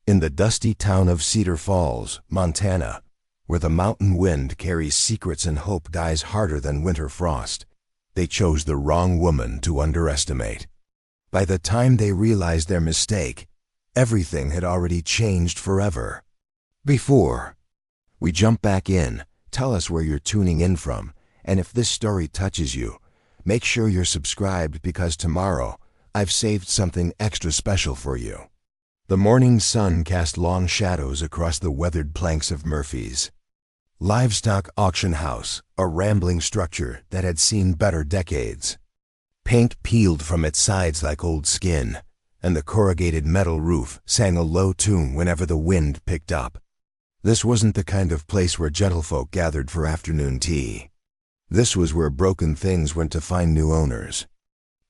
In the dusty town of Cedar Falls, Montana, where the mountain wind carries secrets and hope dies harder than winter frost, they chose the wrong woman to underestimate. By the time they realized their mistake, everything had already changed forever. Before we jump back in, tell us where you're tuning in from, and if this story touches you, make sure you're subscribed because tomorrow I've saved something extra special for you. The morning sun cast long shadows across the weathered planks of Murphy's Livestock Auction House, a rambling structure that had seen better decades. Paint peeled from its sides like old skin, and the corrugated metal roof sang a low tune whenever the wind picked up. This wasn't the kind of place where gentlefolk gathered for afternoon tea. This was where broken things went to find new owners.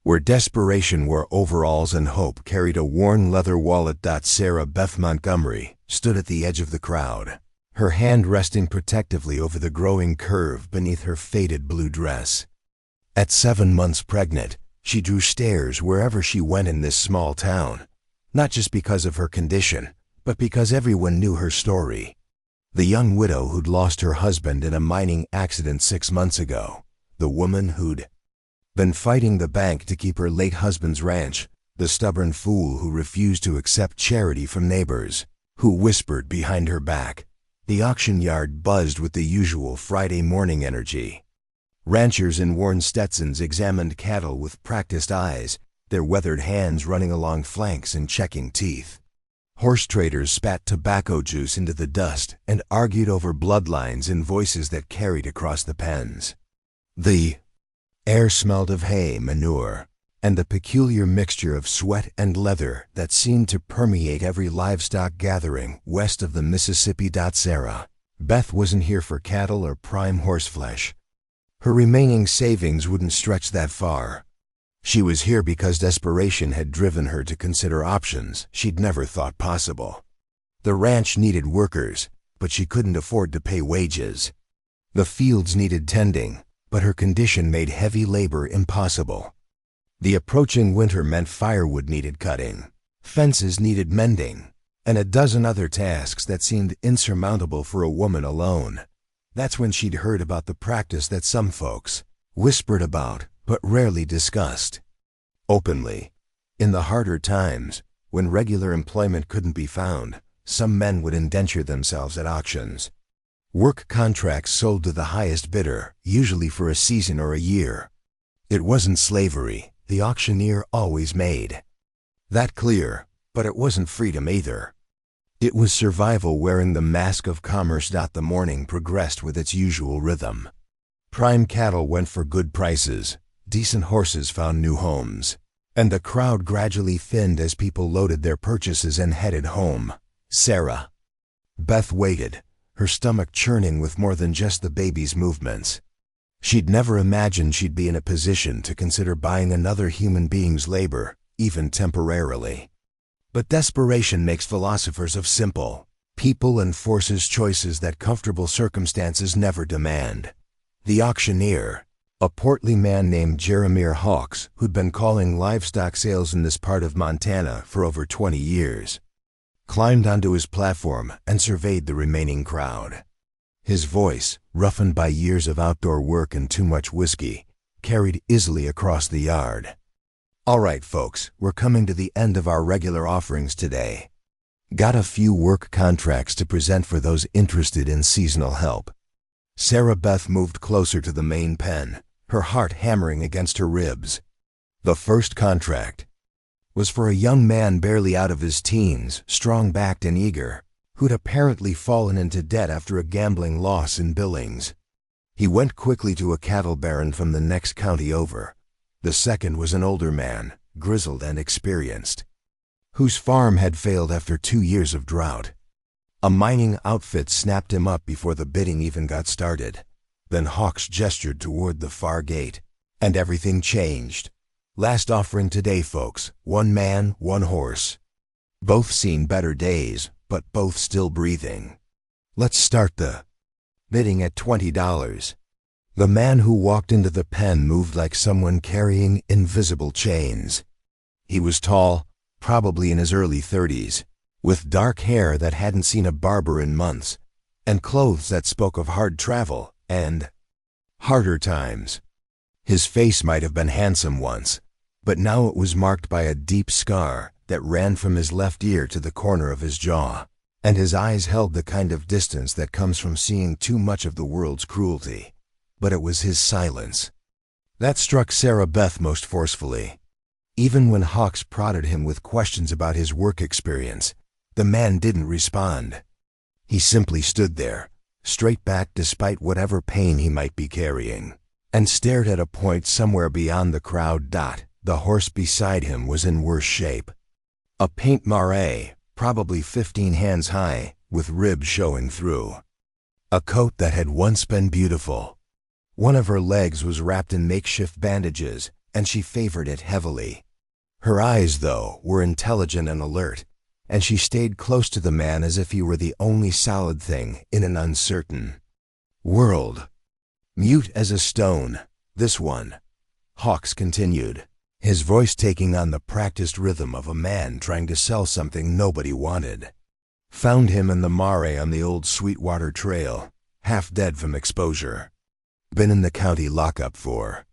Where desperation wore overalls and hope carried a worn leather wallet. Sarah Beth Montgomery stood at the edge of the crowd, her hand resting protectively over the growing curve beneath her faded blue dress. At 7 months pregnant, she drew stares wherever she went in this small town, not just because of her condition, but because everyone knew her story. The young widow who'd lost her husband in a mining accident 6 months ago, the woman who'd been fighting the bank to keep her late husband's ranch, the stubborn fool who refused to accept charity from neighbors, who whispered behind her back. The auction yard buzzed with the usual Friday morning energy. Ranchers in worn Stetsons examined cattle with practiced eyes, their weathered hands running along flanks and checking teeth. Horse traders spat tobacco juice into the dust and argued over bloodlines in voices that carried across the pens. The air smelled of hay, manure, and the peculiar mixture of sweat and leather that seemed to permeate every livestock gathering west of the Mississippi. Sarah Beth wasn't here for cattle or prime horseflesh. Her remaining savings wouldn't stretch that far. She was here because desperation had driven her to consider options she'd never thought possible. The ranch needed workers, but she couldn't afford to pay wages. The fields needed tending, but her condition made heavy labor impossible. The approaching winter meant firewood needed cutting, fences needed mending, and a dozen other tasks that seemed insurmountable for a woman alone. That's when she'd heard about the practice that some folks whispered about but rarely discussed openly. In the harder times, when regular employment couldn't be found, some men would indenture themselves at auctions. Work contracts sold to the highest bidder, usually for a season or a year. It wasn't slavery, the auctioneer always made that clear, but it wasn't freedom either. It was survival wearing the mask of commerce. The morning progressed with its usual rhythm. Prime cattle went for good prices, decent horses found new homes, and the crowd gradually thinned as people loaded their purchases and headed home. Sarah Beth waited, her stomach churning with more than just the baby's movements. She'd never imagined she'd be in a position to consider buying another human being's labor, even temporarily. But desperation makes philosophers of simple people and forces choices that comfortable circumstances never demand. The auctioneer, a portly man named Jeremiah Hawks, who'd been calling livestock sales in this part of Montana for over 20 years, climbed onto his platform and surveyed the remaining crowd. His voice, roughened by years of outdoor work and too much whiskey, carried easily across the yard. All right, folks, we're coming to the end of our regular offerings today. Got a few work contracts to present for those interested in seasonal help. Sarah Beth moved closer to the main pen, her heart hammering against her ribs. The first contract was for a young man barely out of his teens, strong-backed and eager, who'd apparently fallen into debt after a gambling loss in Billings. He went quickly to a cattle baron from the next county over. The second was an older man, grizzled and experienced, whose farm had failed after 2 years of drought. A mining outfit snapped him up before the bidding even got started. Then Hawks gestured toward the far gate, and everything changed. Last offering today, folks. 1 man, 1 horse. Both seen better days, but both still breathing. Let's start the bidding at $20. The man who walked into the pen moved like someone carrying invisible chains. He was tall, probably in his early 30s, with dark hair that hadn't seen a barber in months, and clothes that spoke of hard travel and harder times. His face might have been handsome once, but now it was marked by a deep scar that ran from his left ear to the corner of his jaw, and his eyes held the kind of distance that comes from seeing too much of the world's cruelty. But it was his silence that struck Sarah Beth most forcefully. Even when Hawks prodded him with questions about his work experience, the man didn't respond. He simply stood there, straight back despite whatever pain he might be carrying, and stared at a point somewhere beyond the crowd. The horse beside him was in worse shape. A paint marais, probably 15 hands high, with ribs showing through. A coat that had once been beautiful. One of her legs was wrapped in makeshift bandages, and she favored it heavily. Her eyes, though, were intelligent and alert, and she stayed close to the man as if he were the only solid thing in an uncertain world. Mute as a stone, this one, Hawks continued, his voice taking on the practiced rhythm of a man trying to sell something nobody wanted. Found him in the marais on the old Sweetwater Trail, half dead from exposure. Been in the county lockup for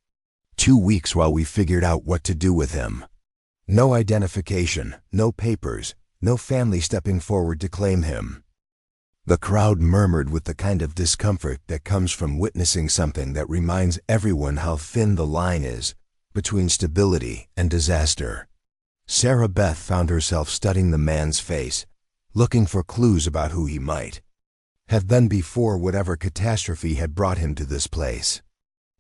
2 weeks while we figured out what to do with him. No identification, no papers, no family stepping forward to claim him. The crowd murmured with the kind of discomfort that comes from witnessing something that reminds everyone how thin the line is between stability and disaster. Sarah Beth found herself studying the man's face, looking for clues about who he might have been before whatever catastrophe had brought him to this place.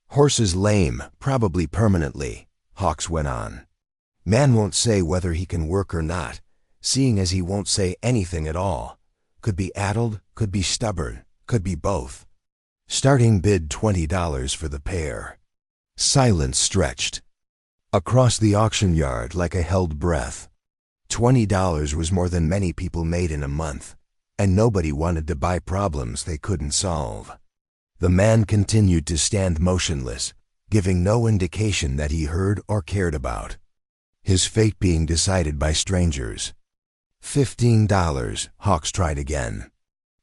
Horse is lame, probably permanently, Hawks went on. Man won't say whether he can work or not, seeing as he won't say anything at all. Could be addled, could be stubborn, could be both. Starting bid $20 for the pair. Silence stretched across the auction yard like a held breath. $20 was more than many people made in a month, and nobody wanted to buy problems they couldn't solve. The man continued to stand motionless, giving no indication that he heard or cared about his fate being decided by strangers. $15, Hawks tried again.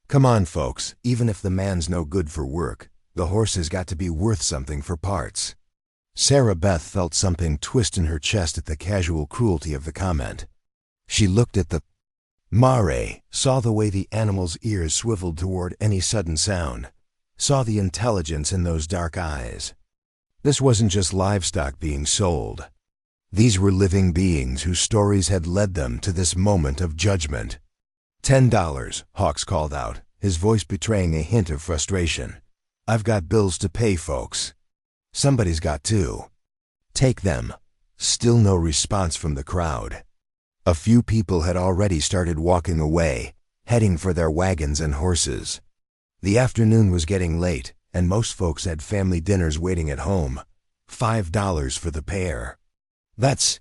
Come on, folks, even if the man's no good for work, the horse has got to be worth something for parts. Sarah Beth felt something twist in her chest at the casual cruelty of the comment. She looked at the marais, saw the way the animal's ears swiveled toward any sudden sound, saw the intelligence in those dark eyes. This wasn't just livestock being sold. These were living beings whose stories had led them to this moment of judgment. $10, Hawks called out, his voice betraying a hint of frustration. I've got bills to pay, folks. Somebody's got to take them. Still no response from the crowd. A few people had already started walking away, heading for their wagons and horses. The afternoon was getting late, and most folks had family dinners waiting at home. $5 for the pair. That's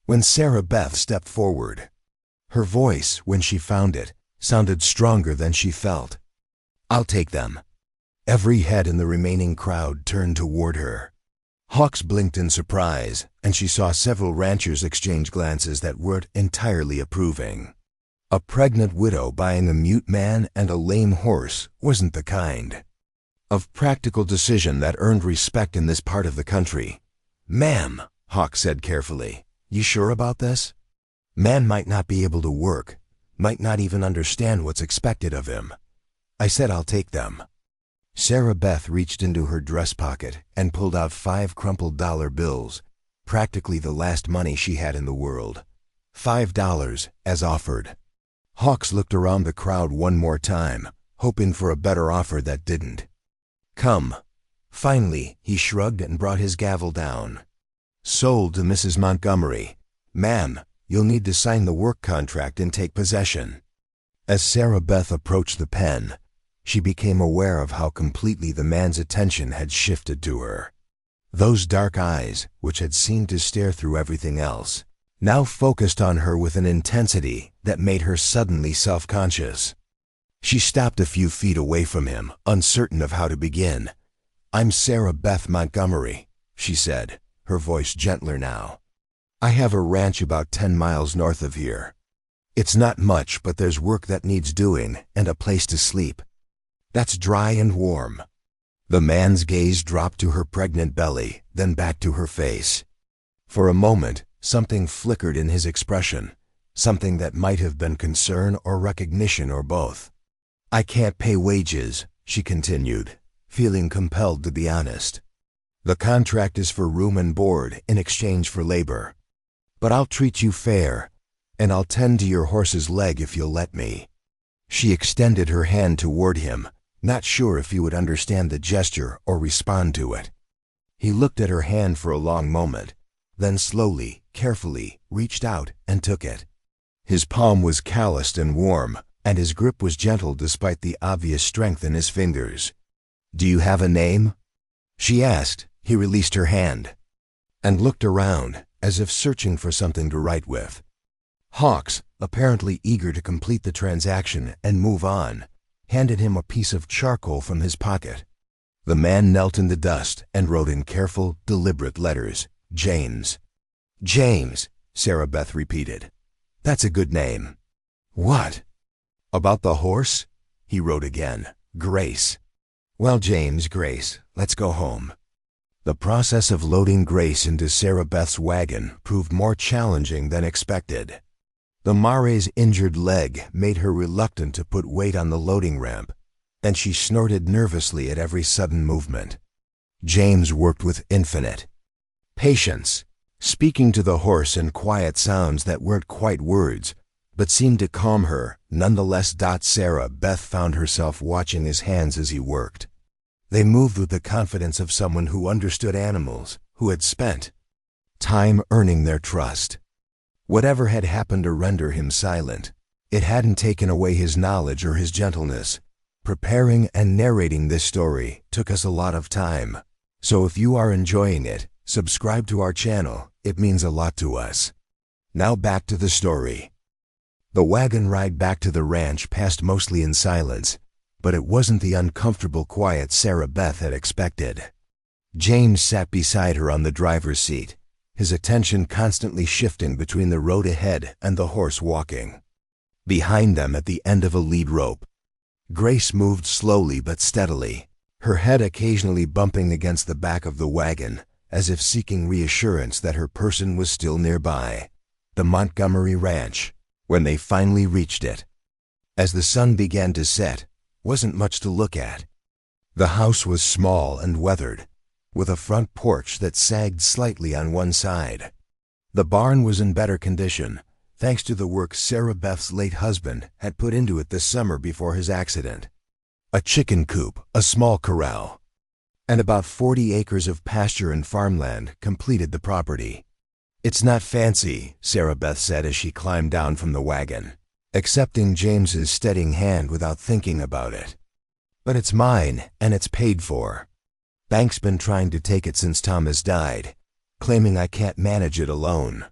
when Sarah Beth stepped forward. Her voice, when she found it, sounded stronger than she felt. I'll take them. Every head in the remaining crowd turned toward her. Hawks blinked in surprise, and she saw several ranchers exchange glances that weren't entirely approving. A pregnant widow buying a mute man and a lame horse wasn't the kind of practical decision that earned respect in this part of the country. Ma'am, Hawks said carefully, you sure about this? Man might not be able to work, might not even understand what's expected of him. I said I'll take them. Sarah Beth reached into her dress pocket and pulled out 5 crumpled dollar bills, practically the last money she had in the world. $5, as offered. Hawks looked around the crowd one more time, hoping for a better offer that didn't come. Finally, he shrugged and brought his gavel down. Sold to Mrs. Montgomery. Ma'am, you'll need to sign the work contract and take possession. As Sarah Beth approached the pen, she became aware of how completely the man's attention had shifted to her. Those dark eyes, which had seemed to stare through everything else, now focused on her with an intensity that made her suddenly self-conscious. She stopped a few feet away from him, uncertain of how to begin. I'm Sarah Beth Montgomery, she said, her voice gentler now. I have a ranch about 10 miles north of here. It's not much, but there's work that needs doing and a place to sleep. That's dry and warm." The man's gaze dropped to her pregnant belly, then back to her face. For a moment, something flickered in his expression, something that might have been concern or recognition or both. "I can't pay wages," she continued, feeling compelled to be honest. "The contract is for room and board in exchange for labor. But I'll treat you fair, and I'll tend to your horse's leg if you'll let me." She extended her hand toward him, not sure if he would understand the gesture or respond to it. He looked at her hand for a long moment, then slowly, carefully, reached out and took it. His palm was calloused and warm, and his grip was gentle despite the obvious strength in his fingers. "Do you have a name?" she asked. He released her hand and looked around, as if searching for something to write with. Hawks, apparently eager to complete the transaction and move on, handed him a piece of charcoal from his pocket. The man knelt in the dust and wrote in careful, deliberate letters, "James." "James," Sarah Beth repeated. "That's a good name." "What?" "About the horse?" He wrote again, "Grace." "Well, James, Grace, let's go home." The process of loading Grace into Sarah Beth's wagon proved more challenging than expected. The mare's injured leg made her reluctant to put weight on the loading ramp, and she snorted nervously at every sudden movement. James worked with infinite patience, speaking to the horse in quiet sounds that weren't quite words, but seemed to calm her. Nonetheless, Sarah Beth found herself watching his hands as he worked. They moved with the confidence of someone who understood animals, who had spent time earning their trust. Whatever had happened to render him silent, it hadn't taken away his knowledge or his gentleness. Preparing and narrating this story took us a lot of time, so if you are enjoying it, subscribe to our channel. It means a lot to us. Now back to the story. The wagon ride back to the ranch passed mostly in silence, but it wasn't the uncomfortable quiet Sarah Beth had expected. James sat beside her on the driver's seat, his attention constantly shifting between the road ahead and the horse walking behind them at the end of a lead rope. Grace moved slowly but steadily, her head occasionally bumping against the back of the wagon, as if seeking reassurance that her person was still nearby. The Montgomery Ranch, when they finally reached it. As the sun began to set, wasn't much to look at. The house was small and weathered, with a front porch that sagged slightly on one side. The barn was in better condition, thanks to the work Sarah Beth's late husband had put into it this summer before his accident. A chicken coop, a small corral, and about 40 acres of pasture and farmland completed the property. "It's not fancy," Sarah Beth said as she climbed down from the wagon, accepting James's steadying hand without thinking about it. "But it's mine, and it's paid for. Bank's been trying to take it since Thomas died, claiming I can't manage it alone.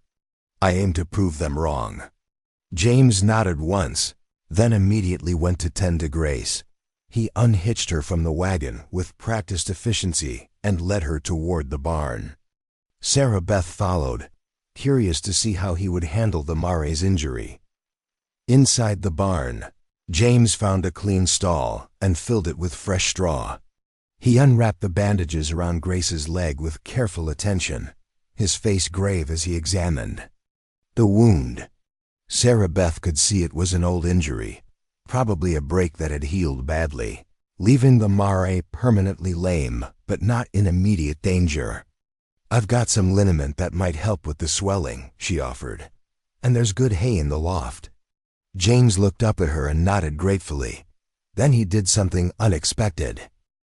I aim to prove them wrong." James nodded once, then immediately went to tend to Grace. He unhitched her from the wagon with practiced efficiency and led her toward the barn. Sarah Beth followed, curious to see how he would handle the mare's injury. Inside the barn, James found a clean stall and filled it with fresh straw. He unwrapped the bandages around Grace's leg with careful attention, his face grave as he examined the wound. Sarah Beth could see it was an old injury, probably a break that had healed badly, leaving the mare permanently lame but not in immediate danger. "I've got some liniment that might help with the swelling," she offered, "and there's good hay in the loft." James looked up at her and nodded gratefully. Then he did something unexpected.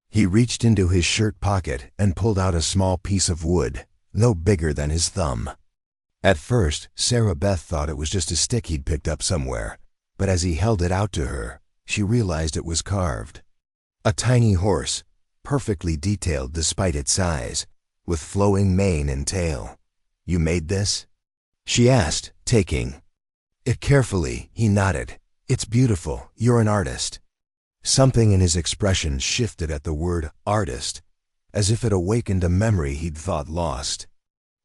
He reached into his shirt pocket and pulled out a small piece of wood, no bigger than his thumb. At first, Sarah Beth thought it was just a stick he'd picked up somewhere, but as he held it out to her, she realized it was carved. A tiny horse, perfectly detailed despite its size, with flowing mane and tail. "You made this?" she asked, taking it carefully. He nodded. "It's beautiful. You're an artist." Something in his expression shifted at the word artist, as if it awakened a memory he'd thought lost.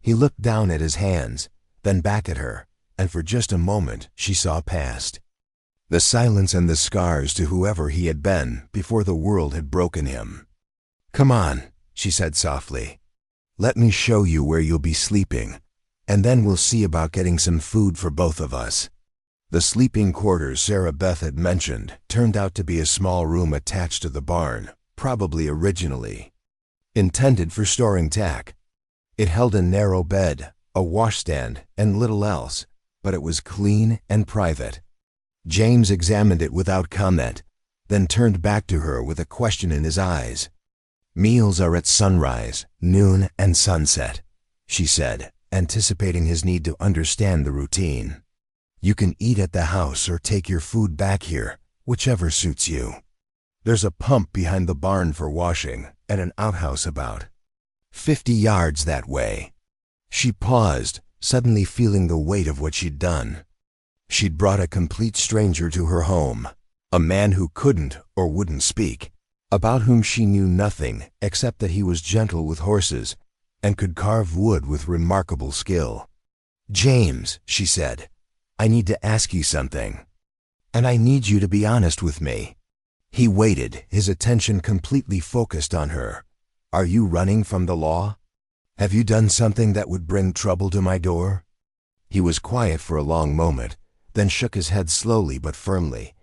He looked down at his hands, then back at her, and for just a moment she saw past the silence and the scars to whoever he had been before the world had broken him. "Come on," she said softly. "Let me show you where you'll be sleeping, and then we'll see about getting some food for both of us." The sleeping quarters Sarah Beth had mentioned turned out to be a small room attached to the barn, probably originally intended for storing tack. It held a narrow bed, a washstand, and little else, but it was clean and private. James examined it without comment, then turned back to her with a question in his eyes. "Meals are at sunrise, noon, and sunset," she said, anticipating his need to understand the routine. "You can eat at the house or take your food back here, whichever suits you. There's a pump behind the barn for washing, and an outhouse about 50 yards that way." She paused, suddenly feeling the weight of what she'd done. She'd brought a complete stranger to her home, a man who couldn't or wouldn't speak, about whom she knew nothing except that he was gentle with horses and could carve wood with remarkable skill. "James," she said, "I need to ask you something, and I need you to be honest with me." He waited, his attention completely focused on her. "Are you running from the law? Have you done something that would bring trouble to my door?" He was quiet for a long moment, then shook his head slowly but firmly.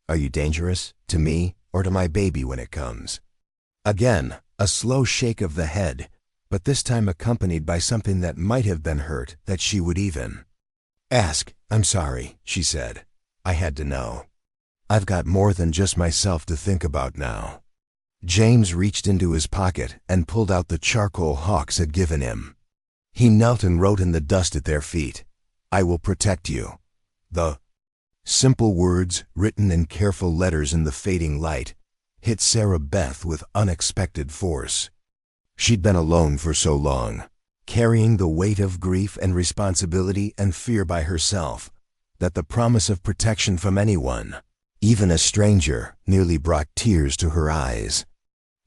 "Are you dangerous, to me or to my baby when it comes?" Again, a slow shake of the head, but this time accompanied by something that might have been hurt that she would even ask. "I'm sorry," she said. "I had to know. I've got more than just myself to think about now." James reached into his pocket and pulled out the charcoal Hawks had given him. He knelt and wrote in the dust at their feet, "I will protect you." The simple words, written in careful letters in the fading light, hit Sarah Beth with unexpected force. She'd been alone for so long, carrying the weight of grief and responsibility and fear by herself, that the promise of protection from anyone, even a stranger, nearly brought tears to her eyes.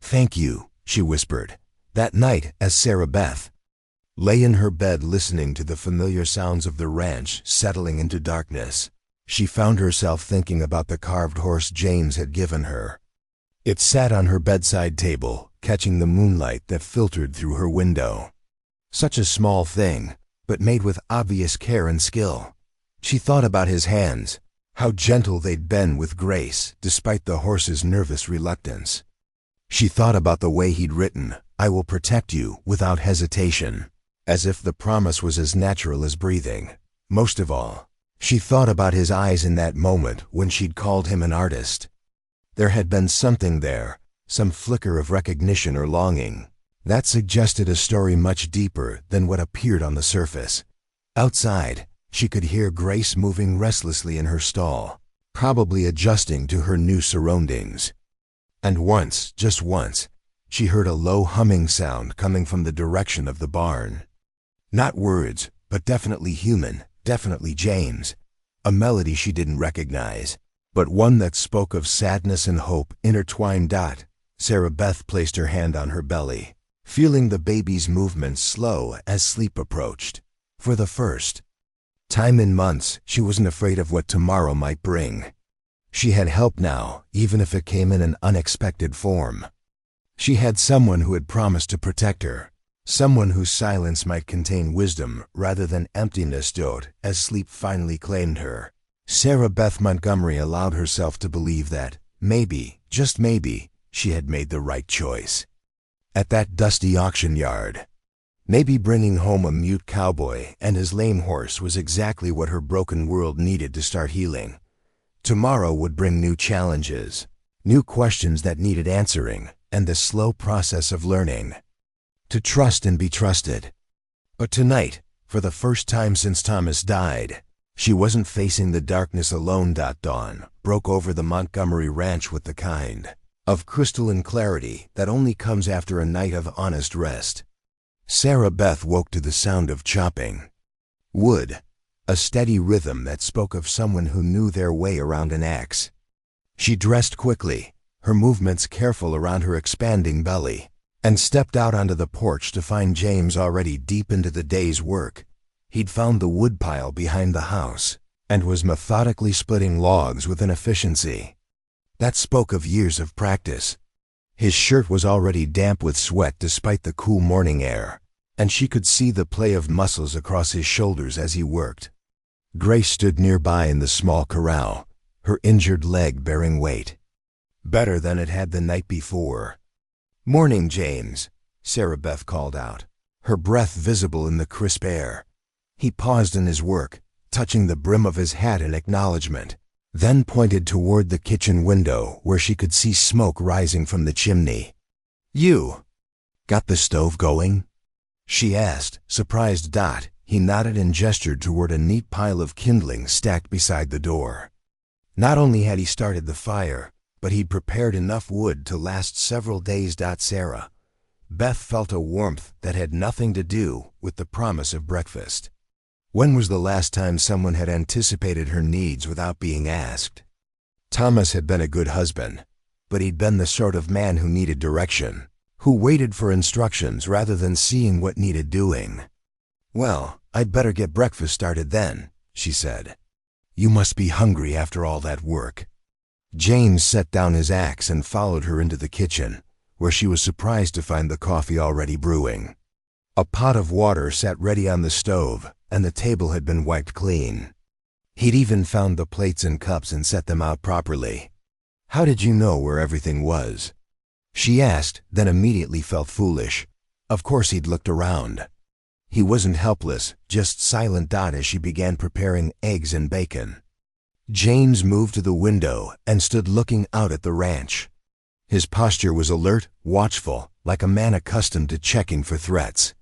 "Thank you," she whispered, that night as Sarah Beth lay in her bed listening to the familiar sounds of the ranch settling into darkness. She found herself thinking about the carved horse James had given her. It sat on her bedside table, catching the moonlight that filtered through her window. Such a small thing, but made with obvious care and skill. She thought about his hands, how gentle they'd been with grace, despite the horse's nervous reluctance. She thought about the way he'd written, "I will protect you," without hesitation, as if the promise was as natural as breathing. Most of all, she thought about his eyes in that moment when she'd called him an artist. There had been something there, some flicker of recognition or longing, that suggested a story much deeper than what appeared on the surface. Outside, she could hear Grace moving restlessly in her stall, probably adjusting to her new surroundings. And once, just once, she heard a low humming sound coming from the direction of the barn. Not words, but definitely human, definitely James. A melody she didn't recognize, but one that spoke of sadness and hope intertwined. Sarah Beth placed her hand on her belly, feeling the baby's movements slow as sleep approached. For the first time in months, she wasn't afraid of what tomorrow might bring. She had help now, even if it came in an unexpected form. She had someone who had promised to protect her, someone whose silence might contain wisdom rather than emptiness. As sleep finally claimed her, Sarah Beth Montgomery allowed herself to believe that, maybe, just maybe, she had made the right choice. At that dusty auction yard, maybe bringing home a mute cowboy and his lame horse was exactly what her broken world needed to start healing. Tomorrow would bring new challenges, new questions that needed answering, and the slow process of learning to trust and be trusted. But tonight, for the first time since Thomas died, she wasn't facing the darkness alone. Dawn broke over the Montgomery ranch with the kind of crystalline clarity that only comes after a night of honest rest. Sarah Beth woke to the sound of chopping wood, a steady rhythm that spoke of someone who knew their way around an axe. She dressed quickly, her movements careful around her expanding belly, and stepped out onto the porch to find James already deep into the day's work. He'd found the woodpile behind the house and was methodically splitting logs with an efficiency that spoke of years of practice. His shirt was already damp with sweat despite the cool morning air, and she could see the play of muscles across his shoulders as he worked. Grace stood nearby in the small corral, her injured leg bearing weight. Better than it had the night before. "Morning, James," Sarah Beth called out, her breath visible in the crisp air. He paused in his work, touching the brim of his hat in acknowledgement, then pointed toward the kitchen window where she could see smoke rising from the chimney. "You got the stove going?" she asked, surprised. He nodded and gestured toward a neat pile of kindling stacked beside the door. Not only had he started the fire, but he'd prepared enough wood to last several days. Sarah Beth felt a warmth that had nothing to do with the promise of breakfast. When was the last time someone had anticipated her needs without being asked? Thomas had been a good husband, but he'd been the sort of man who needed direction, who waited for instructions rather than seeing what needed doing. "Well, I'd better get breakfast started then," she said. "You must be hungry after all that work." James set down his axe and followed her into the kitchen, where she was surprised to find the coffee already brewing. A pot of water sat ready on the stove, and the table had been wiped clean. He'd even found the plates and cups and set them out properly. "How did you know where everything was?" she asked, then immediately felt foolish. Of course he'd looked around. He wasn't helpless, just silent. As she began preparing eggs and bacon, James moved to the window and stood looking out at the ranch. His posture was alert, watchful, like a man accustomed to checking for threats.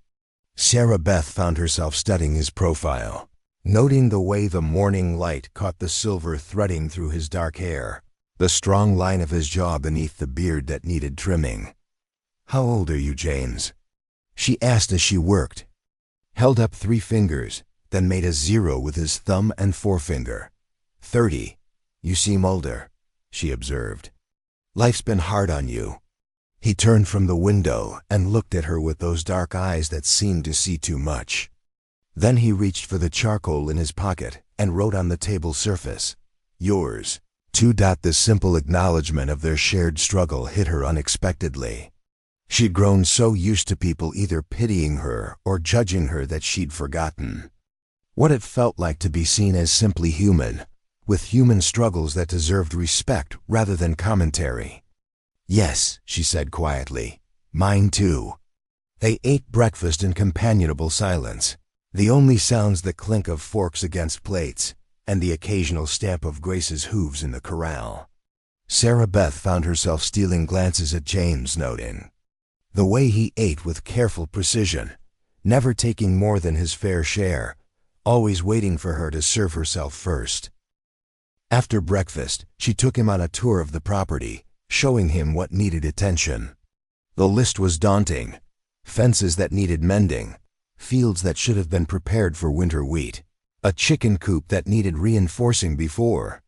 Sarah Beth found herself studying his profile, noting the way the morning light caught the silver threading through his dark hair, the strong line of his jaw beneath the beard that needed trimming. "How old are you, James?" she asked as she worked. Held up 3 fingers, then made a 0 with his thumb and forefinger. 30. "You seem older," she observed. "Life's been hard on you." He turned from the window and looked at her with those dark eyes that seemed to see too much. Then he reached for the charcoal in his pocket and wrote on the table surface, "Yours, too." The simple acknowledgement of their shared struggle hit her unexpectedly. She'd grown so used to people either pitying her or judging her that she'd forgotten what it felt like to be seen as simply human, with human struggles that deserved respect rather than commentary. "Yes," she said quietly, "mine too." They ate breakfast in companionable silence, the only sounds the clink of forks against plates and the occasional stamp of Grace's hooves in the corral. Sarah Beth found herself stealing glances at James, noting the way he ate with careful precision, never taking more than his fair share, always waiting for her to serve herself first. After breakfast, she took him on a tour of the property, showing him what needed attention. The list was daunting: fences that needed mending, fields that should have been prepared for winter wheat, a chicken coop that needed reinforcing before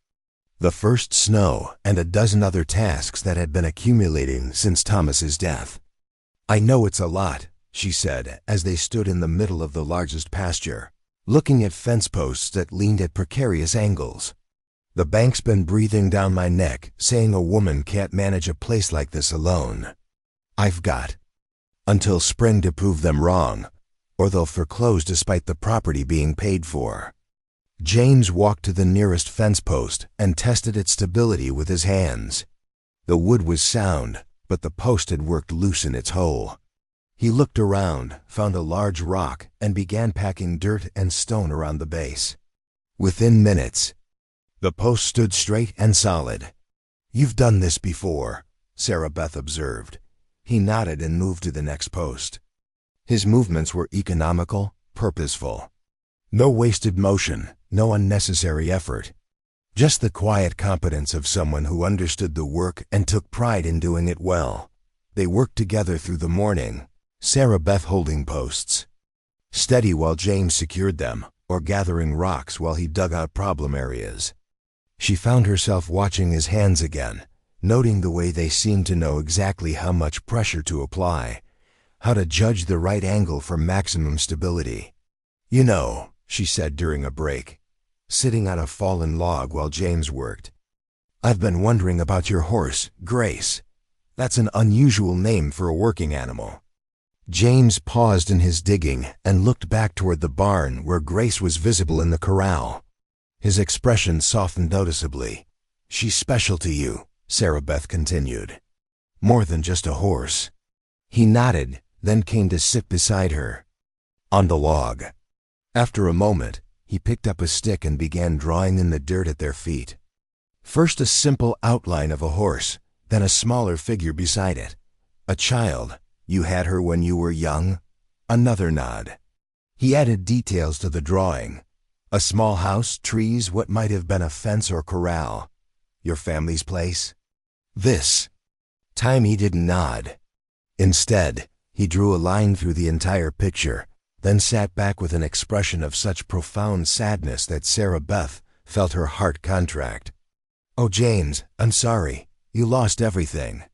the first snow, and a dozen other tasks that had been accumulating since Thomas's death. "I know it's a lot," she said as they stood in the middle of the largest pasture, looking at fence posts that leaned at precarious angles. "The bank's been breathing down my neck, saying a woman can't manage a place like this alone. I've got until spring to prove them wrong, or they'll foreclose despite the property being paid for." James walked to the nearest fence post and tested its stability with his hands. The wood was sound, but the post had worked loose in its hole. He looked around, found a large rock, and began packing dirt and stone around the base. Within minutes, the post stood straight and solid. "You've done this before," Sarah Beth observed. He nodded and moved to the next post. His movements were economical, purposeful. No wasted motion, no unnecessary effort. Just the quiet competence of someone who understood the work and took pride in doing it well. They worked together through the morning, Sarah Beth holding posts steady while James secured them, or gathering rocks while he dug out problem areas. She found herself watching his hands again, noting the way they seemed to know exactly how much pressure to apply, how to judge the right angle for maximum stability. You know, she said during a break, sitting on a fallen log while James worked. I've been wondering about your horse, Grace. That's an unusual name for a working animal. James paused in his digging and looked back toward the barn where Grace was visible in the corral. His expression softened noticeably. She's special to you, Sarah Beth continued. More than just a horse. He nodded, then came to sit beside her. On the log. After a moment, he picked up a stick and began drawing in the dirt at their feet. First a simple outline of a horse, then a smaller figure beside it. A child. You had her when you were young? Another nod. He added details to the drawing. A small house, trees, what might have been a fence or corral. Your family's place? This time he didn't nod. Instead, he drew a line through the entire picture, then sat back with an expression of such profound sadness that Sarah Beth felt her heart contract. Oh, James, I'm sorry. You lost everything.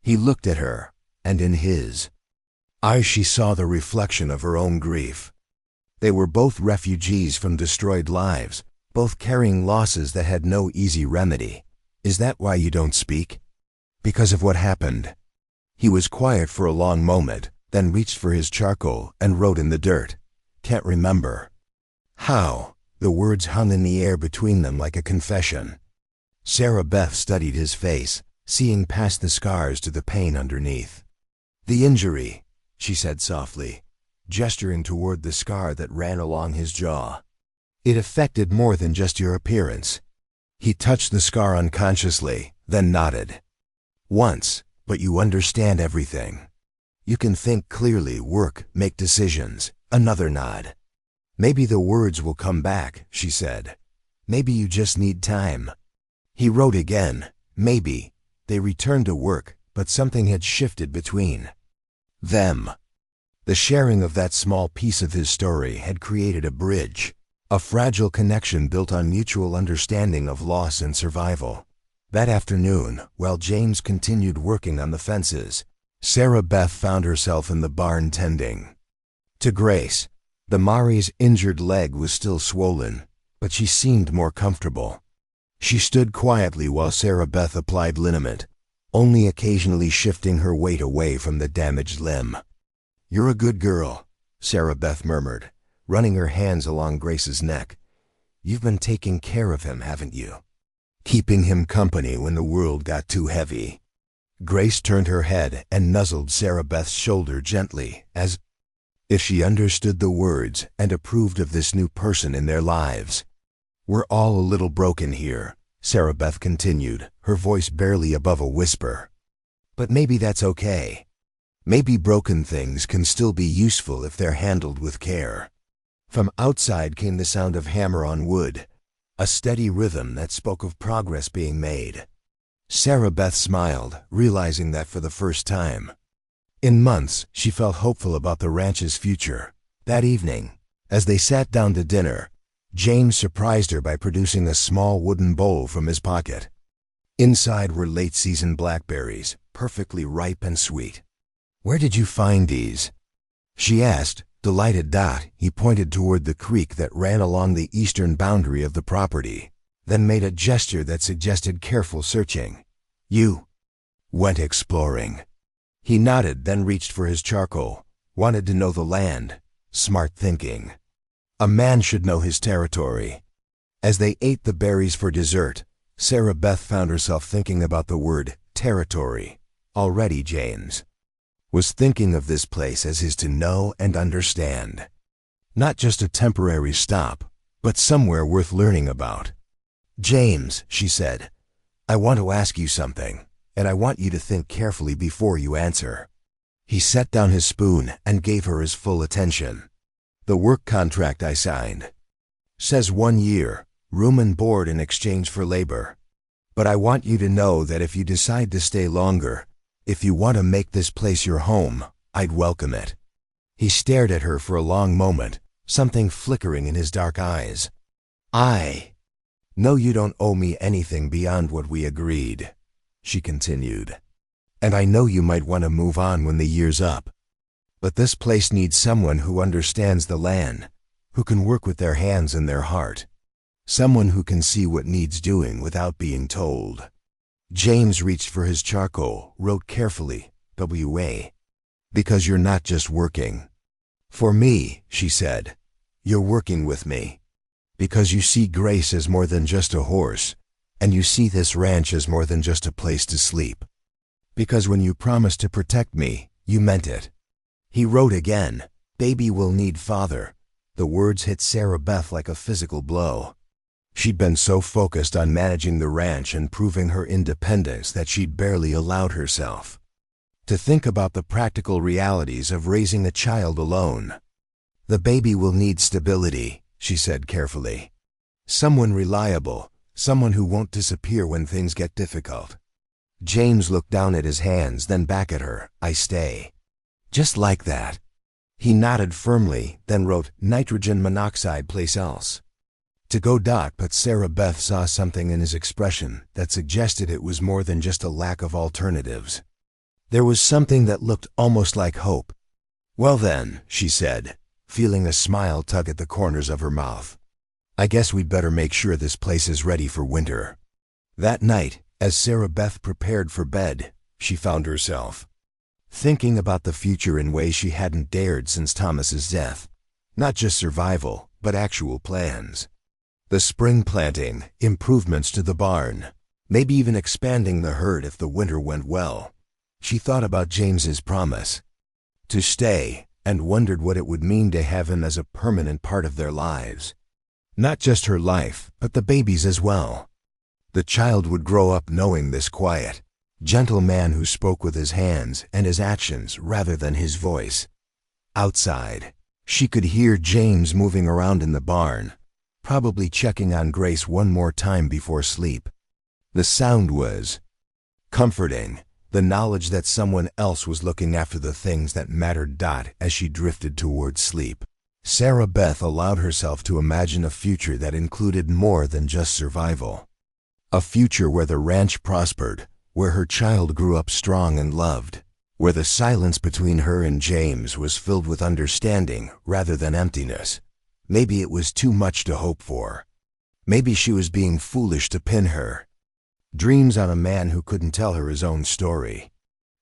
He looked at her, and in his eyes she saw the reflection of her own grief. They were both refugees from destroyed lives, both carrying losses that had no easy remedy. Is that why you don't speak? Because of what happened? He was quiet for a long moment, then reached for his charcoal and wrote in the dirt. Can't remember. How? The words hung in the air between them like a confession. Sarah Beth studied his face, seeing past the scars to the pain underneath. The injury, she said softly, gesturing toward the scar that ran along his jaw. It affected more than just your appearance. He touched the scar unconsciously, then nodded. Once, but you understand everything. You can think clearly, work, make decisions. Another nod. Maybe the words will come back, she said. Maybe you just need time. He wrote again. Maybe. They returned to work, but something had shifted between them. The sharing of that small piece of his story had created a bridge, a fragile connection built on mutual understanding of loss and survival. That afternoon, while James continued working on the fences, Sarah Beth found herself in the barn tending. To Grace, the Mari's injured leg was still swollen, but she seemed more comfortable. She stood quietly while Sarah Beth applied liniment, only occasionally shifting her weight away from the damaged limb. You're a good girl, Sarah Beth murmured, running her hands along Grace's neck. You've been taking care of him, haven't you? Keeping him company when the world got too heavy. Grace turned her head and nuzzled Sarah Beth's shoulder gently, as if she understood the words and approved of this new person in their lives. We're all a little broken here, Sarah Beth continued, her voice barely above a whisper. But maybe that's okay. Maybe broken things can still be useful if they're handled with care. From outside came the sound of hammer on wood, a steady rhythm that spoke of progress being made. Sarah Beth smiled, realizing that for the first time. In months, she felt hopeful about the ranch's future. That evening, as they sat down to dinner, James surprised her by producing a small wooden bowl from his pocket. Inside were late-season blackberries, perfectly ripe and sweet. Where did you find these? She asked, delighted. He pointed toward the creek that ran along the eastern boundary of the property, then made a gesture that suggested careful searching. You went exploring. He nodded, then reached for his charcoal. Wanted to know the land. Smart thinking. A man should know his territory. As they ate the berries for dessert, Sarah Beth found herself thinking about the word territory. Already James was thinking of this place as his to know and understand. Not just a temporary stop, but somewhere worth learning about. James, she said, I want to ask you something, and I want you to think carefully before you answer. He set down his spoon and gave her his full attention. The work contract I signed says 1 year, room and board in exchange for labor. But I want you to know that if you decide to stay longer, if you want to make this place your home, I'd welcome it. He stared at her for a long moment, something flickering in his dark eyes. I know you don't owe me anything beyond what we agreed, she continued. And I know you might want to move on when the year's up. But this place needs someone who understands the land, who can work with their hands and their heart. Someone who can see what needs doing without being told. James reached for his charcoal, wrote carefully, W.A. Because you're not just working for me, she said. You're working with me. Because you see Grace as more than just a horse, and you see this ranch as more than just a place to sleep. Because when you promised to protect me, you meant it. He wrote again, Baby will need father. The words hit Sarah Beth like a physical blow. She'd been so focused on managing the ranch and proving her independence that she'd barely allowed herself to think about the practical realities of raising a child alone. The baby will need stability, she said carefully. Someone reliable, someone who won't disappear when things get difficult. James looked down at his hands, then back at her. I stay. Just like that. He nodded firmly, then wrote, nitrogen monoxide place else. To go. But Sarah Beth saw something in his expression that suggested it was more than just a lack of alternatives. There was something that looked almost like hope. Well then, she said, feeling a smile tug at the corners of her mouth. I guess we'd better make sure this place is ready for winter. That night, as Sarah Beth prepared for bed, she found herself thinking about the future in ways she hadn't dared since Thomas's death. Not just survival, but actual plans. The spring planting, improvements to the barn, maybe even expanding the herd if the winter went well. She thought about James's promise to stay and wondered what it would mean to have him as a permanent part of their lives. Not just her life, but the baby's as well. The child would grow up knowing this quiet, gentle man who spoke with his hands and his actions rather than his voice. Outside, she could hear James moving around in the barn, probably checking on Grace one more time before sleep. The sound was comforting, the knowledge that someone else was looking after the things that mattered. As she drifted towards sleep, Sarah Beth allowed herself to imagine a future that included more than just survival. A future where the ranch prospered, where her child grew up strong and loved, where the silence between her and James was filled with understanding rather than emptiness. Maybe it was too much to hope for. Maybe she was being foolish to pin her dreams on a man who couldn't tell her his own story.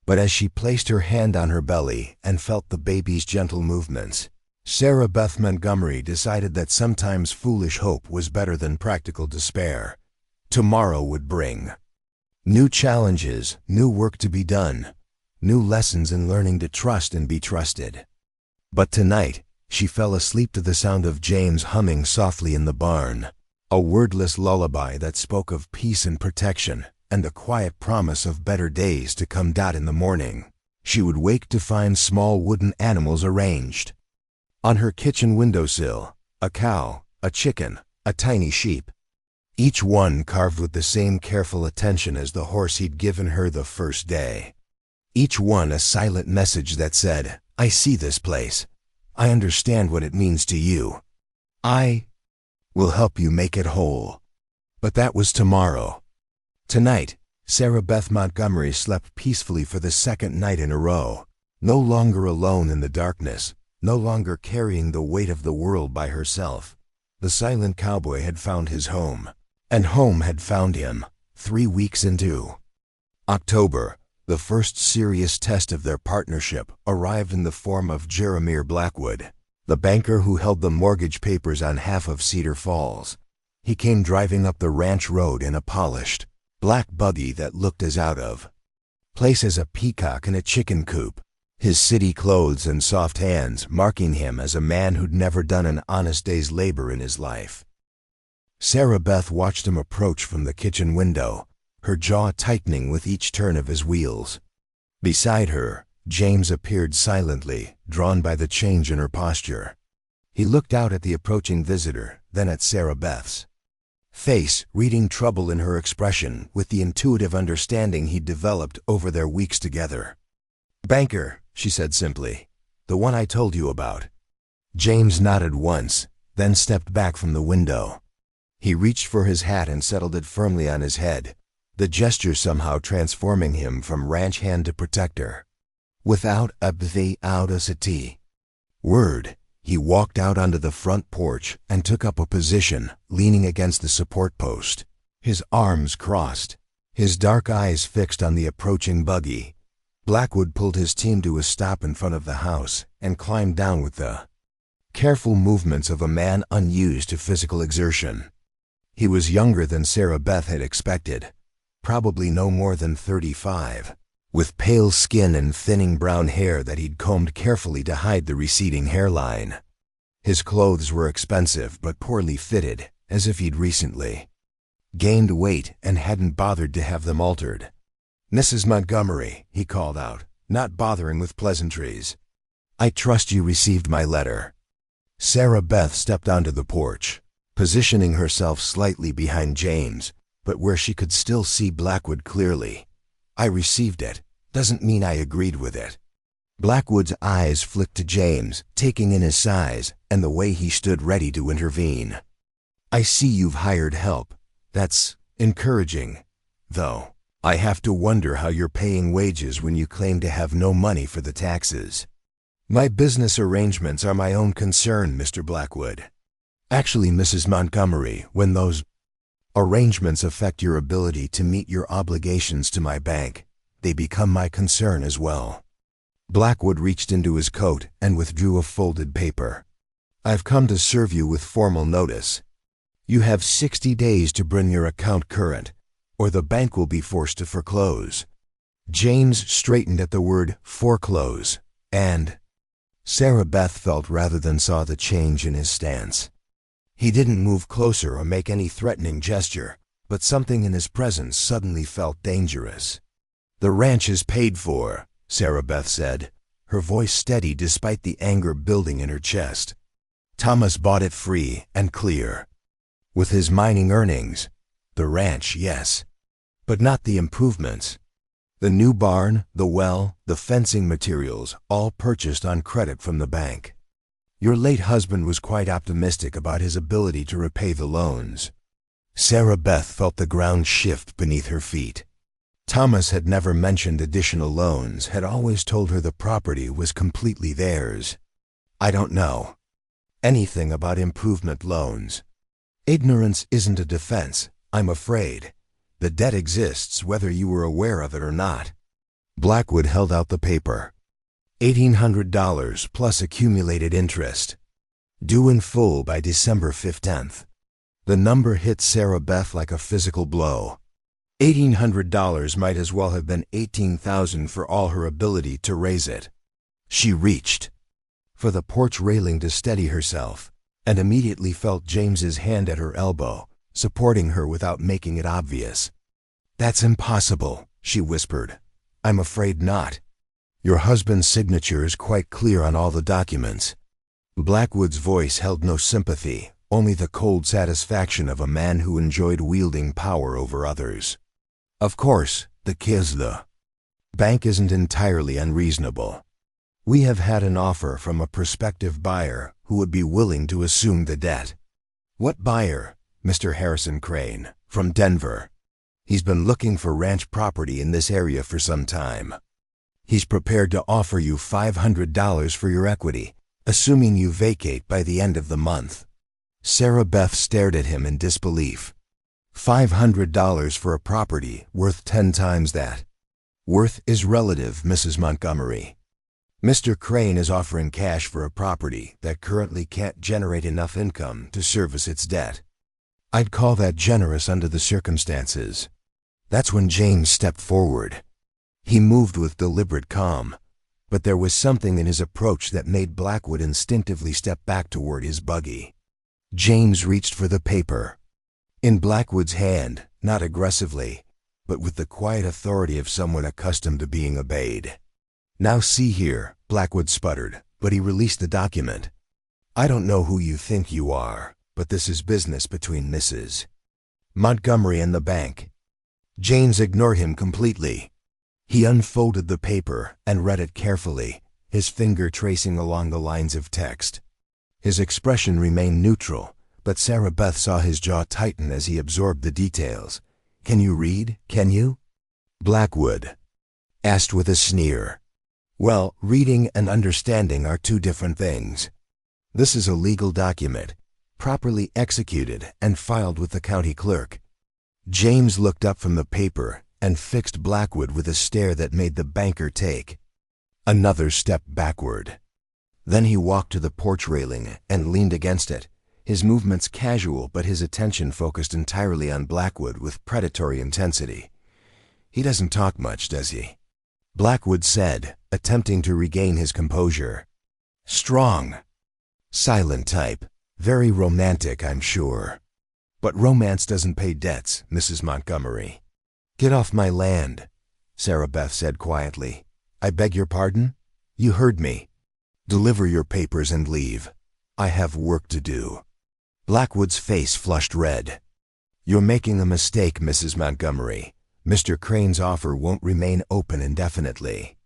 But as she placed her hand on her belly and felt the baby's gentle movements, Sarah Beth Montgomery decided that sometimes foolish hope was better than practical despair. Tomorrow would bring new challenges, new work to be done, new lessons in learning to trust and be trusted. But tonight, she fell asleep to the sound of James humming softly in the barn, a wordless lullaby that spoke of peace and protection and the quiet promise of better days to come. In the morning, she would wake to find small wooden animals arranged on her kitchen windowsill, a cow, a chicken, a tiny sheep. Each one carved with the same careful attention as the horse he'd given her the first day. Each one a silent message that said, I see this place. I understand what it means to you. I will help you make it whole. But that was tomorrow. Tonight, Sarah Beth Montgomery slept peacefully for the second night in a row, no longer alone in the darkness, no longer carrying the weight of the world by herself. The silent cowboy had found his home, and home had found him. 3 weeks into October, the first serious test of their partnership arrived in the form of Jeremiah Blackwood, the banker who held the mortgage papers on half of Cedar Falls. He came driving up the ranch road in a polished, black buggy that looked as out of place as a peacock in a chicken coop, his city clothes and soft hands marking him as a man who'd never done an honest day's labor in his life. Sarah Beth watched him approach from the kitchen window, her jaw tightening with each turn of his wheels. Beside her, James appeared silently, drawn by the change in her posture. He looked out at the approaching visitor, then at Sarah Beth's face, reading trouble in her expression with the intuitive understanding he'd developed over their weeks together. Banker, she said simply, the one I told you about. James nodded once, then stepped back from the window. He reached for his hat and settled it firmly on his head, the gesture somehow transforming him from ranch hand to protector. Without a audacity word, He walked out onto the front porch and took up a position, leaning against the support post, his arms crossed, his dark eyes fixed on the approaching buggy. Blackwood pulled his team to a stop in front of the house and climbed down with the careful movements of a man unused to physical exertion. He was younger than Sarah Beth had expected, probably no more than 35, with pale skin and thinning brown hair that he'd combed carefully to hide the receding hairline. His clothes were expensive but poorly fitted, as if he'd recently gained weight and hadn't bothered to have them altered. "Mrs. Montgomery," he called out, not bothering with pleasantries. "I trust you received my letter." Sarah Beth stepped onto the porch, positioning herself slightly behind James, but where she could still see Blackwood clearly. "I received it. Doesn't mean I agreed with it." Blackwood's eyes flicked to James, taking in his size and the way he stood ready to intervene. "I see you've hired help. That's encouraging, though. I have to wonder how you're paying wages when you claim to have no money for the taxes." "My business arrangements are my own concern, Mr. Blackwood. Actually, Mrs. Montgomery, when those arrangements affect your ability to meet your obligations to my bank, they become my concern as well." Blackwood reached into his coat and withdrew a folded paper. "I've come to serve you with formal notice. You have 60 days to bring your account current, or the bank will be forced to foreclose." James straightened at the word foreclose, and Sarah Beth felt rather than saw the change in his stance. He didn't move closer or make any threatening gesture, but something in his presence suddenly felt dangerous. "The ranch is paid for," Sarah Beth said, her voice steady despite the anger building in her chest. "Thomas bought it free and clear. With his mining earnings, the ranch, yes, but not the improvements. The new barn, the well, the fencing materials, all purchased on credit from the bank. Your late husband was quite optimistic about his ability to repay the loans." Sarah Beth felt the ground shift beneath her feet. Thomas had never mentioned additional loans, had always told her the property was completely theirs. "I don't know anything about improvement loans. Ignorance isn't a defense, I'm afraid. The debt exists whether you were aware of it or not." Blackwood held out the paper. $1,800 plus accumulated interest. Due in full by December 15th. The number hit Sarah Beth like a physical blow. $1,800 might as well have been $18,000 for all her ability to raise it. She reached for the porch railing to steady herself, and immediately felt James's hand at her elbow, supporting her without making it obvious. "That's impossible," she whispered. "I'm afraid not. Your husband's signature is quite clear on all the documents." Blackwood's voice held no sympathy, only the cold satisfaction of a man who enjoyed wielding power over others. "Of course, the bank isn't entirely unreasonable. We have had an offer from a prospective buyer who would be willing to assume the debt." "What buyer?" "Mr. Harrison Crane, from Denver. He's been looking for ranch property in this area for some time. He's prepared to offer you $500 for your equity, assuming you vacate by the end of the month." Sarah Beth stared at him in disbelief. $500 for a property worth 10 times that. Worth is relative, Mrs. Montgomery. Mr. Crane is offering cash for a property that currently can't generate enough income to service its debt. I'd call that generous under the circumstances. That's when James stepped forward. He moved with deliberate calm, but there was something in his approach that made Blackwood instinctively step back toward his buggy. James reached for the paper. In Blackwood's hand, not aggressively, but with the quiet authority of someone accustomed to being obeyed. "Now see here," Blackwood sputtered, but he released the document. "I don't know who you think you are, but this is business between Mrs. Montgomery and the bank." James ignored him completely. He unfolded the paper and read it carefully, his finger tracing along the lines of text. His expression remained neutral, but Sarah Beth saw his jaw tighten as he absorbed the details. "Can you read, can you?" Blackwood asked with a sneer. "Well, reading and understanding are two different things. This is a legal document, properly executed and filed with the county clerk." James looked up from the paper and fixed Blackwood with a stare that made the banker take another step backward. Then he walked to the porch railing and leaned against it, his movements casual but his attention focused entirely on Blackwood with predatory intensity. "He doesn't talk much, does he?" Blackwood said, attempting to regain his composure. "Strong. Silent type. Very romantic, I'm sure. But romance doesn't pay debts, Mrs. Montgomery." "Get off my land," Sarah Beth said quietly. "I beg your pardon? You heard me. Deliver your papers and leave. I have work to do." Blackwood's face flushed red. "You're making a mistake, Mrs. Montgomery. Mr. Crane's offer won't remain open indefinitely.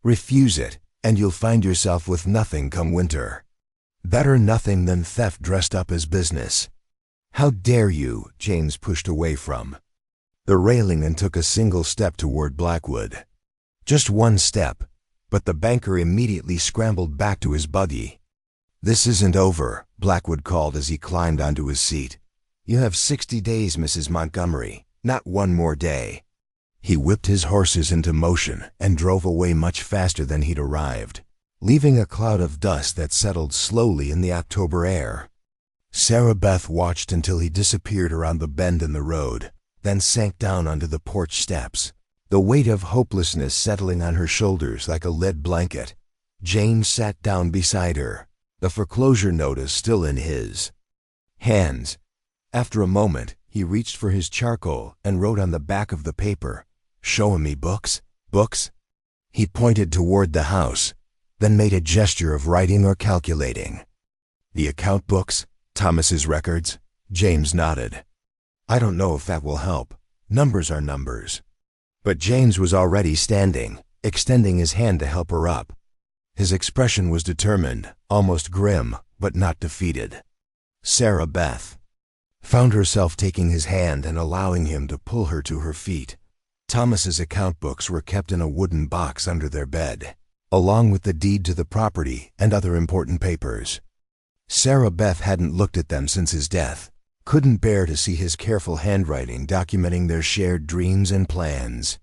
Refuse it, and you'll find yourself with nothing come winter. Better nothing than theft dressed up as business." "How dare you?" James pushed away from the railing and took a single step toward Blackwood. Just one step, but the banker immediately scrambled back to his buggy. "This isn't over," Blackwood called as he climbed onto his seat. "You have 60 days, Mrs. Montgomery, not one more day." He whipped his horses into motion and drove away much faster than he'd arrived, leaving a cloud of dust that settled slowly in the October air. Sarah Beth watched until he disappeared around the bend in the road, then sank down onto the porch steps, the weight of hopelessness settling on her shoulders like a lead blanket. James sat down beside her, the foreclosure notice still in his hands. After a moment, he reached for his charcoal and wrote on the back of the paper, "Showing me books? Books?" He pointed toward the house, then made a gesture of writing or calculating. "The account books? Thomas's records?" James nodded. "I don't know if that will help. Numbers are numbers." But James was already standing, extending his hand to help her up. His expression was determined, almost grim, but not defeated. Sarah Beth found herself taking his hand and allowing him to pull her to her feet. Thomas's account books were kept in a wooden box under their bed, along with the deed to the property and other important papers. Sarah Beth hadn't looked at them since his death, couldn't bear to see his careful handwriting documenting their shared dreams and plans.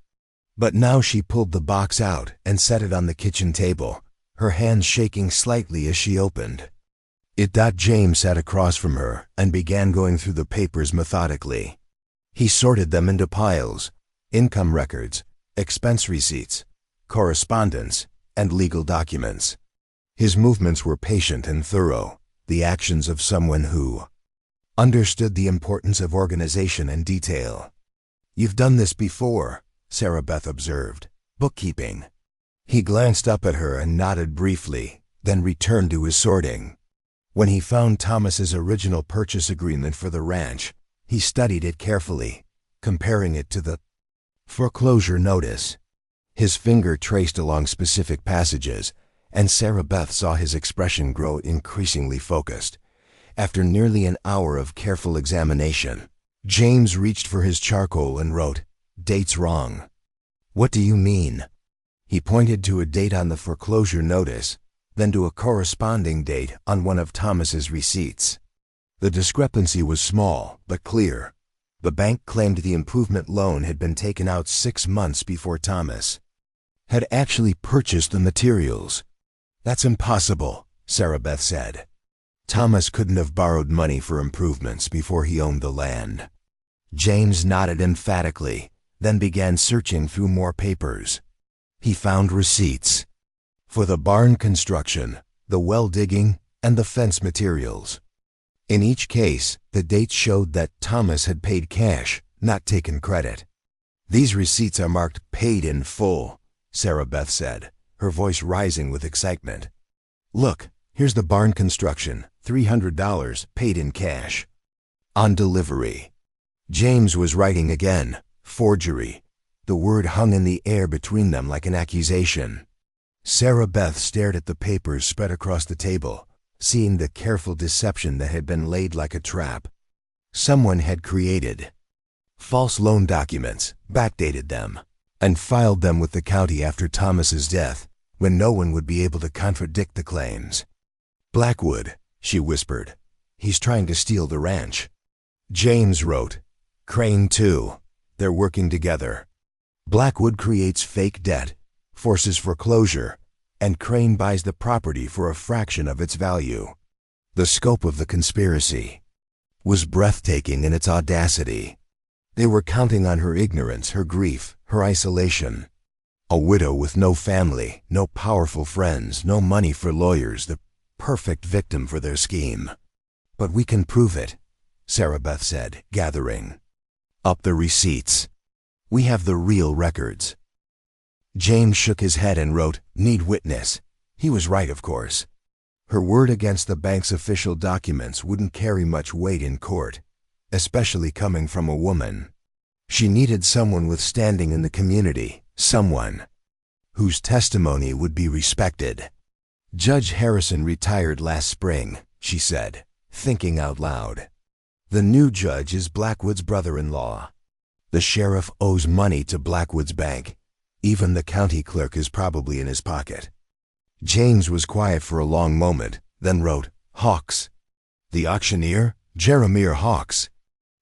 But now she pulled the box out and set it on the kitchen table, her hands shaking slightly as she opened it. James sat across from her and began going through the papers methodically. He sorted them into piles: income records, expense receipts, correspondence, and legal documents. His movements were patient and thorough, the actions of someone who understood the importance of organization and detail. "You've done this before," Sarah Beth observed. "Bookkeeping." He glanced up at her and nodded briefly, then returned to his sorting. When he found Thomas's original purchase agreement for the ranch, he studied it carefully, comparing it to the foreclosure notice. His finger traced along specific passages, and Sarah Beth saw his expression grow increasingly focused. After nearly an hour of careful examination, James reached for his charcoal and wrote, "Date's wrong." "What do you mean?" He pointed to a date on the foreclosure notice, then to a corresponding date on one of Thomas's receipts. The discrepancy was small, but clear. The bank claimed the improvement loan had been taken out 6 months before Thomas had actually purchased the materials. "That's impossible," Sarah Beth said. "Thomas couldn't have borrowed money for improvements before he owned the land." James nodded emphatically, then began searching through more papers. He found receipts for the barn construction, the well digging, and the fence materials. In each case, the dates showed that Thomas had paid cash, not taken credit. "These receipts are marked paid in full," Sarah Beth said, her voice rising with excitement. "Look, here's the barn construction, $300 paid in cash. On delivery." James was writing again, forgery. The word hung in the air between them like an accusation. Sarah Beth stared at the papers spread across the table, seeing the careful deception that had been laid like a trap. Someone had created false loan documents, backdated them, and filed them with the county after Thomas's death, when no one would be able to contradict the claims. Blackwood, she whispered. "He's trying to steal the ranch." James wrote, "Crane too. They're working together. Blackwood creates fake debt, forces foreclosure, and Crane buys the property for a fraction of its value." The scope of the conspiracy was breathtaking in its audacity. They were counting on her ignorance, her grief, her isolation. A widow with no family, no powerful friends, no money for lawyers, the perfect victim for their scheme. "But we can prove it," Sarah Beth said, gathering up the receipts. "We have the real records." James shook his head and wrote, "Need witness." He was right, of course. Her word against the bank's official documents wouldn't carry much weight in court, especially coming from a woman. She needed someone with standing in the community, someone whose testimony would be respected. "Judge Harrison retired last spring," she said, thinking out loud. "The new judge is Blackwood's brother-in-law. The sheriff owes money to Blackwood's bank. Even the county clerk is probably in his pocket." James was quiet for a long moment, then wrote, "Hawks." "The auctioneer? Jeremiah Hawks."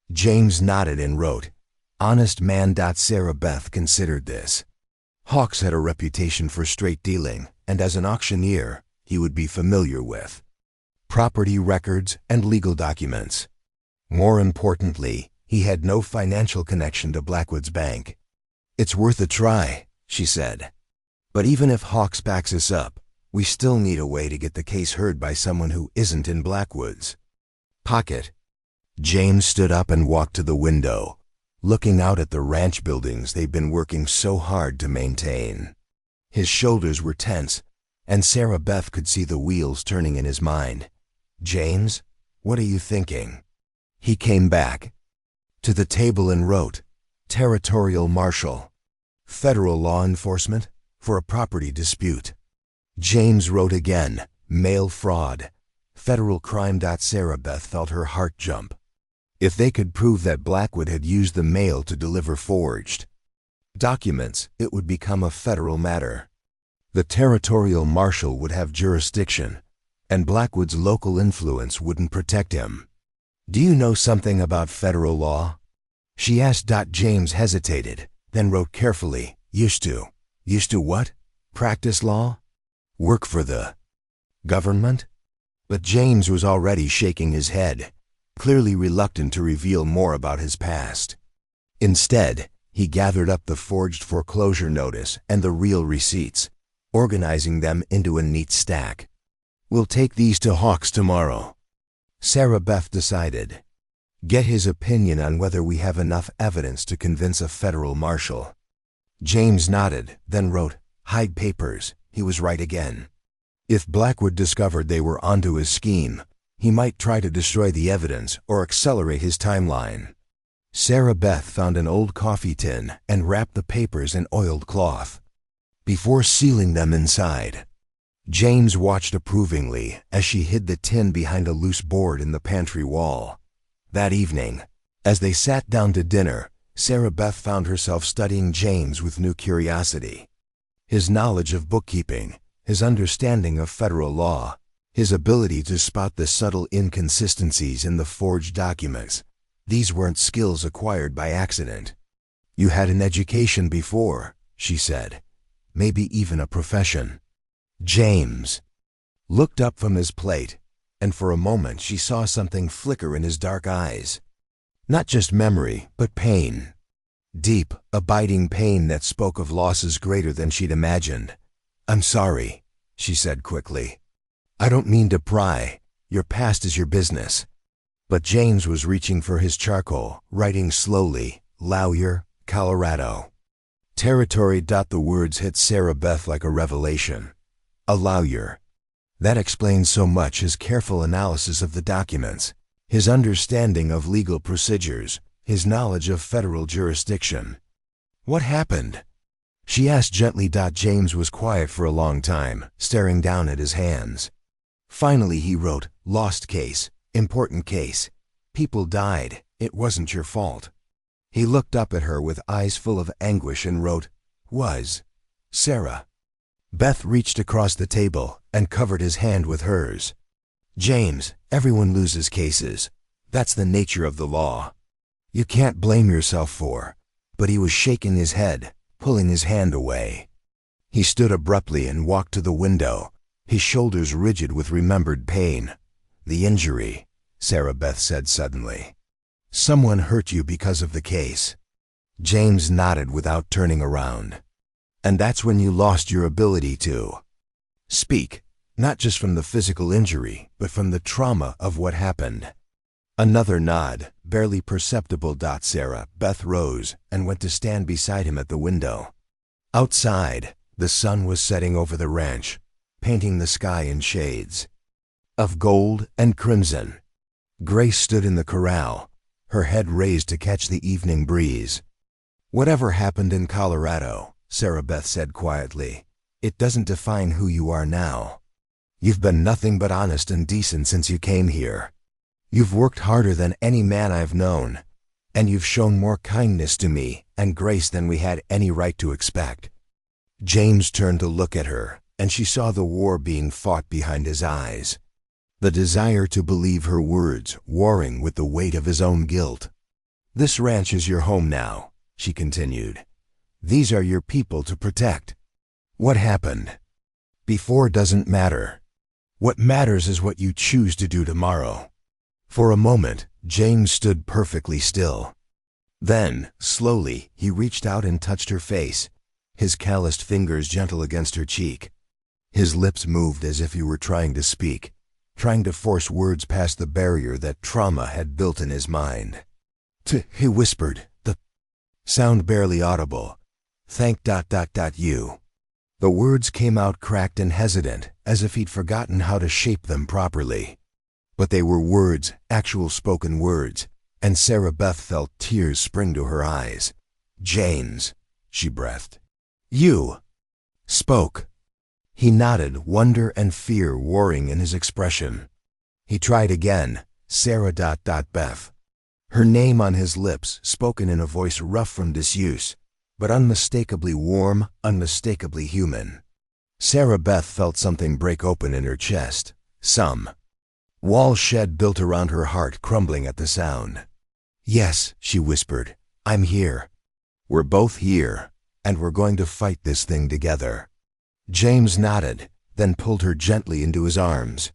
James nodded and wrote, "Honest man." Sarah Beth considered this. Hawks had a reputation for straight dealing, and as an auctioneer, he would be familiar with property records and legal documents. More importantly, he had no financial connection to Blackwood's bank. "It's worth a try," she said. "But even if Hawks backs us up, we still need a way to get the case heard by someone who isn't in Blackwood's pocket." James stood up and walked to the window, looking out at the ranch buildings they'd been working so hard to maintain. His shoulders were tense, and Sarah Beth could see the wheels turning in his mind. "James, what are you thinking?" He came back to the table and wrote, "Territorial Marshal, Federal Law Enforcement, for a property dispute." James wrote again, "Mail fraud, Federal crime." Sarah Beth felt her heart jump. If they could prove that Blackwood had used the mail to deliver forged documents, it would become a federal matter. The territorial marshal would have jurisdiction, and Blackwood's local influence wouldn't protect him. "Do you know something about federal law?" she asked. James hesitated, then wrote carefully, "Used to." "Used to what? Practice law? Work for the government?" But James was already shaking his head, clearly reluctant to reveal more about his past. Instead, he gathered up the forged foreclosure notice and the real receipts, organizing them into a neat stack. "We'll take these to Hawks tomorrow," Sarah Beth decided. "Get his opinion on whether we have enough evidence to convince a federal marshal." James nodded, then wrote, "Hide papers." He was right again. If Blackwood discovered they were onto his scheme, he might try to destroy the evidence or accelerate his timeline. Sarah Beth found an old coffee tin and wrapped the papers in oiled cloth before sealing them inside. James watched approvingly as she hid the tin behind a loose board in the pantry wall. That evening, as they sat down to dinner, Sarah Beth found herself studying James with new curiosity. His knowledge of bookkeeping, his understanding of federal law, his ability to spot the subtle inconsistencies in the forged documents. These weren't skills acquired by accident. "You had an education before," she said. "Maybe even a profession." James looked up from his plate, and for a moment she saw something flicker in his dark eyes. Not just memory, but pain. Deep, abiding pain that spoke of losses greater than she'd imagined. "I'm sorry," she said quickly. "I don't mean to pry. Your past is your business." But James was reaching for his charcoal, writing slowly, "Lawyer, Colorado." Territory. The words hit Sarah Beth like a revelation. A lawyer. That explains so much: his careful analysis of the documents, his understanding of legal procedures, his knowledge of federal jurisdiction. "What happened?" she asked gently. James was quiet for a long time, staring down at his hands. Finally he wrote, "Lost case, important case. People died. It wasn't your fault." He looked up at her with eyes full of anguish and wrote, "Was. Sarah." Beth reached across the table and covered his hand with hers. James, everyone loses cases. That's the nature of the law. You can't blame yourself for. But he was shaking his head, pulling his hand away. He stood abruptly and walked to the window, his shoulders rigid with remembered pain. The injury, Sarah Beth said suddenly. Someone hurt you because of the case. James nodded without turning around. And that's when you lost your ability to speak, not just from the physical injury, but from the trauma of what happened. Another nod, barely perceptible. Sarah Beth rose and went to stand beside him at the window. Outside, the sun was setting over the ranch, painting the sky in shades of gold and crimson. Grace stood in the corral, her head raised to catch the evening breeze. Whatever happened in Colorado, Sarah Beth said quietly, it doesn't define who you are now. You've been nothing but honest and decent since you came here. You've worked harder than any man I've known, and you've shown more kindness to me and grace than we had any right to expect. James turned to look at her, and she saw the war being fought behind his eyes. The desire to believe her words warring with the weight of his own guilt. This ranch is your home now, she continued. These are your people to protect. What happened before doesn't matter. What matters is what you choose to do tomorrow. For a moment, James stood perfectly still. Then, slowly, he reached out and touched her face, his calloused fingers gentle against her cheek. His lips moved as if he were trying to speak, trying to force words past the barrier that trauma had built in his mind. He whispered, the sound barely audible. Thank you. The words came out cracked and hesitant, as if he'd forgotten how to shape them properly. But they were words, actual spoken words, and Sarah Beth felt tears spring to her eyes. James, she breathed. You spoke. He nodded, wonder and fear warring in his expression. He tried again, Sarah Beth. Her name on his lips, spoken in a voice rough from disuse, but unmistakably warm, unmistakably human. Sarah Beth felt something break open in her chest, some wall shed built around her heart crumbling at the sound. Yes, she whispered, I'm here. We're both here, and we're going to fight this thing together. James nodded, then pulled her gently into his arms.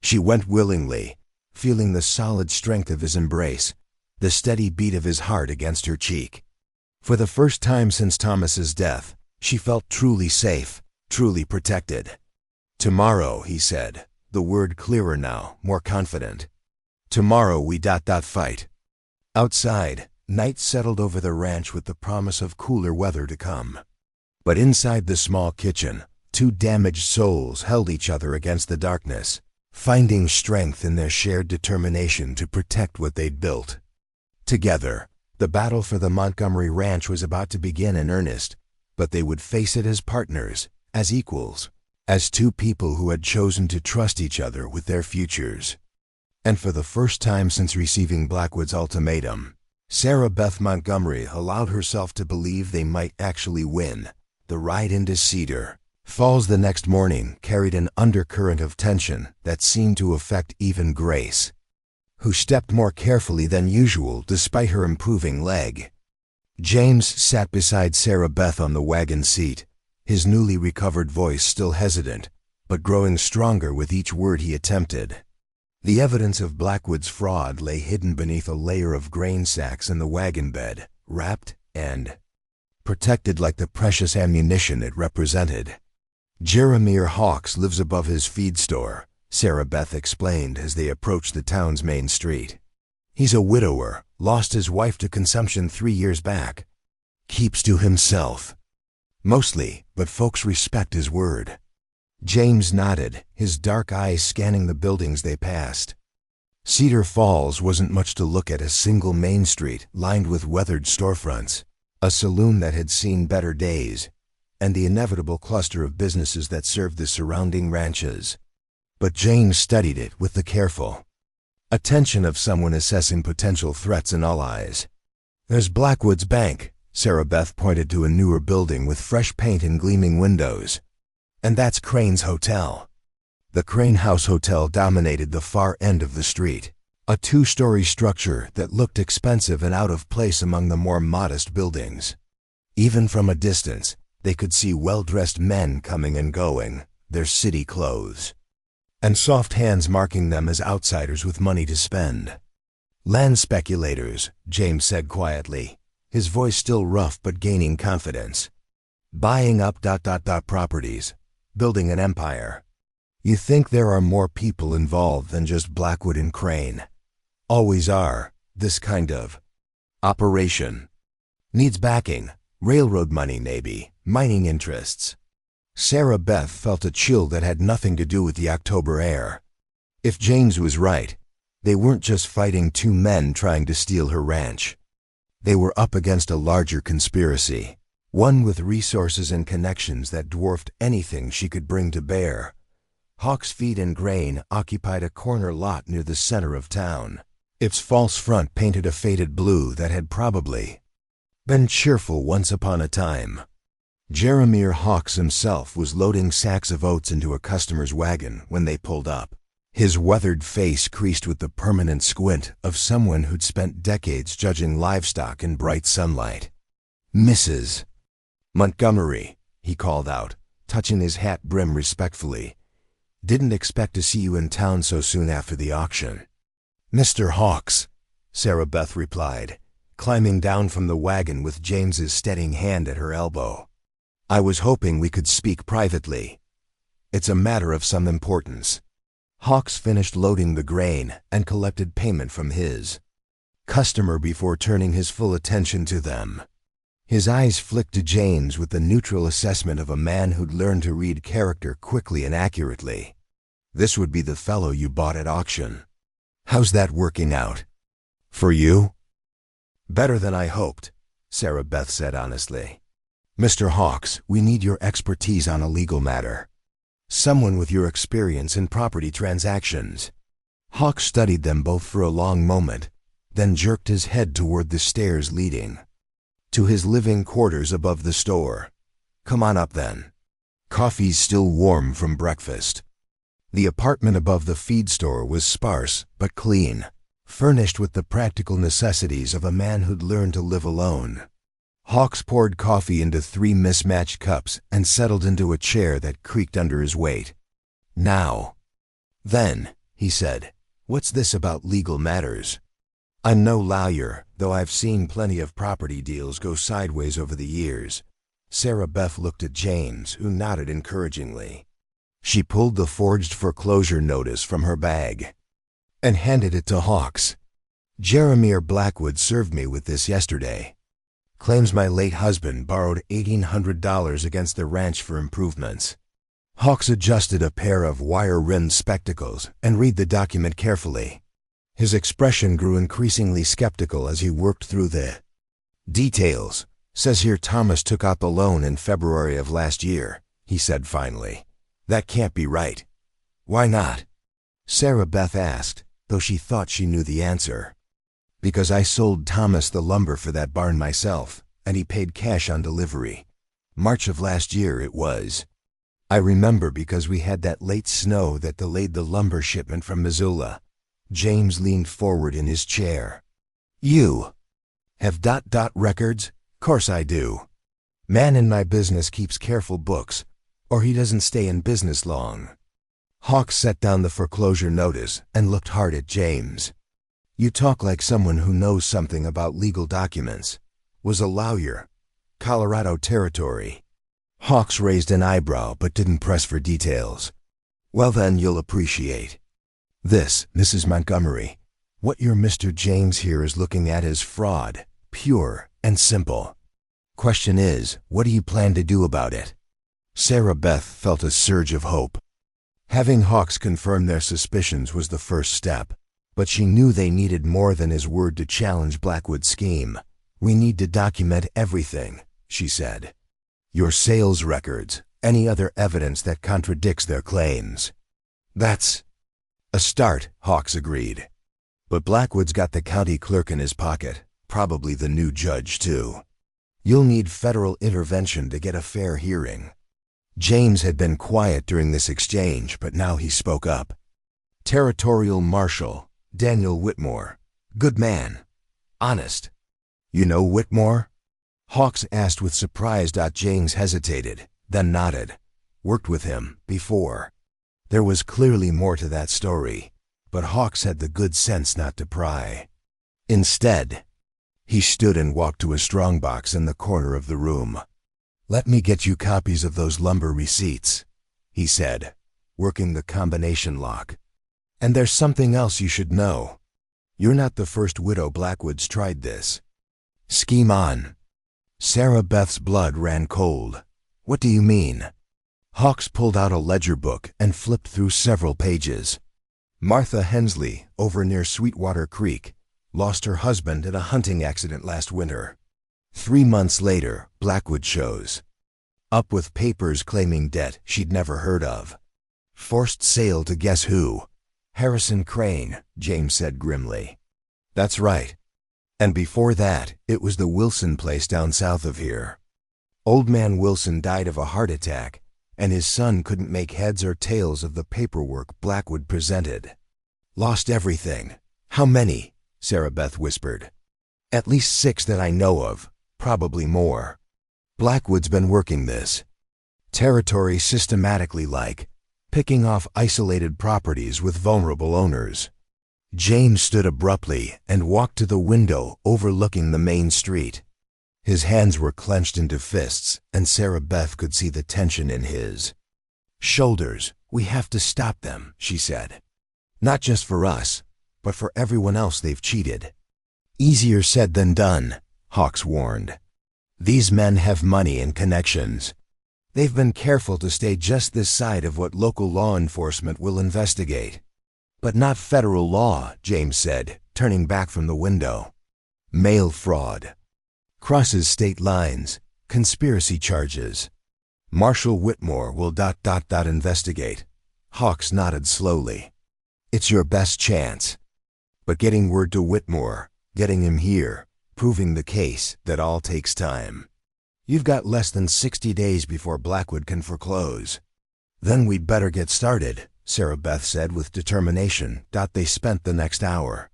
She went willingly, feeling the solid strength of his embrace, the steady beat of his heart against her cheek. For the first time since Thomas's death, she felt truly safe, truly protected. Tomorrow, he said, the word clearer now, more confident. Tomorrow we fight. Outside, night settled over the ranch with the promise of cooler weather to come. But inside the small kitchen, two damaged souls held each other against the darkness, finding strength in their shared determination to protect what they'd built. Together, the battle for the Montgomery Ranch was about to begin in earnest, but they would face it as partners, as equals, as two people who had chosen to trust each other with their futures. And for the first time since receiving Blackwood's ultimatum, Sarah Beth Montgomery allowed herself to believe they might actually win. The ride into Cedar Falls the next morning carried an undercurrent of tension that seemed to affect even Grace, who stepped more carefully than usual despite her improving leg. James sat beside Sarah Beth on the wagon seat, his newly recovered voice still hesitant, but growing stronger with each word he attempted. The evidence of Blackwood's fraud lay hidden beneath a layer of grain sacks in the wagon bed, wrapped and protected like the precious ammunition it represented. Jeremiah Hawks lives above his feed store, Sarah Beth explained as they approached the town's main street. He's a widower, lost his wife to consumption 3 years back. Keeps to himself. Mostly, but folks respect his word. James nodded, his dark eyes scanning the buildings they passed. Cedar Falls wasn't much to look at. A single main street lined with weathered storefronts, a saloon that had seen better days, and the inevitable cluster of businesses that served the surrounding ranches. But James studied it with the careful attention of someone assessing potential threats in all eyes. There's Blackwood's Bank, Sarah Beth pointed to a newer building with fresh paint and gleaming windows. And that's Crane's Hotel. The Crane House Hotel dominated the far end of the street, a two-story structure that looked expensive and out of place among the more modest buildings. Even from a distance, they could see well-dressed men coming and going, their city clothes, and soft hands marking them as outsiders with money to spend. "Land speculators," James said quietly, his voice still rough but gaining confidence. "Buying up ... properties, building an empire. You think there are more people involved than just Blackwood and Crane. Always are, this kind of operation. Needs backing, railroad money maybe, mining interests." Sarah Beth felt a chill that had nothing to do with the October air. If James was right, they weren't just fighting two men trying to steal her ranch. They were up against a larger conspiracy, one with resources and connections that dwarfed anything she could bring to bear. Hawk's Feed and Grain occupied a corner lot near the center of town, its false front painted a faded blue that had probably been cheerful once upon a time. Jeremiah Hawks himself was loading sacks of oats into a customer's wagon when they pulled up, his weathered face creased with the permanent squint of someone who'd spent decades judging livestock in bright sunlight. "Mrs. Montgomery," he called out, touching his hat brim respectfully. "Didn't expect to see you in town so soon after the auction." "Mr. Hawks," Sarah Beth replied, climbing down from the wagon with James's steadying hand at her elbow. "I was hoping we could speak privately. It's a matter of some importance." Hawks finished loading the grain and collected payment from his customer before turning his full attention to them. His eyes flicked to James with the neutral assessment of a man who'd learned to read character quickly and accurately. "This would be the fellow you bought at auction. How's that working out? For you?" "Better than I hoped," Sarah Beth said honestly. "Mr. Hawks, we need your expertise on a legal matter. Someone with your experience in property transactions." Hawks studied them both for a long moment, then jerked his head toward the stairs leading to his living quarters above the store. "Come on up then. Coffee's still warm from breakfast." The apartment above the feed store was sparse but clean, furnished with the practical necessities of a man who'd learned to live alone. Hawks poured coffee into 3 mismatched cups and settled into a chair that creaked under his weight. "Now, then," he said, "what's this about legal matters? I'm no lawyer, though I've seen plenty of property deals go sideways over the years." Sarah Beth looked at James, who nodded encouragingly. She pulled the forged foreclosure notice from her bag and handed it to Hawks. "Jeremiah Blackwood served me with this yesterday. Claims my late husband borrowed $1,800 against the ranch for improvements." Hawks adjusted a pair of wire-rimmed spectacles and read the document carefully. His expression grew increasingly skeptical as he worked through the details. "Says here Thomas took out the loan in February of last year," he said finally. "That can't be right." "Why not?" Sarah Beth asked, though she thought she knew the answer. "Because I sold Thomas the lumber for that barn myself, and he paid cash on delivery. March of last year it was. I remember because we had that late snow that delayed the lumber shipment from Missoula." James leaned forward in his chair. "You have ... records? Course I do. Man in my business keeps careful books, or he doesn't stay in business long." Hawks set down the foreclosure notice and looked hard at James. "You talk like someone who knows something about legal documents. Was a lawyer. Colorado Territory." Hawks raised an eyebrow but didn't press for details. "Well then, you'll appreciate this, Mrs. Montgomery. What your Mr. James here is looking at is fraud, pure and simple. Question is, what do you plan to do about it?" Sarah Beth felt a surge of hope. Having Hawks confirm their suspicions was the first step, but she knew they needed more than his word to challenge Blackwood's scheme. "We need to document everything," she said. "Your sales records, any other evidence that contradicts their claims." "That's a start," Hawks agreed. "But Blackwood's got the county clerk in his pocket, probably the new judge too. You'll need federal intervention to get a fair hearing." James had been quiet during this exchange, but now he spoke up. Territorial Marshal, Daniel Whitmore. Good man. Honest. You know Whitmore? Hawks asked with surprise. James hesitated, then nodded. Worked with him, before. There was clearly more to that story, but Hawks had the good sense not to pry. Instead, he stood and walked to a strongbox in the corner of the room. Let me get you copies of those lumber receipts, he said, working the combination lock. And there's something else you should know. You're not the first widow Blackwood's tried this. Scheme on. Sarah Beth's blood ran cold. What do you mean? Hawks pulled out a ledger book and flipped through several pages. Martha Hensley, over near Sweetwater Creek, lost her husband in a hunting accident last winter. 3 months later, Blackwood shows up with papers claiming debt she'd never heard of. Forced sale to guess who? Harrison Crane, James said grimly. That's right. And before that, it was the Wilson place down south of here. Old man Wilson died of a heart attack, and his son couldn't make heads or tails of the paperwork Blackwood presented. Lost everything. How many? Sarah Beth whispered. At least 6 that I know of, probably more. Blackwood's been working this territory systematically, like picking off isolated properties with vulnerable owners. James stood abruptly and walked to the window overlooking the main street. His hands were clenched into fists, and Sarah Beth could see the tension in his shoulders. We have to stop them, she said. Not just for us, but for everyone else they've cheated. Easier said than done, Hawks warned. These men have money and connections. They've been careful to stay just this side of what local law enforcement will investigate. But not federal law, James said, turning back from the window. Mail fraud. Crosses state lines. Conspiracy charges. Marshal Whitmore will ... investigate. Hawks nodded slowly. It's your best chance. But getting word to Whitmore, getting him here, proving the case, that all takes time. You've got less than 60 days before Blackwood can foreclose. Then we'd better get started, Sarah Beth said with determination. They spent the next hour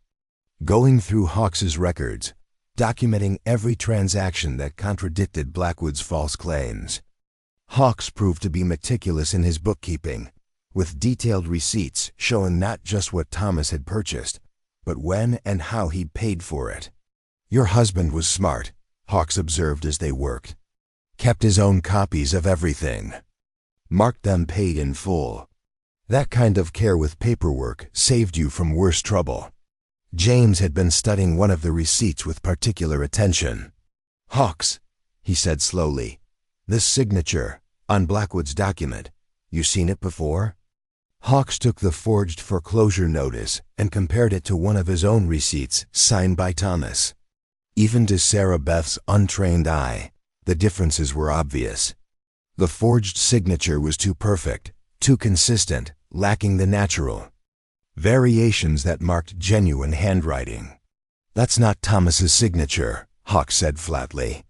going through Hawks's records, documenting every transaction that contradicted Blackwood's false claims. Hawks proved to be meticulous in his bookkeeping, with detailed receipts showing not just what Thomas had purchased, but when and how he'd paid for it. Your husband was smart, Hawks observed as they worked. Kept his own copies of everything. Marked them paid in full. That kind of care with paperwork saved you from worse trouble. James had been studying one of the receipts with particular attention. Hawks, he said slowly, this signature, on Blackwood's document, you seen it before? Hawks took the forged foreclosure notice and compared it to one of his own receipts signed by Thomas. Even to Sarah Beth's untrained eye, the differences were obvious. The forged signature was too perfect, too consistent, lacking the natural variations that marked genuine handwriting. That's not Thomas's signature, Hawks said flatly.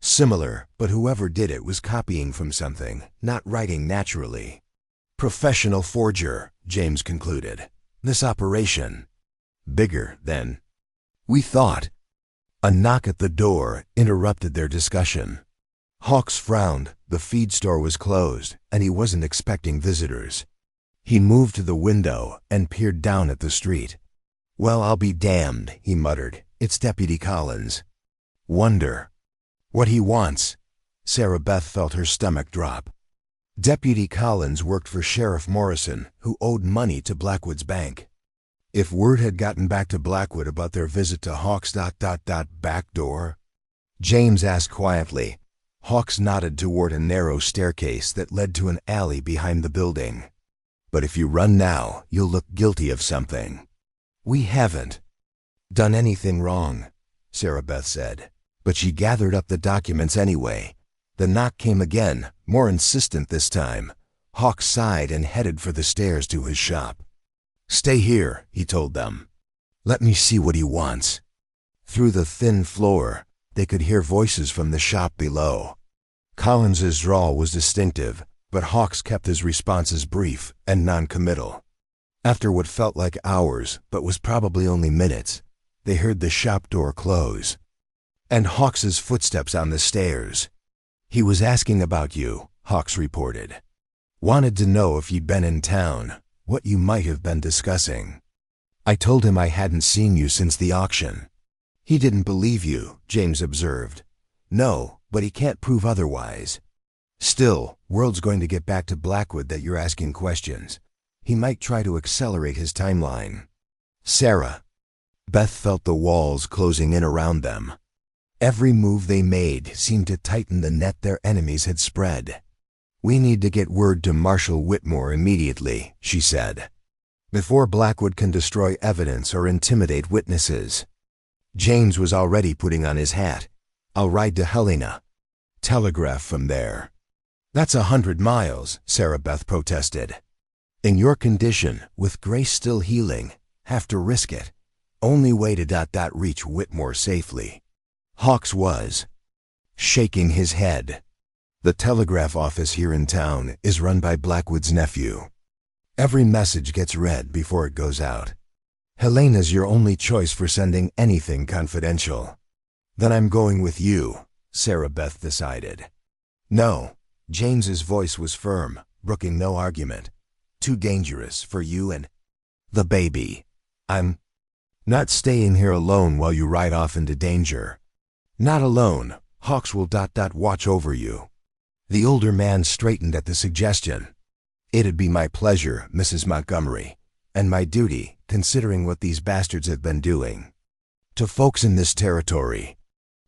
Similar, but whoever did it was copying from something, not writing naturally. Professional forger, James concluded. This operation, bigger than we thought. A knock at the door interrupted their discussion. Hawks frowned. The feed store was closed, and he wasn't expecting visitors. He moved to the window and peered down at the street. Well, I'll be damned, he muttered. It's Deputy Collins. Wonder what he wants. Sarah Beth felt her stomach drop. Deputy Collins worked for Sheriff Morrison, who owed money to Blackwood's bank. If word had gotten back to Blackwood about their visit to Hawks' back door? James asked quietly. Hawks nodded toward a narrow staircase that led to an alley behind the building. But if you run now, you'll look guilty of something. We haven't done anything wrong, Sarah Beth said. But she gathered up the documents anyway. The knock came again, more insistent this time. Hawks sighed and headed for the stairs to his shop. Stay here, he told them. Let me see what he wants. Through the thin floor, they could hear voices from the shop below. Collins's drawl was distinctive, but Hawks kept his responses brief and non-committal. After what felt like hours, but was probably only minutes, they heard the shop door close. And Hawks's footsteps on the stairs. "He was asking about you," Hawks reported. "Wanted to know if you'd been in town, what you might have been discussing. I told him I hadn't seen you since the auction." "He didn't believe you," James observed. "No, but he can't prove otherwise. Still, word's going to get back to Blackwood that you're asking questions. He might try to accelerate his timeline." Sarah. Beth felt the walls closing in around them. Every move they made seemed to tighten the net their enemies had spread. "We need to get word to Marshal Whitmore immediately," she said, "before Blackwood can destroy evidence or intimidate witnesses." James was already putting on his hat. "I'll ride to Helena. Telegraph from there." "That's 100 miles, Sarah Beth protested. "In your condition, with Grace still healing, have to risk it. Only way to reach Whitmore safely." Hawks was shaking his head. "The telegraph office here in town is run by Blackwood's nephew. Every message gets read before it goes out. Helena's your only choice for sending anything confidential." "Then I'm going with you," Sarah Beth decided. "No." James's voice was firm, brooking no argument. "Too dangerous for you and the baby. I'm not staying here alone while you ride off into danger." "Not alone. Hawks will watch over you." The older man straightened at the suggestion. "It'd be my pleasure, Mrs. Montgomery, and my duty, considering what these bastards have been doing to folks in this territory."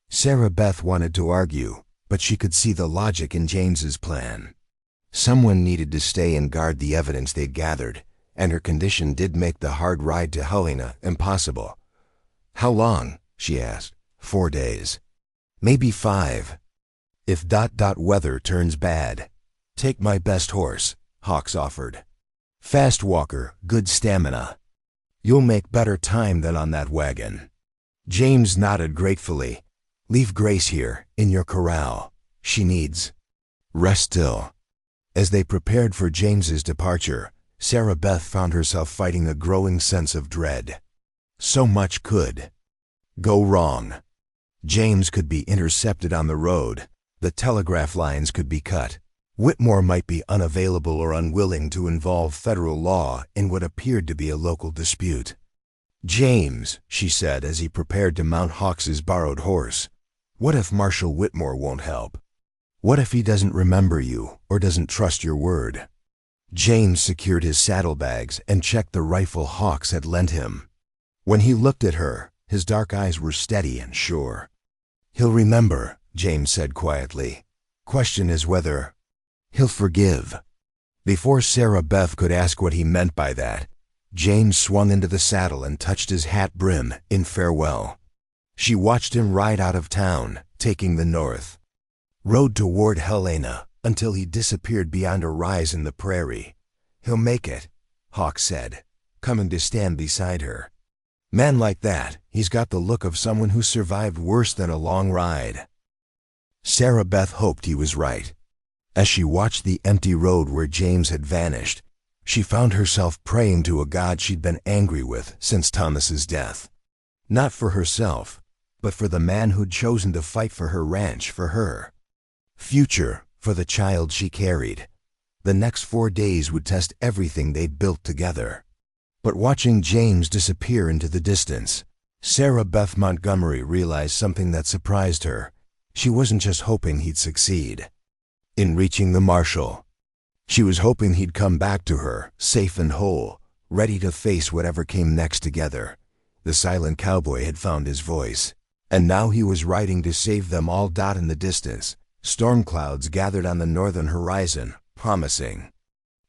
Sarah Beth wanted to argue, but she could see the logic in James's plan. Someone needed to stay and guard the evidence they'd gathered, and her condition did make the hard ride to Helena impossible. "How long?" she asked. 4 days. "Maybe 5. If weather turns bad." "Take my best horse," Hawks offered. "Fast walker, good stamina. You'll make better time than on that wagon." James nodded gratefully. "Leave Grace here, in your corral. She needs rest still." As they prepared for James's departure, Sarah Beth found herself fighting a growing sense of dread. So much could go wrong. James could be intercepted on the road. The telegraph lines could be cut. Whitmore might be unavailable or unwilling to involve federal law in what appeared to be a local dispute. "James," she said as he prepared to mount Hawks's borrowed horse, "what if Marshal Whitmore won't help? What if he doesn't remember you or doesn't trust your word?" James secured his saddlebags and checked the rifle Hawks had lent him. When he looked at her, his dark eyes were steady and sure. "He'll remember," James said quietly. "Question is whether he'll forgive." Before Sarah Beth could ask what he meant by that, James swung into the saddle and touched his hat brim in farewell. She watched him ride out of town, taking the north road toward Helena until he disappeared beyond a rise in the prairie. "He'll make it," Hawks said, coming to stand beside her. "Man like that, he's got the look of someone who survived worse than a long ride." Sarah Beth hoped he was right. As she watched the empty road where James had vanished, she found herself praying to a God she'd been angry with since Thomas's death. Not for herself, but for the man who'd chosen to fight for her ranch, for her future, for the child she carried. The next 4 days would test everything they'd built together. But watching James disappear into the distance, Sarah Beth Montgomery realized something that surprised her. She wasn't just hoping he'd succeed in reaching the marshal. She was hoping he'd come back to her, safe and whole, ready to face whatever came next together. The silent cowboy had found his voice, and now he was riding to save them all. In the distance, storm clouds gathered on the northern horizon, promising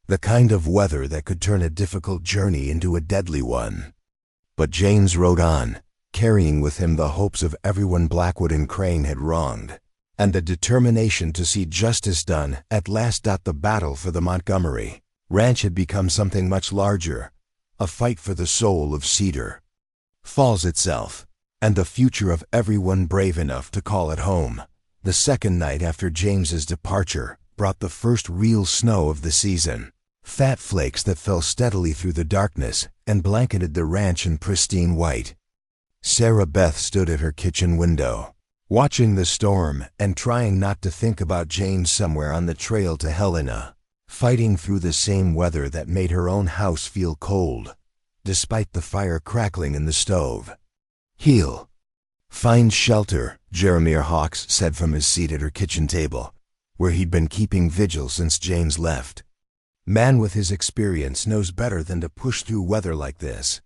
the kind of weather that could turn a difficult journey into a deadly one. But James rode on, carrying with him the hopes of everyone Blackwood and Crane had wronged, and the determination to see justice done at last. The battle for the Montgomery ranch had become something much larger, a fight for the soul of Cedar Falls itself, and the future of everyone brave enough to call it home. The second night after James's departure, brought the first real snow of the season. Fat flakes that fell steadily through the darkness and blanketed the ranch in pristine white. Sarah Beth stood at her kitchen window, watching the storm and trying not to think about James somewhere on the trail to Helena, fighting through the same weather that made her own house feel cold, despite the fire crackling in the stove. "He'll find shelter," Jeremiah Hawks said from his seat at her kitchen table, where he'd been keeping vigil since James left. "Man with his experience knows better than to push through weather like this."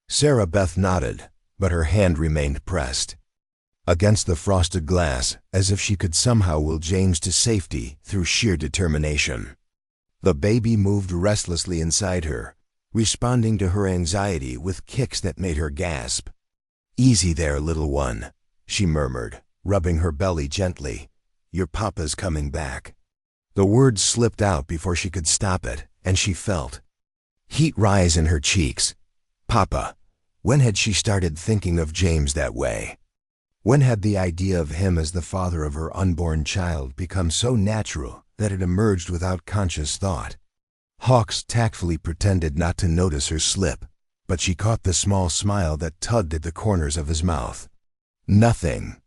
Sarah Beth nodded, but her hand remained pressed against the frosted glass, as if she could somehow will James to safety through sheer determination. The baby moved restlessly inside her, responding to her anxiety with kicks that made her gasp. "Easy there, little one," she murmured, rubbing her belly gently. "Your papa's coming back." The words slipped out before she could stop it, and she felt heat rise in her cheeks. Papa. When had she started thinking of James that way? When had the idea of him as the father of her unborn child become so natural that it emerged without conscious thought? Hawks tactfully pretended not to notice her slip, but she caught the small smile that tugged at the corners of his mouth. Nothing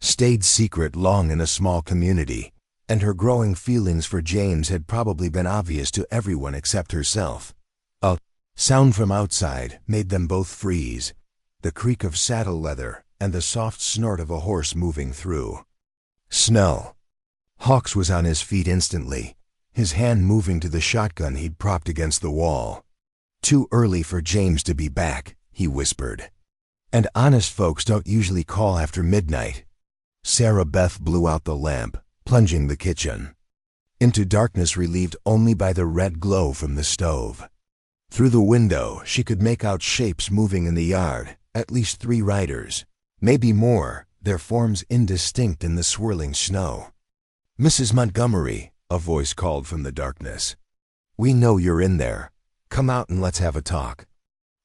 stayed secret long in a small community, and her growing feelings for James had probably been obvious to everyone except herself. A sound from outside made them both freeze, the creak of saddle leather and the soft snort of a horse moving through snow. Hawks was on his feet instantly, his hand moving to the shotgun he'd propped against the wall. "Too early for James to be back," he whispered. "And honest folks don't usually call after midnight." Sarah Beth blew out the lamp, plunging the kitchen into darkness relieved only by the red glow from the stove. Through the window, she could make out shapes moving in the yard, at least 3 riders, maybe more, their forms indistinct in the swirling snow. "Mrs. Montgomery," a voice called from the darkness. "We know you're in there. Come out and let's have a talk."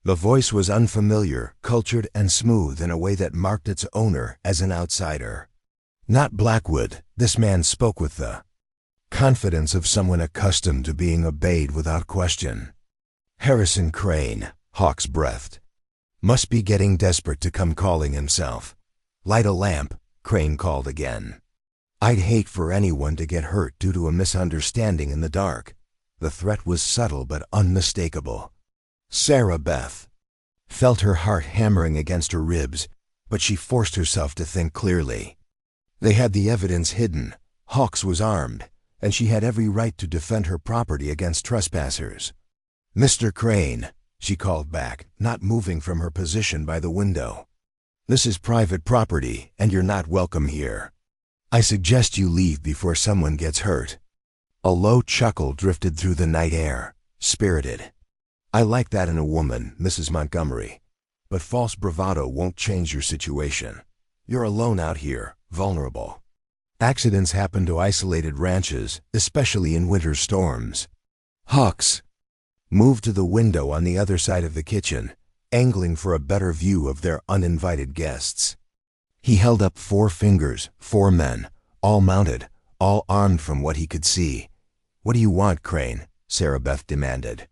The voice was unfamiliar, cultured, and smooth in a way that marked its owner as an outsider. Not Blackwood, this man spoke with the confidence of someone accustomed to being obeyed without question. "Harrison Crane," Hawks breathed. "Must be getting desperate to come calling himself." "Light a lamp," Crane called again. "I'd hate for anyone to get hurt due to a misunderstanding in the dark." The threat was subtle but unmistakable. Sarah Beth felt her heart hammering against her ribs, but she forced herself to think clearly. They had the evidence hidden. Hawks was armed, and she had every right to defend her property against trespassers. "Mr. Crane," she called back, not moving from her position by the window. "This is private property, and you're not welcome here. I suggest you leave before someone gets hurt." A low chuckle drifted through the night air, spirited. "I like that in a woman, Mrs. Montgomery. But false bravado won't change your situation. You're alone out here, vulnerable. Accidents happen to isolated ranches, especially in winter storms." Hawks moved to the window on the other side of the kitchen, angling for a better view of their uninvited guests. He held up 4 fingers, 4 men, all mounted, all armed from what he could see. "What do you want, Crane?" Sarah Beth demanded.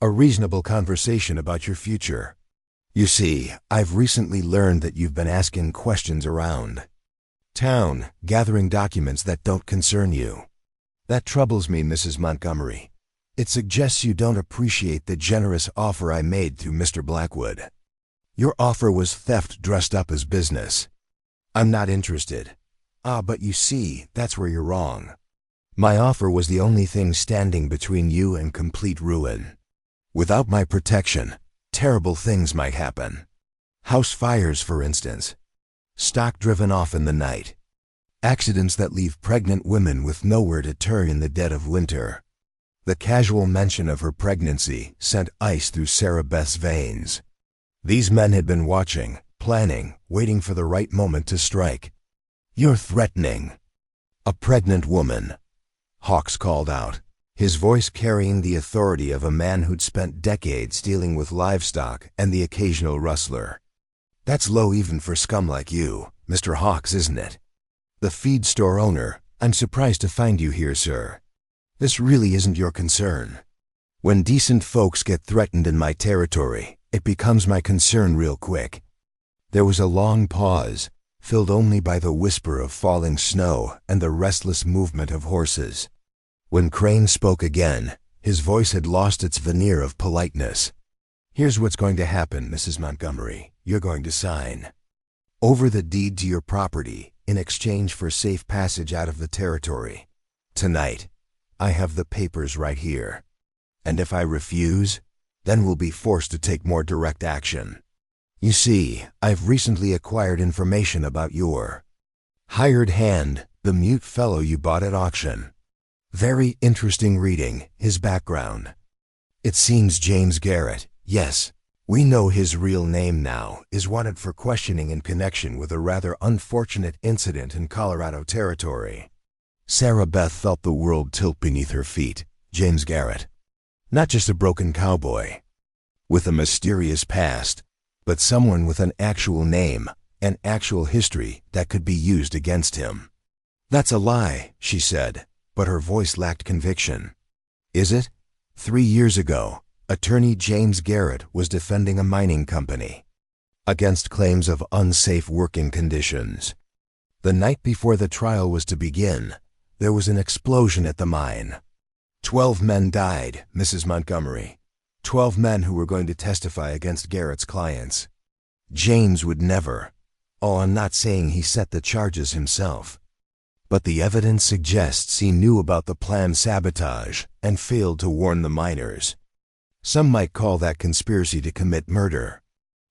"A reasonable conversation about your future. You see, I've recently learned that you've been asking questions around town, gathering documents that don't concern you. That troubles me, Mrs. Montgomery. It suggests you don't appreciate the generous offer I made through Mr. Blackwood. Your offer was theft dressed up as business. I'm not interested." "Ah, but you see, that's where you're wrong. My offer was the only thing standing between you and complete ruin. Without my protection, terrible things might happen. House fires, for instance. Stock driven off in the night. Accidents that leave pregnant women with nowhere to turn in the dead of winter." The casual mention of her pregnancy sent ice through Sarah Beth's veins. These men had been watching, planning, waiting for the right moment to strike. "You're threatening a pregnant woman," Hawks called out, his voice carrying the authority of a man who'd spent decades dealing with livestock and the occasional rustler. "That's low even for scum like you, Mr. Hawks, isn't it?" The feed store owner, I'm surprised to find you here, sir. This really isn't your concern. When decent folks get threatened in my territory, it becomes my concern real quick." There was a long pause, filled only by the whisper of falling snow and the restless movement of horses. When Crane spoke again, his voice had lost its veneer of politeness. "Here's what's going to happen, Mrs. Montgomery. You're going to sign over the deed to your property in exchange for safe passage out of the territory. Tonight, I have the papers right here. And if I refuse, then we'll be forced to take more direct action. You see, I've recently acquired information about your hired hand, the mute fellow you bought at auction. Very interesting reading, his background. It seems James Garrett, yes, we know his real name now, is wanted for questioning in connection with a rather unfortunate incident in Colorado Territory." Sarah Beth felt the world tilt beneath her feet. James Garrett. Not just a broken cowboy with a mysterious past, but someone with an actual name, an actual history that could be used against him. "That's a lie," she said, but her voice lacked conviction. "Is it? 3 years ago, attorney James Garrett was defending a mining company against claims of unsafe working conditions. The night before the trial was to begin, there was an explosion at the mine. 12 men died, Mrs. Montgomery. 12 men who were going to testify against Garrett's clients. James would never. Oh, I'm not saying he set the charges himself. But the evidence suggests he knew about the planned sabotage and failed to warn the miners. Some might call that conspiracy to commit murder."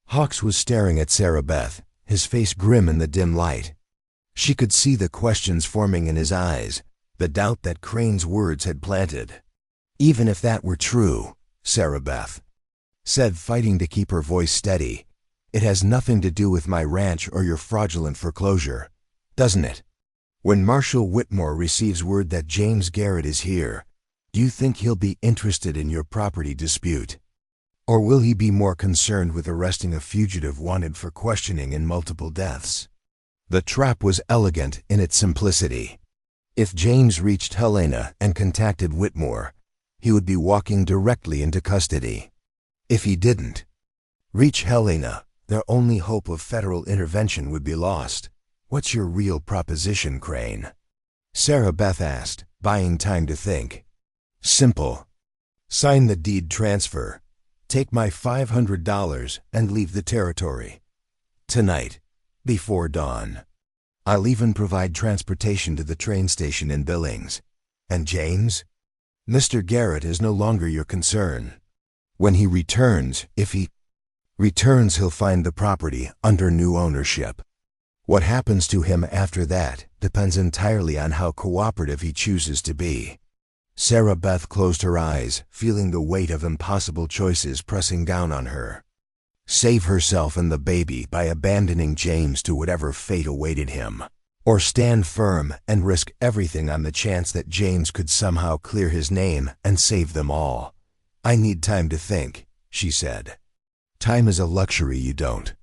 Hawks was staring at Sarah Beth, his face grim in the dim light. She could see the questions forming in his eyes, the doubt that Crane's words had planted. "Even if that were true," Sarah Beth said, fighting to keep her voice steady, "it has nothing to do with my ranch or your fraudulent foreclosure, doesn't it? When Marshal Whitmore receives word that James Garrett is here, do you think he'll be interested in your property dispute? Or will he be more concerned with arresting a fugitive wanted for questioning in multiple deaths?" The trap was elegant in its simplicity. If James reached Helena and contacted Whitmore, he would be walking directly into custody. If he didn't reach Helena, their only hope of federal intervention would be lost. "What's your real proposition, Crane?" Sarah Beth asked, buying time to think. "Simple. Sign the deed transfer, take my $500, and leave the territory. Tonight, before dawn. I'll even provide transportation to the train station in Billings. And James? Mr. Garrett is no longer your concern. When he returns, if he returns, he'll find the property under new ownership. What happens to him after that depends entirely on how cooperative he chooses to be." Sarah Beth closed her eyes, feeling the weight of impossible choices pressing down on her. Save herself and the baby by abandoning James to whatever fate awaited him, or stand firm and risk everything on the chance that James could somehow clear his name and save them all. "I need time to think," she said. "Time is a luxury you don't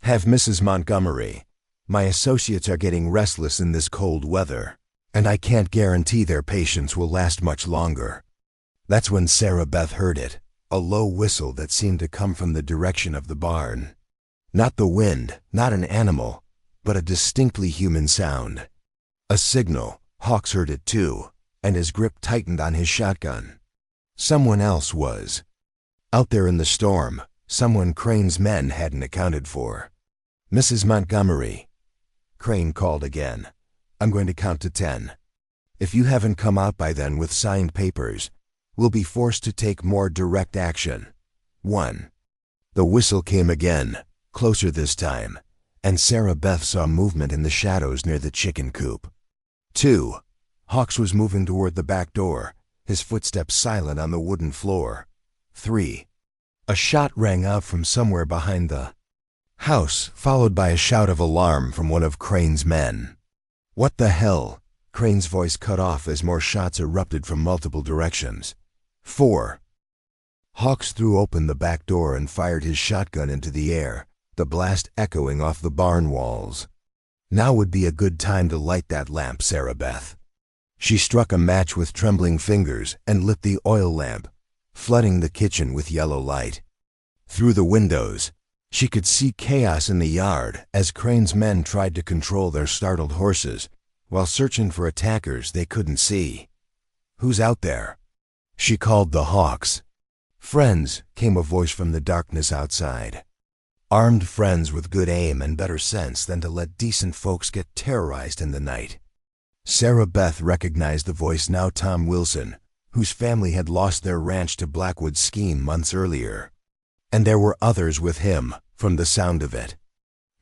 have, Mrs. Montgomery. My associates are getting restless in this cold weather, and I can't guarantee their patience will last much longer." That's when Sarah Beth heard it, a low whistle that seemed to come from the direction of the barn. Not the wind, not an animal, but a distinctly human sound. A signal. Hawks heard it too, and his grip tightened on his shotgun. Someone else was out there in the storm, someone Crane's men hadn't accounted for. "Mrs. Montgomery," Crane called again, "I'm going to count to 10. If you haven't come out by then with signed papers, we'll be forced to take more direct action. 1. The whistle came again, closer this time, and Sarah Beth saw movement in the shadows near the chicken coop. 2. Hawks was moving toward the back door, his footsteps silent on the wooden floor. 3. A shot rang out from somewhere behind the house, followed by a shout of alarm from one of Crane's men. "What the hell?" Crane's voice cut off as more shots erupted from multiple directions. 4. Hawks threw open the back door and fired his shotgun into the air, the blast echoing off the barn walls. "Now would be a good time to light that lamp, Sarah Beth." She struck a match with trembling fingers and lit the oil lamp, flooding the kitchen with yellow light. Through the windows, she could see chaos in the yard as Crane's men tried to control their startled horses while searching for attackers they couldn't see. "Who's out there?" She called the Hawks. "Friends," came a voice from the darkness outside. Armed friends with good aim and better sense than to let decent folks get terrorized in the night. Sarah Beth recognized the voice now. Tom Wilson, whose family had lost their ranch to Blackwood's scheme months earlier. And there were others with him, from the sound of it.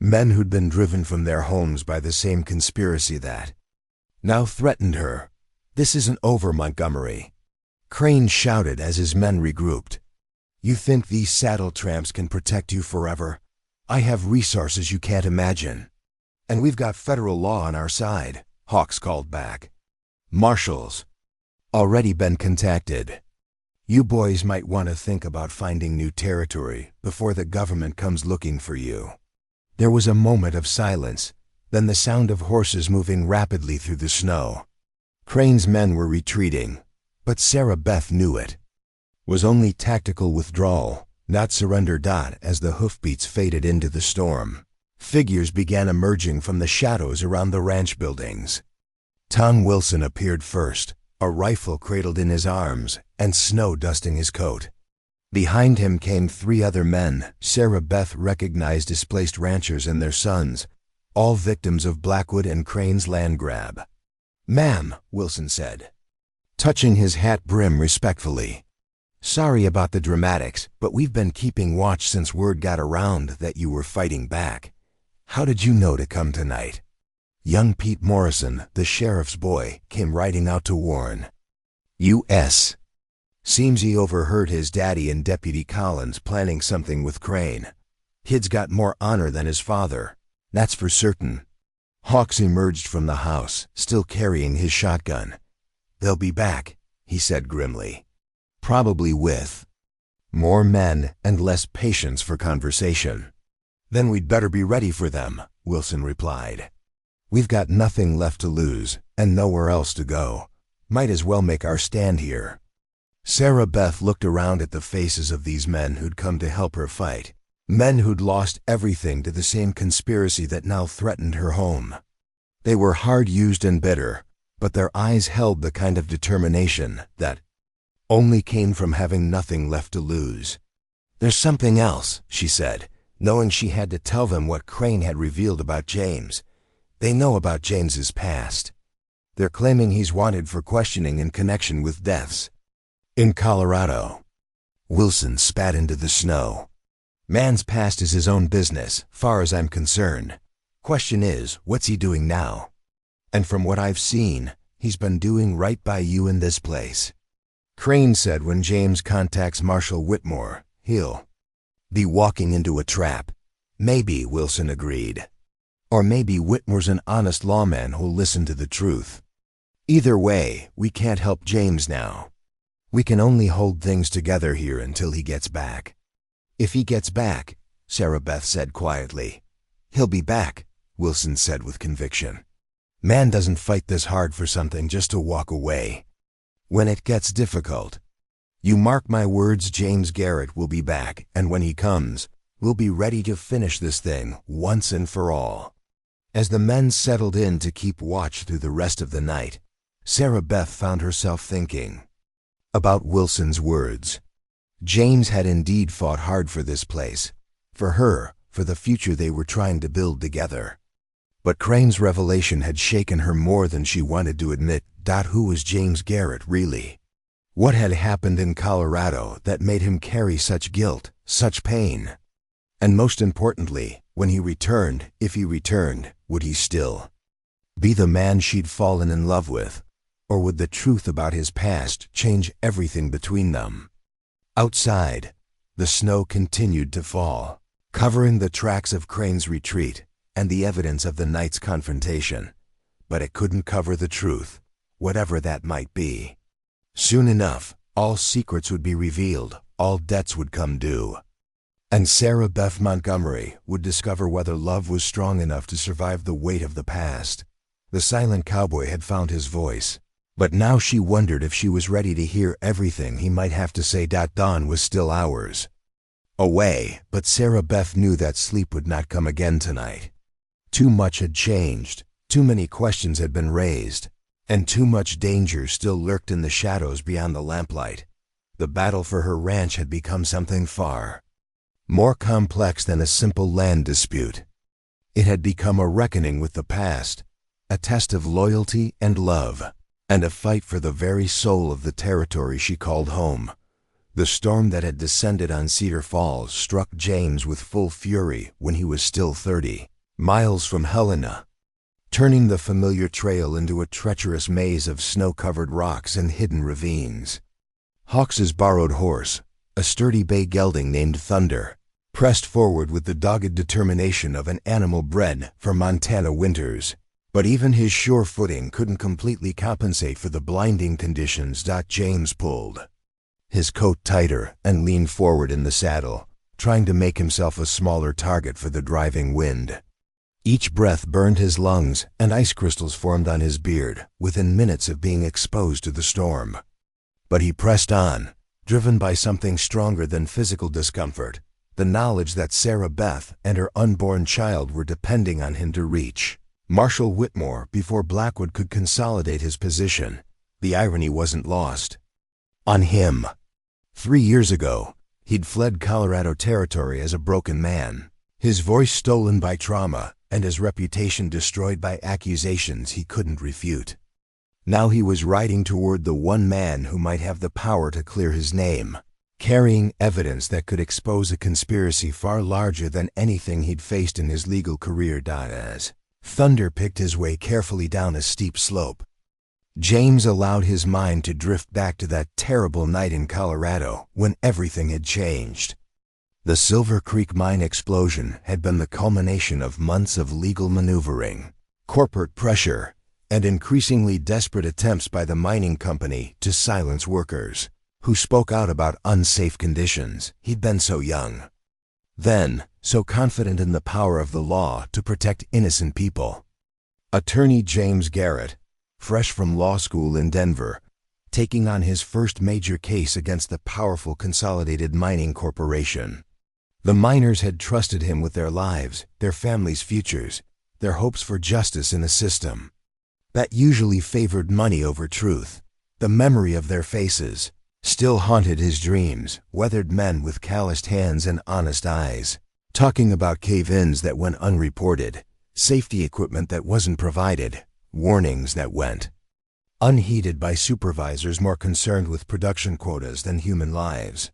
Men who'd been driven from their homes by the same conspiracy that now threatened her. "This isn't over, Montgomery," Crane shouted as his men regrouped. "You think these saddle tramps can protect you forever? I have resources you can't imagine. And we've got federal law on our side," Hawks called back. "Marshals already been contacted. You boys might want to think about finding new territory before the government comes looking for you." There was a moment of silence, then the sound of horses moving rapidly through the snow. Crane's men were retreating, but Sarah Beth knew it was only tactical withdrawal, not surrender. As the hoofbeats faded into the storm, figures began emerging from the shadows around the ranch buildings. Tom Wilson appeared first, a rifle cradled in his arms and snow dusting his coat. Behind him came 3 other men. Sarah Beth recognized displaced ranchers and their sons, all victims of Blackwood and Crane's land grab. "Ma'am," Wilson said, touching his hat brim respectfully. "Sorry about the dramatics, but we've been keeping watch since word got around that you were fighting back. How did you know to come tonight?" Young Pete Morrison, the sheriff's boy, came riding out to warn. "U.S. Seems he overheard his daddy and Deputy Collins planning something with Crane. Kid's got more honor than his father, that's for certain." Hawks emerged from the house, still carrying his shotgun. "They'll be back," he said grimly. "Probably with more men and less patience for conversation." "Then we'd better be ready for them," Wilson replied. "We've got nothing left to lose and nowhere else to go. Might as well make our stand here." Sarah Beth looked around at the faces of these men who'd come to help her fight. Men who'd lost everything to the same conspiracy that now threatened her home. They were hard-used and bitter, but their eyes held the kind of determination that only came from having nothing left to lose. "There's something else," she said, knowing she had to tell them what Crane had revealed about James. "They know about James's past. They're claiming he's wanted for questioning in connection with deaths in Colorado." Wilson spat into the snow. "Man's past is his own business, far as I'm concerned. Question is, what's he doing now? And from what I've seen, he's been doing right by you in this place." Crane said when James contacts Marshal Whitmore, he'll be walking into a trap. "Maybe," Wilson agreed. "Or maybe Whitmore's an honest lawman who'll listen to the truth. Either way, we can't help James now. We can only hold things together here until he gets back." "If he gets back," Sarah Beth said quietly. "He'll be back," Wilson said with conviction. "Man doesn't fight this hard for something just to walk away. When it gets difficult, you mark my words, James Garrett will be back, and when he comes, we'll be ready to finish this thing once and for all." As the men settled in to keep watch through the rest of the night, Sarah Beth found herself thinking about Wilson's words. James had indeed fought hard for this place, for her, for the future they were trying to build together. But Crane's revelation had shaken her more than she wanted to admit. Who was James Garrett, really? What had happened in Colorado that made him carry such guilt, such pain? And most importantly, when he returned, if he returned, would he still be the man she'd fallen in love with? Or would the truth about his past change everything between them? Outside, the snow continued to fall, covering the tracks of Crane's retreat and the evidence of the night's confrontation. But it couldn't cover the truth, whatever that might be. Soon enough, all secrets would be revealed, all debts would come due. And Sarah Beth Montgomery would discover whether love was strong enough to survive the weight of the past. The silent cowboy had found his voice, But now she wondered if she was ready to hear everything he might have to say. Dawn was still hours away, but Sarah Beth knew that sleep would not come again tonight. Too much had changed, too many questions had been raised, and too much danger still lurked in the shadows beyond the lamplight. The battle for her ranch had become something far more complex than a simple land dispute. It had become a reckoning with the past, a test of loyalty and love, and a fight for the very soul of the territory she called home. The storm that had descended on Cedar Falls struck James with full fury when he was still 30 miles from Helena, turning the familiar trail into a treacherous maze of snow-covered rocks and hidden ravines. Hawks's borrowed horse, a sturdy bay gelding named Thunder, pressed forward with the dogged determination of an animal bred for Montana winters. But even his sure footing couldn't completely compensate for the blinding conditions. James pulled his coat tighter and leaned forward in the saddle, trying to make himself a smaller target for the driving wind. Each breath burned his lungs, and ice crystals formed on his beard within minutes of being exposed to the storm. But he pressed on, driven by something stronger than physical discomfort, the knowledge that Sarah Beth and her unborn child were depending on him to reach Marshall Whitmore before Blackwood could consolidate his position. The irony wasn't lost on him. 3 years ago, he'd fled Colorado Territory as a broken man, his voice stolen by trauma and his reputation destroyed by accusations he couldn't refute. Now he was riding toward the one man who might have the power to clear his name, carrying evidence that could expose a conspiracy far larger than anything he'd faced in his legal career. As Thunder picked his way carefully down a steep slope, James allowed his mind to drift back to that terrible night in Colorado when everything had changed. The Silver Creek mine explosion had been the culmination of months of legal maneuvering, corporate pressure, and increasingly desperate attempts by the mining company to silence workers who spoke out about unsafe conditions. He'd been so young then, so confident in the power of the law to protect innocent people. Attorney James Garrett, fresh from law school in Denver, taking on his first major case against the powerful Consolidated Mining Corporation. The miners had trusted him with their lives, their families' futures, their hopes for justice in a system that usually favored money over truth. The memory of their faces still haunted his dreams, weathered men with calloused hands and honest eyes, talking about cave-ins that went unreported, safety equipment that wasn't provided, warnings that went unheeded by supervisors more concerned with production quotas than human lives.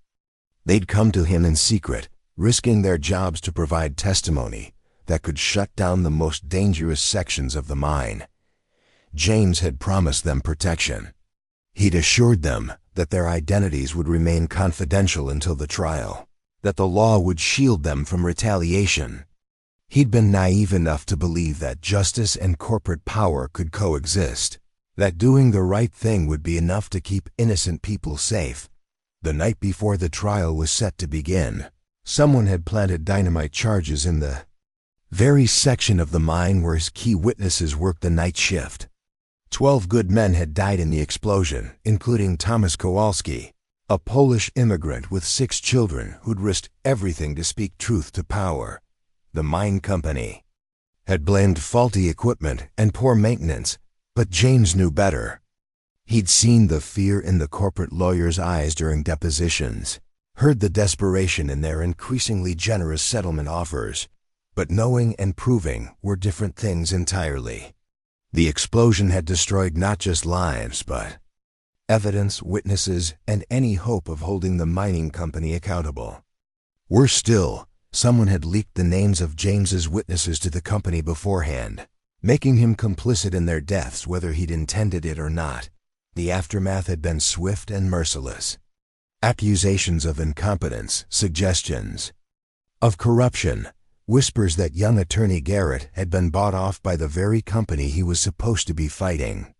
They'd come to him in secret, risking their jobs to provide testimony that could shut down the most dangerous sections of the mine. James had promised them protection. He'd assured them that their identities would remain confidential until the trial, that the law would shield them from retaliation. He'd been naive enough to believe that justice and corporate power could coexist, that doing the right thing would be enough to keep innocent people safe. The night before the trial was set to begin, someone had planted dynamite charges in the very section of the mine where his key witnesses worked the night shift. 12 good men had died in the explosion, including Thomas Kowalski, a Polish immigrant with 6 children who'd risked everything to speak truth to power. The mine company had blamed faulty equipment and poor maintenance, but James knew better. He'd seen the fear in the corporate lawyers' eyes during depositions, heard the desperation in their increasingly generous settlement offers, but knowing and proving were different things entirely. The explosion had destroyed not just lives, but evidence, witnesses, and any hope of holding the mining company accountable. Worse still, someone had leaked the names of James's witnesses to the company beforehand, making him complicit in their deaths whether he'd intended it or not. The aftermath had been swift and merciless. Accusations of incompetence, suggestions of corruption, whispers that young attorney Garrett had been bought off by the very company he was supposed to be fighting.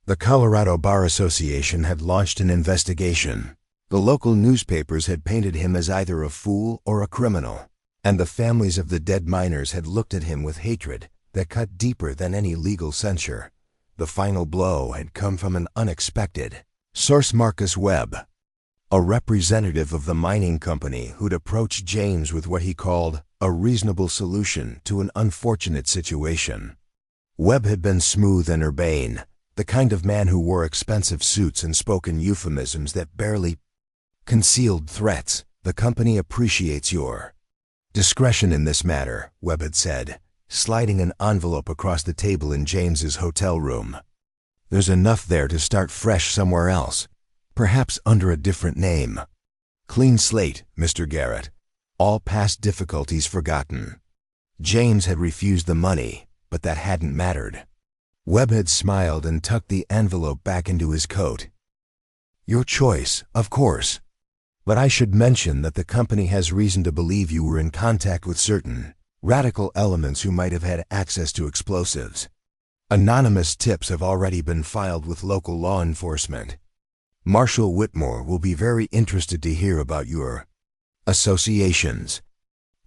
The Colorado Bar Association had launched an investigation. The local newspapers had painted him as either a fool or a criminal, and the families of the dead miners had looked at him with hatred that cut deeper than any legal censure. The final blow had come from an unexpected source. Marcus Webb, a representative of the mining company who'd approached James with what he called a reasonable solution to an unfortunate situation. Webb had been smooth and urbane, the kind of man who wore expensive suits and spoke in euphemisms that barely concealed threats. "The company appreciates your discretion in this matter," Webb had said, sliding an envelope across the table in James's hotel room. "There's enough there to start fresh somewhere else, perhaps under a different name. Clean slate, Mr. Garrett. All past difficulties forgotten." James had refused the money, but that hadn't mattered. Webb had smiled and tucked the envelope back into his coat. "Your choice, of course. But I should mention that the company has reason to believe you were in contact with certain radical elements who might have had access to explosives. Anonymous tips have already been filed with local law enforcement. Marshal Whitmore will be very interested to hear about your associations."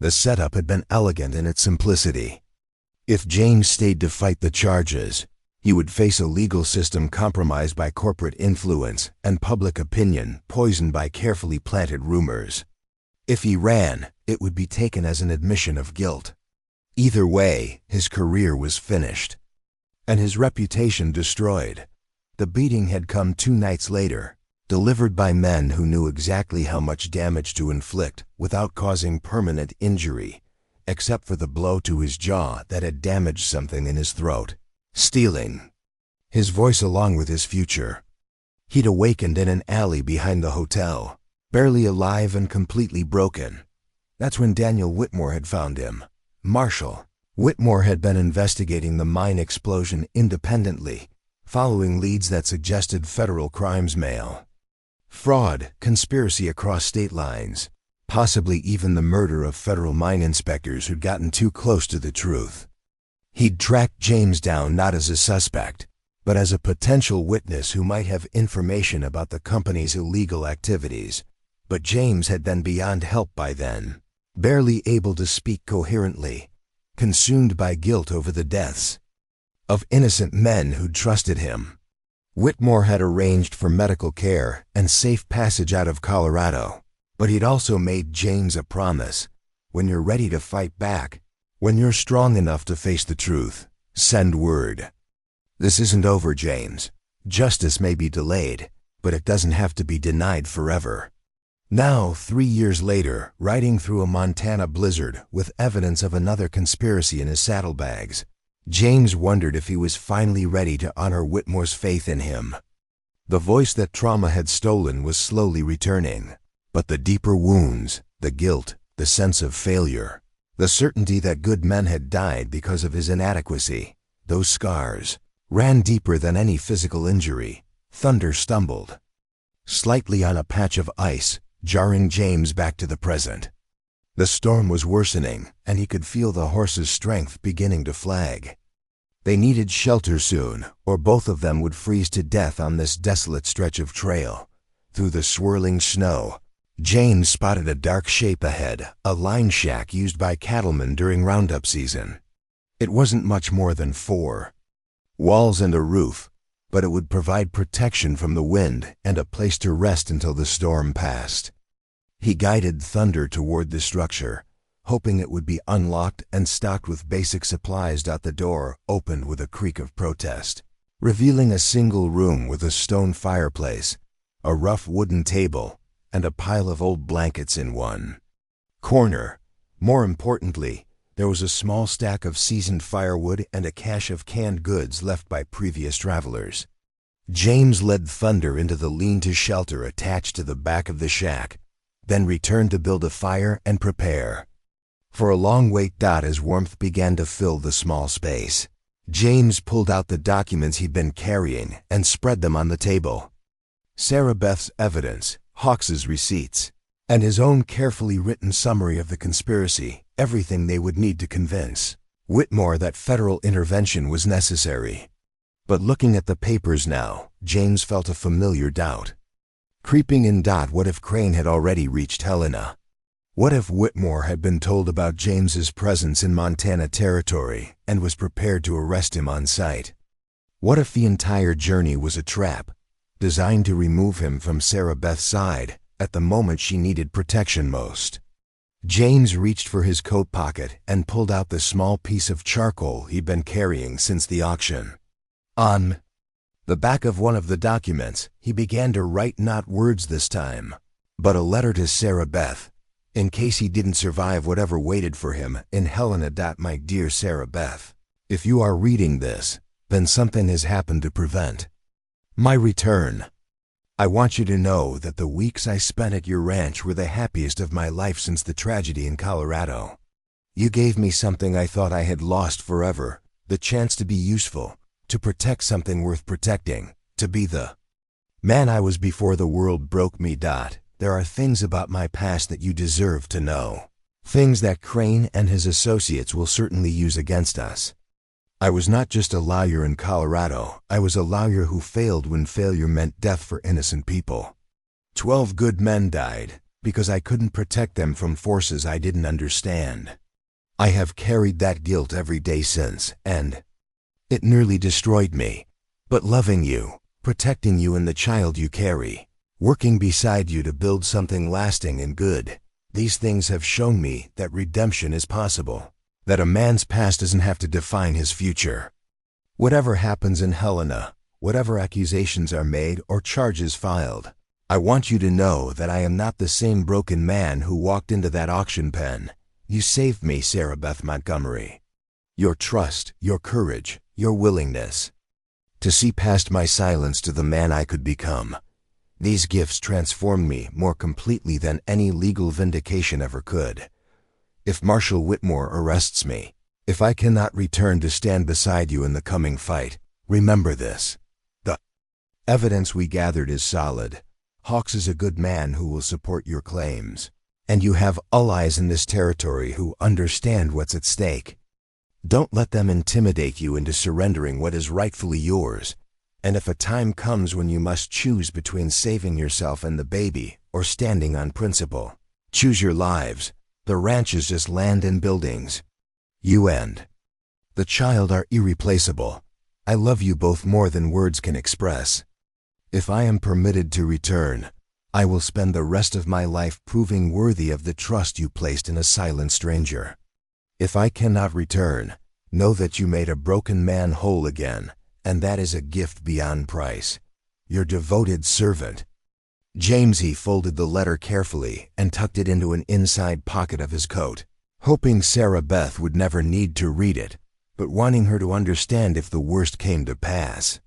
The setup had been elegant in its simplicity. If James stayed to fight the charges, he would face a legal system compromised by corporate influence and public opinion poisoned by carefully planted rumors. If he ran, it would be taken as an admission of guilt. Either way, his career was finished, and his reputation destroyed. The beating had come 2 nights later, delivered by men who knew exactly how much damage to inflict without causing permanent injury, except for the blow to his jaw that had damaged something in his throat. Stealing his voice along with his future. He'd awakened in an alley behind the hotel, barely alive and completely broken. That's when Daniel Whitmore had found him. Marshal Whitmore had been investigating the mine explosion independently, following leads that suggested federal crimes, mail fraud, conspiracy across state lines, possibly even the murder of federal mine inspectors who'd gotten too close to the truth. He'd tracked James down not as a suspect, but as a potential witness who might have information about the company's illegal activities. But James had been beyond help by then, barely able to speak coherently, consumed by guilt over the deaths of innocent men who'd trusted him. Whitmore had arranged for medical care and safe passage out of Colorado, but he'd also made James a promise: when you're ready to fight back, when you're strong enough to face the truth, send word. This isn't over, James. Justice may be delayed, but it doesn't have to be denied forever. Now, 3 years later, riding through a Montana blizzard with evidence of another conspiracy in his saddlebags, James wondered if he was finally ready to honor Whitmore's faith in him. The voice that trauma had stolen was slowly returning, but the deeper wounds, the guilt, the sense of failure, the certainty that good men had died because of his inadequacy, those scars ran deeper than any physical injury. Thunder stumbled slightly on a patch of ice, jarring James back to the present. The storm was worsening, and he could feel the horse's strength beginning to flag. They needed shelter soon, or both of them would freeze to death on this desolate stretch of trail. Through the swirling snow, James spotted a dark shape ahead, a line shack used by cattlemen during roundup season. It wasn't much more than 4 walls and a roof, but it would provide protection from the wind and a place to rest until the storm passed. He guided Thunder toward the structure, hoping it would be unlocked and stocked with basic supplies. The door opened with a creak of protest, revealing a single room with a stone fireplace, a rough wooden table, and a pile of old blankets in one corner. More importantly, there was a small stack of seasoned firewood and a cache of canned goods left by previous travelers. James led Thunder into the lean-to shelter attached to the back of the shack, then returned to build a fire and prepare for a long wait. As warmth began to fill the small space, James pulled out the documents he'd been carrying and spread them on the table. Sarah Beth's evidence, Hawks's receipts, and his own carefully written summary of the conspiracy, everything they would need to convince Whitmore that federal intervention was necessary. But looking at the papers now, James felt a familiar doubt creeping in. What if Crane had already reached Helena? What if Whitmore had been told about James's presence in Montana territory and was prepared to arrest him on sight? What if the entire journey was a trap, designed to remove him from Sarah Beth's side at the moment she needed protection most? James reached for his coat pocket and pulled out the small piece of charcoal he'd been carrying since the auction. On the back of one of the documents, he began to write not words this time, but a letter to Sarah Beth, in case he didn't survive whatever waited for him in Helena. My dear Sarah Beth, if you are reading this, then something has happened to prevent my return. I want you to know that the weeks I spent at your ranch were the happiest of my life since the tragedy in Colorado. You gave me something I thought I had lost forever, the chance to be useful, to protect something worth protecting, to be the man I was before the world broke me. There are things about my past that you deserve to know. Things that Crane and his associates will certainly use against us. I was not just a lawyer in Colorado, I was a lawyer who failed when failure meant death for innocent people. 12 good men died because I couldn't protect them from forces I didn't understand. I have carried that guilt every day since, and it nearly destroyed me. But loving you, protecting you and the child you carry, working beside you to build something lasting and good, these things have shown me that redemption is possible, that a man's past doesn't have to define his future. Whatever happens in Helena, whatever accusations are made or charges filed, I want you to know that I am not the same broken man who walked into that auction pen. You saved me, Sarah Beth Montgomery. Your trust, your courage, your willingness to see past my silence to the man I could become. These gifts transformed me more completely than any legal vindication ever could. If Marshal Whitmore arrests me, if I cannot return to stand beside you in the coming fight, remember this. The evidence we gathered is solid. Hawks is a good man who will support your claims, and you have allies in this territory who understand what's at stake. Don't let them intimidate you into surrendering what is rightfully yours. And if a time comes when you must choose between saving yourself and the baby or standing on principle, choose your lives. The ranch is just land and buildings. You and the child are irreplaceable. I love you both more than words can express. If I am permitted to return, I will spend the rest of my life proving worthy of the trust you placed in a silent stranger. If I cannot return, know that you made a broken man whole again, and that is a gift beyond price. Your devoted servant. James. He folded the letter carefully and tucked it into an inside pocket of his coat, hoping Sarah Beth would never need to read it, but wanting her to understand if the worst came to pass.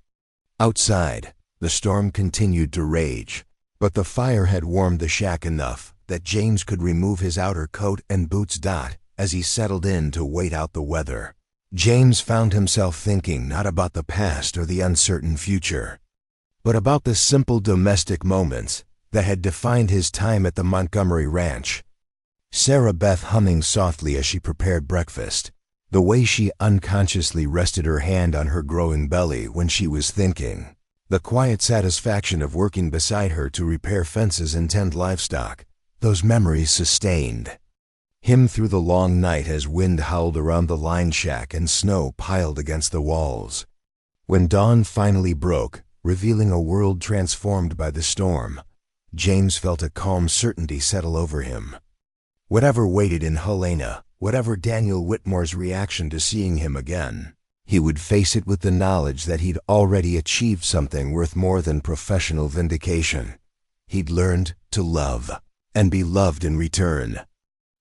Outside, the storm continued to rage, but the fire had warmed the shack enough that James could remove his outer coat and boots. As he settled in to wait out the weather, James found himself thinking not about the past or the uncertain future, but about the simple domestic moments that had defined his time at the Montgomery Ranch. Sarah Beth humming softly as she prepared breakfast, the way she unconsciously rested her hand on her growing belly when she was thinking, the quiet satisfaction of working beside her to repair fences and tend livestock, those memories sustained him through the long night as wind howled around the line shack and snow piled against the walls. When dawn finally broke, revealing a world transformed by the storm, James felt a calm certainty settle over him. Whatever waited in Helena, whatever Daniel Whitmore's reaction to seeing him again, he would face it with the knowledge that he'd already achieved something worth more than professional vindication. He'd learned to love, and be loved in return.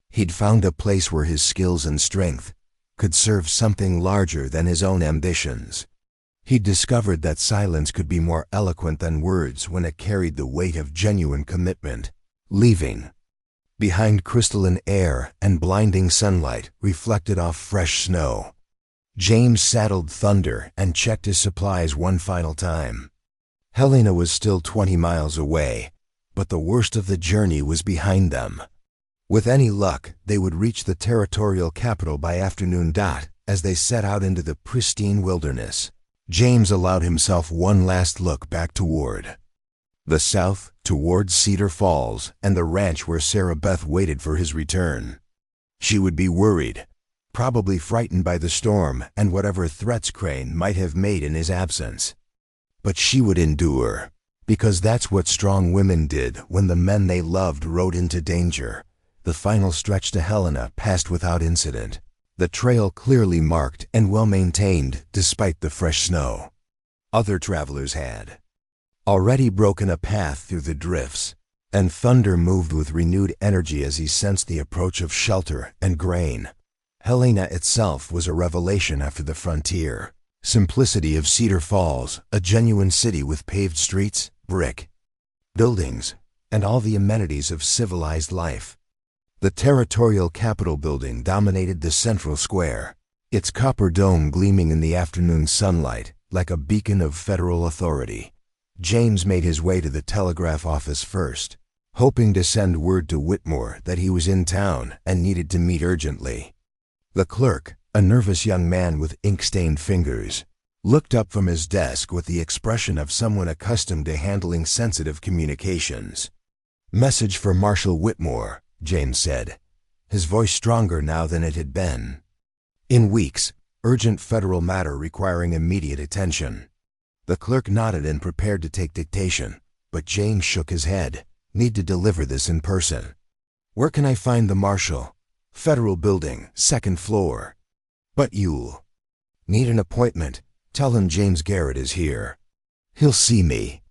He'd found a place where his skills and strength could serve something larger than his own ambitions. He'd discovered that silence could be more eloquent than words when it carried the weight of genuine commitment. Leaving behind crystalline air and blinding sunlight reflected off fresh snow, James saddled Thunder and checked his supplies one final time. Helena was still 20 miles away, but the worst of the journey was behind them. With any luck, they would reach the territorial capital by afternoon. As they set out into the pristine wilderness, James allowed himself one last look back toward the south, toward Cedar Falls and the ranch where Sarah Beth waited for his return. She would be worried, probably frightened by the storm and whatever threats Crane might have made in his absence. But she would endure, because that's what strong women did when the men they loved rode into danger. The final stretch to Helena passed without incident, the trail clearly marked and well-maintained despite the fresh snow. Other travelers had already broken a path through the drifts, and Thunder moved with renewed energy as he sensed the approach of shelter and grain. Helena itself was a revelation after the frontier. Simplicity of Cedar Falls, a genuine city with paved streets, brick buildings, and all the amenities of civilized life. The Territorial Capitol building dominated the central square, its copper dome gleaming in the afternoon sunlight like a beacon of federal authority. James made his way to the telegraph office first, hoping to send word to Whitmore that he was in town and needed to meet urgently. The clerk, a nervous young man with ink-stained fingers, looked up from his desk with the expression of someone accustomed to handling sensitive communications. "Message for Marshal Whitmore," James said, his voice stronger now than it had been. "In weeks, urgent federal matter requiring immediate attention." The clerk nodded and prepared to take dictation, but James shook his head. "Need to deliver this in person." "Where can I find the marshal?" "Federal Building, 2nd floor." "But you'll need an appointment. Tell him James Garrett is here. He'll see me."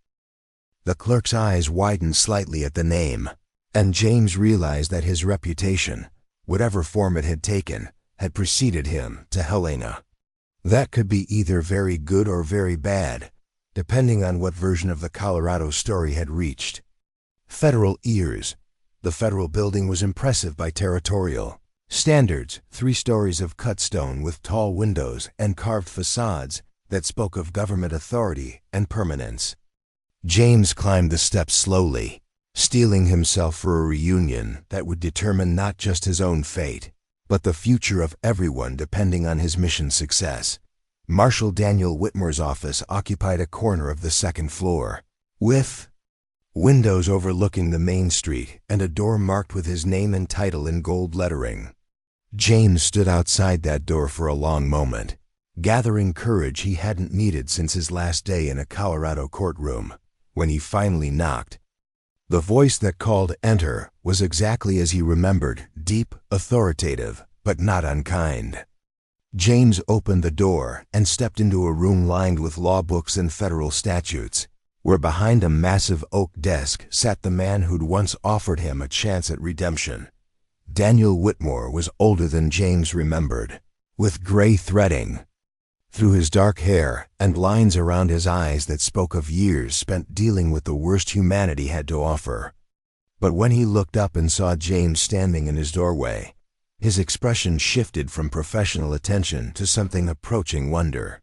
The clerk's eyes widened slightly at the name, and James realized that his reputation, whatever form it had taken, had preceded him to Helena. That could be either very good or very bad, depending on what version of the Colorado story had reached federal ears. The Federal Building was impressive by territorial standards, 3 stories of cut stone with tall windows and carved facades that spoke of government authority and permanence. James climbed the steps slowly, steeling himself for a reunion that would determine not just his own fate, but the future of everyone depending on his mission's success. Marshal Daniel Whitmore's office occupied a corner of the 2nd floor, with windows overlooking the main street and a door marked with his name and title in gold lettering. James stood outside that door for a long moment, gathering courage he hadn't needed since his last day in a Colorado courtroom. When he finally knocked, the voice that called "Enter" was exactly as he remembered, deep, authoritative, but not unkind. James opened the door and stepped into a room lined with law books and federal statutes, where behind a massive oak desk sat the man who'd once offered him a chance at redemption. Daniel Whitmore was older than James remembered, with gray threading through his dark hair and lines around his eyes that spoke of years spent dealing with the worst humanity had to offer. But when he looked up and saw James standing in his doorway, his expression shifted from professional attention to something approaching wonder.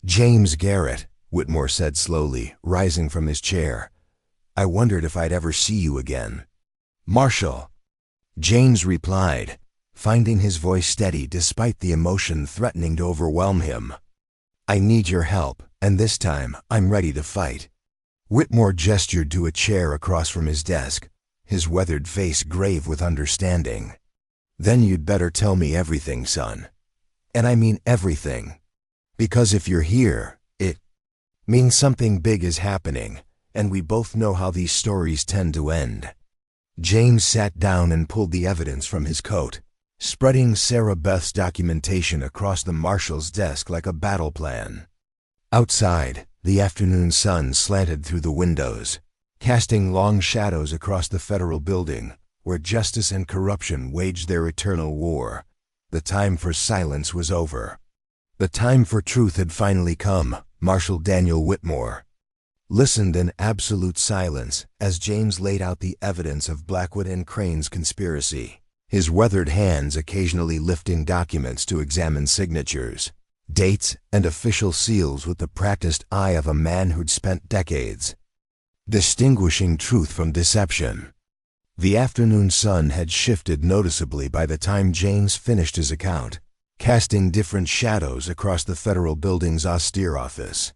"James Garrett," Whitmore said slowly, rising from his chair. "I wondered if I'd ever see you again." "Marshal," James replied, finding his voice steady despite the emotion threatening to overwhelm him. "I need your help, and this time I'm ready to fight." Whitmore gestured to a chair across from his desk, his weathered face grave with understanding. "Then you'd better tell me everything, son. And I mean everything. Because if you're here, it means something big is happening, and we both know how these stories tend to end." James sat down and pulled the evidence from his coat, spreading Sarah Beth's documentation across the marshal's desk like a battle plan. Outside, the afternoon sun slanted through the windows, casting long shadows across the Federal Building, where justice and corruption waged their eternal war. The time for silence was over. The time for truth had finally come. Marshal Daniel Whitmore listened in absolute silence as James laid out the evidence of Blackwood and Crane's conspiracy, his weathered hands occasionally lifting documents to examine signatures, dates, and official seals with the practiced eye of a man who'd spent decades distinguishing truth from deception. The afternoon sun had shifted noticeably by the time James finished his account, casting different shadows across the Federal Building's austere office.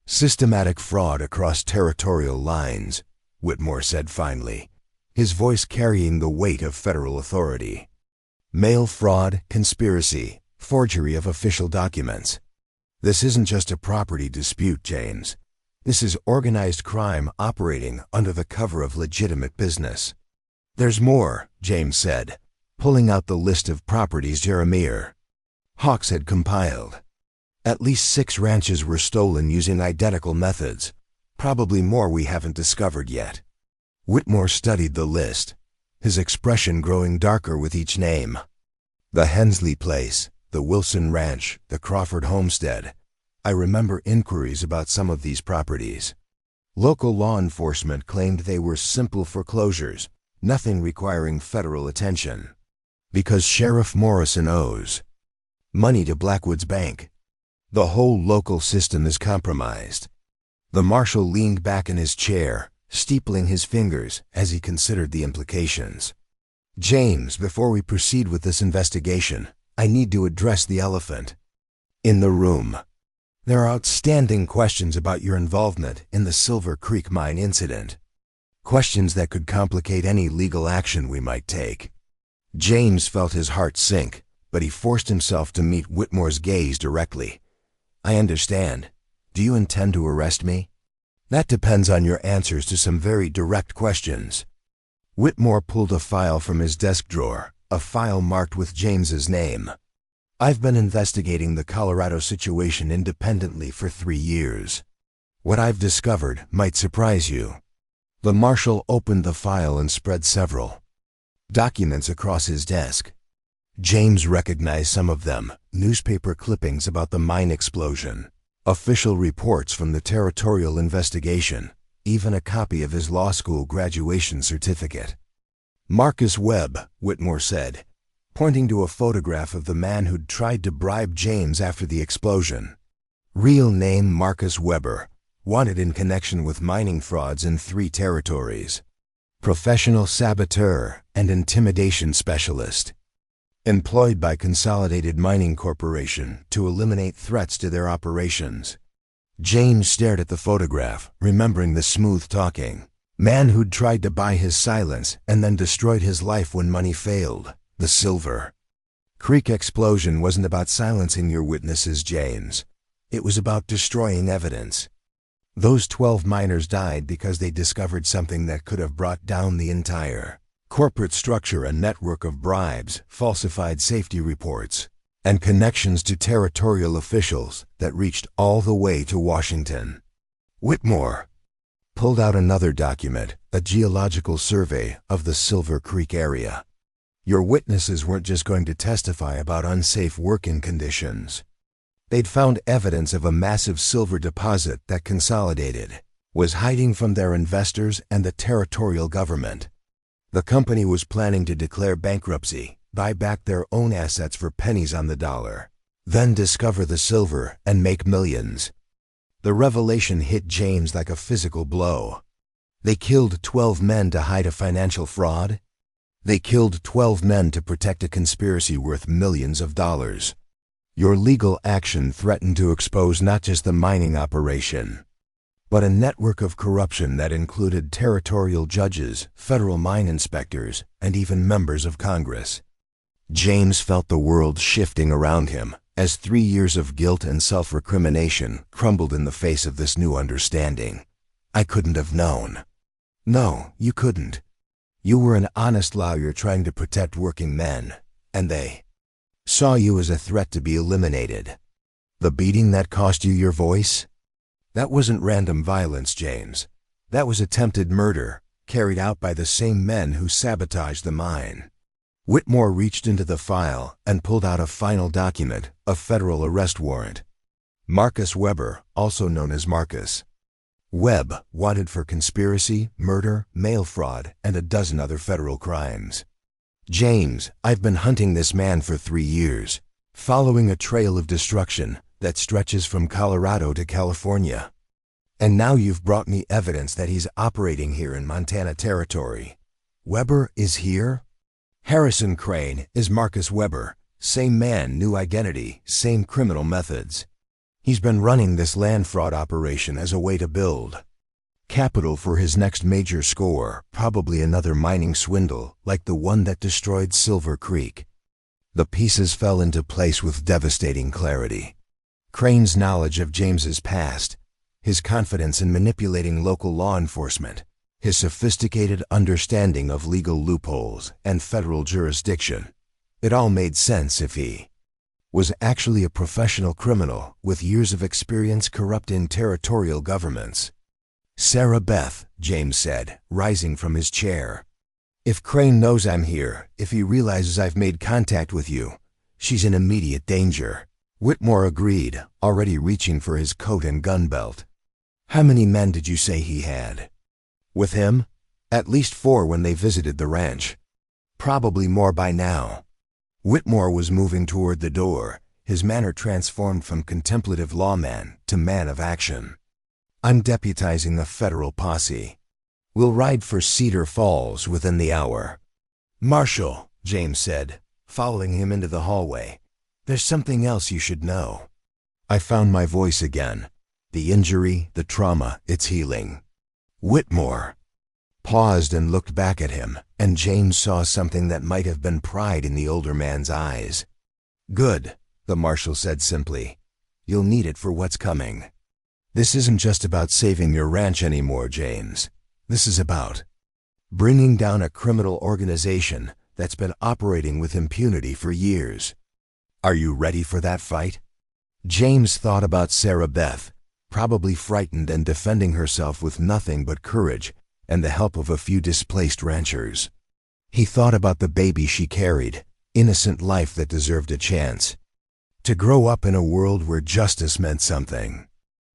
"Systematic fraud across territorial lines," Whitmore said finally, his voice carrying the weight of federal authority. Mail fraud, conspiracy, forgery of official documents. This isn't just a property dispute, James. This is organized crime operating under the cover of legitimate business. There's more, James said, pulling out the list of properties Jeremiah Hawks had compiled. At least 6 ranches were stolen using identical methods, probably more we haven't discovered yet. Whitmore studied the list, his expression growing darker with each name. The Hensley Place, the Wilson Ranch, the Crawford Homestead. I remember inquiries about some of these properties. Local law enforcement claimed they were simple foreclosures, nothing requiring federal attention. Because Sheriff Morrison owes money to Blackwood's bank, the whole local system is compromised. The marshal leaned back in his chair, steepling his fingers as he considered the implications. James, before we proceed with this investigation, I need to address the elephant in the room. There are outstanding questions about your involvement in the Silver Creek mine incident. Questions that could complicate any legal action we might take. James felt his heart sink, but he forced himself to meet Whitmore's gaze directly. I understand. Do you intend to arrest me? That depends on your answers to some very direct questions. Whitmore pulled a file from his desk drawer, a file marked with James's name. I've been investigating the Colorado situation independently for 3 years. What I've discovered might surprise you. The marshal opened the file and spread several documents across his desk. James recognized some of them, newspaper clippings about the mine explosion, official reports from the territorial investigation, even a copy of his law school graduation certificate. Marcus Webb, Whitmore said, pointing to a photograph of the man who'd tried to bribe James after the explosion. Real name Marcus Weber, wanted in connection with mining frauds in 3 territories. Professional saboteur and intimidation specialist. Employed by Consolidated Mining Corporation to eliminate threats to their operations. James stared at the photograph, remembering the smooth-talking man who'd tried to buy his silence and then destroyed his life when money failed. The Silver Creek explosion wasn't about silencing your witnesses, James. It was about destroying evidence. Those 12 miners died because they discovered something that could have brought down the entire corporate structure, a network of bribes, falsified safety reports, and connections to territorial officials that reached all the way to Washington. Whitmore pulled out another document, a geological survey of the Silver Creek area. Your witnesses weren't just going to testify about unsafe working conditions. They'd found evidence of a massive silver deposit that Consolidated was hiding from their investors and the territorial government. The company was planning to declare bankruptcy, buy back their own assets for pennies on the dollar, then discover the silver and make millions. The revelation hit James like a physical blow. They killed 12 men to hide a financial fraud. They killed 12 men to protect a conspiracy worth millions of dollars. Your legal action threatened to expose not just the mining operation, but a network of corruption that included territorial judges, federal mine inspectors, and even members of Congress. James felt the world shifting around him as 3 years of guilt and self-recrimination crumbled in the face of this new understanding. I couldn't have known. No, you couldn't. You were an honest lawyer trying to protect working men, and they saw you as a threat to be eliminated. The beating that cost you your voice? That wasn't random violence, James. That was attempted murder, carried out by the same men who sabotaged the mine. Whitmore reached into the file and pulled out a final document, a federal arrest warrant. Marcus Weber, also known as Marcus Webb, wanted for conspiracy, murder, mail fraud, and a dozen other federal crimes. James, I've been hunting this man for 3 years, following a trail of destruction that stretches from Colorado to California. And now you've brought me evidence that he's operating here in Montana territory. Weber is here? Harrison Crane is Marcus Weber. Same man, new identity, same criminal methods. He's been running this land fraud operation as a way to build capital for his next major score, probably another mining swindle like the one that destroyed Silver Creek. The pieces fell into place with devastating clarity. Crane's knowledge of James's past, his confidence in manipulating local law enforcement, his sophisticated understanding of legal loopholes and federal jurisdiction, it all made sense if he was actually a professional criminal with years of experience corrupting territorial governments. "Sarah Beth," James said, rising from his chair. "If Crane knows I'm here, if he realizes I've made contact with you, she's in immediate danger." Whitmore agreed, already reaching for his coat and gun belt. "How many men did you say he had?" "With him? At least 4 when they visited the ranch. Probably more by now." Whitmore was moving toward the door, his manner transformed from contemplative lawman to man of action. "I'm deputizing a federal posse. We'll ride for Cedar Falls within the hour." "Marshal," James said, following him into the hallway, "there's something else you should know." I found my voice again. The injury, the trauma, it's healing. Whitmore paused and looked back at him, and James saw something that might have been pride in the older man's eyes. "Good," the marshal said simply. "You'll need it for what's coming. This isn't just about saving your ranch anymore, James. This is about bringing down a criminal organization that's been operating with impunity for years. Are you ready for that fight?" James thought about Sarah Beth, probably frightened and defending herself with nothing but courage and the help of a few displaced ranchers. He thought about the baby she carried, innocent life that deserved a chance to grow up in a world where justice meant something.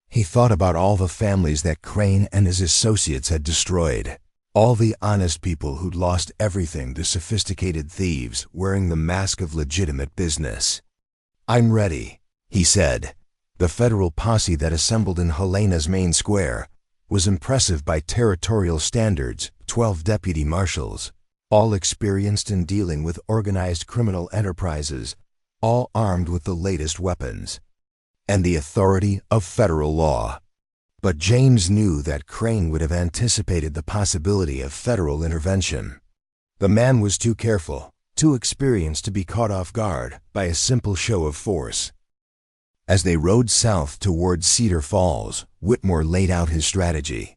He thought about all the families that Crane and his associates had destroyed, all the honest people who'd lost everything to sophisticated thieves wearing the mask of legitimate business. "I'm ready," he said. The federal posse that assembled in Helena's main square was impressive by territorial standards, 12 deputy marshals, all experienced in dealing with organized criminal enterprises, all armed with the latest weapons and the authority of federal law. But James knew that Crane would have anticipated the possibility of federal intervention. The man was too careful, too experienced to be caught off guard by a simple show of force. As they rode south toward Cedar Falls, Whitmore laid out his strategy.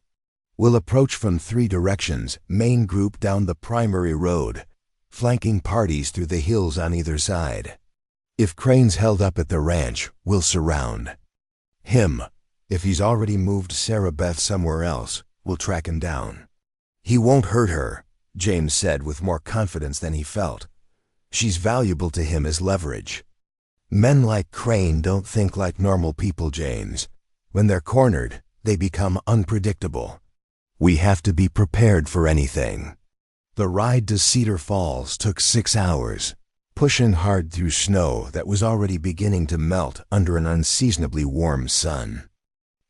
"We'll approach from 3 directions, main group down the primary road, flanking parties through the hills on either side. If Crane's held up at the ranch, we'll surround him. If he's already moved Sarah Beth somewhere else, we'll track him down." "He won't hurt her," James said with more confidence than he felt. "She's valuable to him as leverage." "Men like Crane don't think like normal people, James. When they're cornered, they become unpredictable. We have to be prepared for anything." The ride to Cedar Falls took 6 hours, pushing hard through snow that was already beginning to melt under an unseasonably warm sun.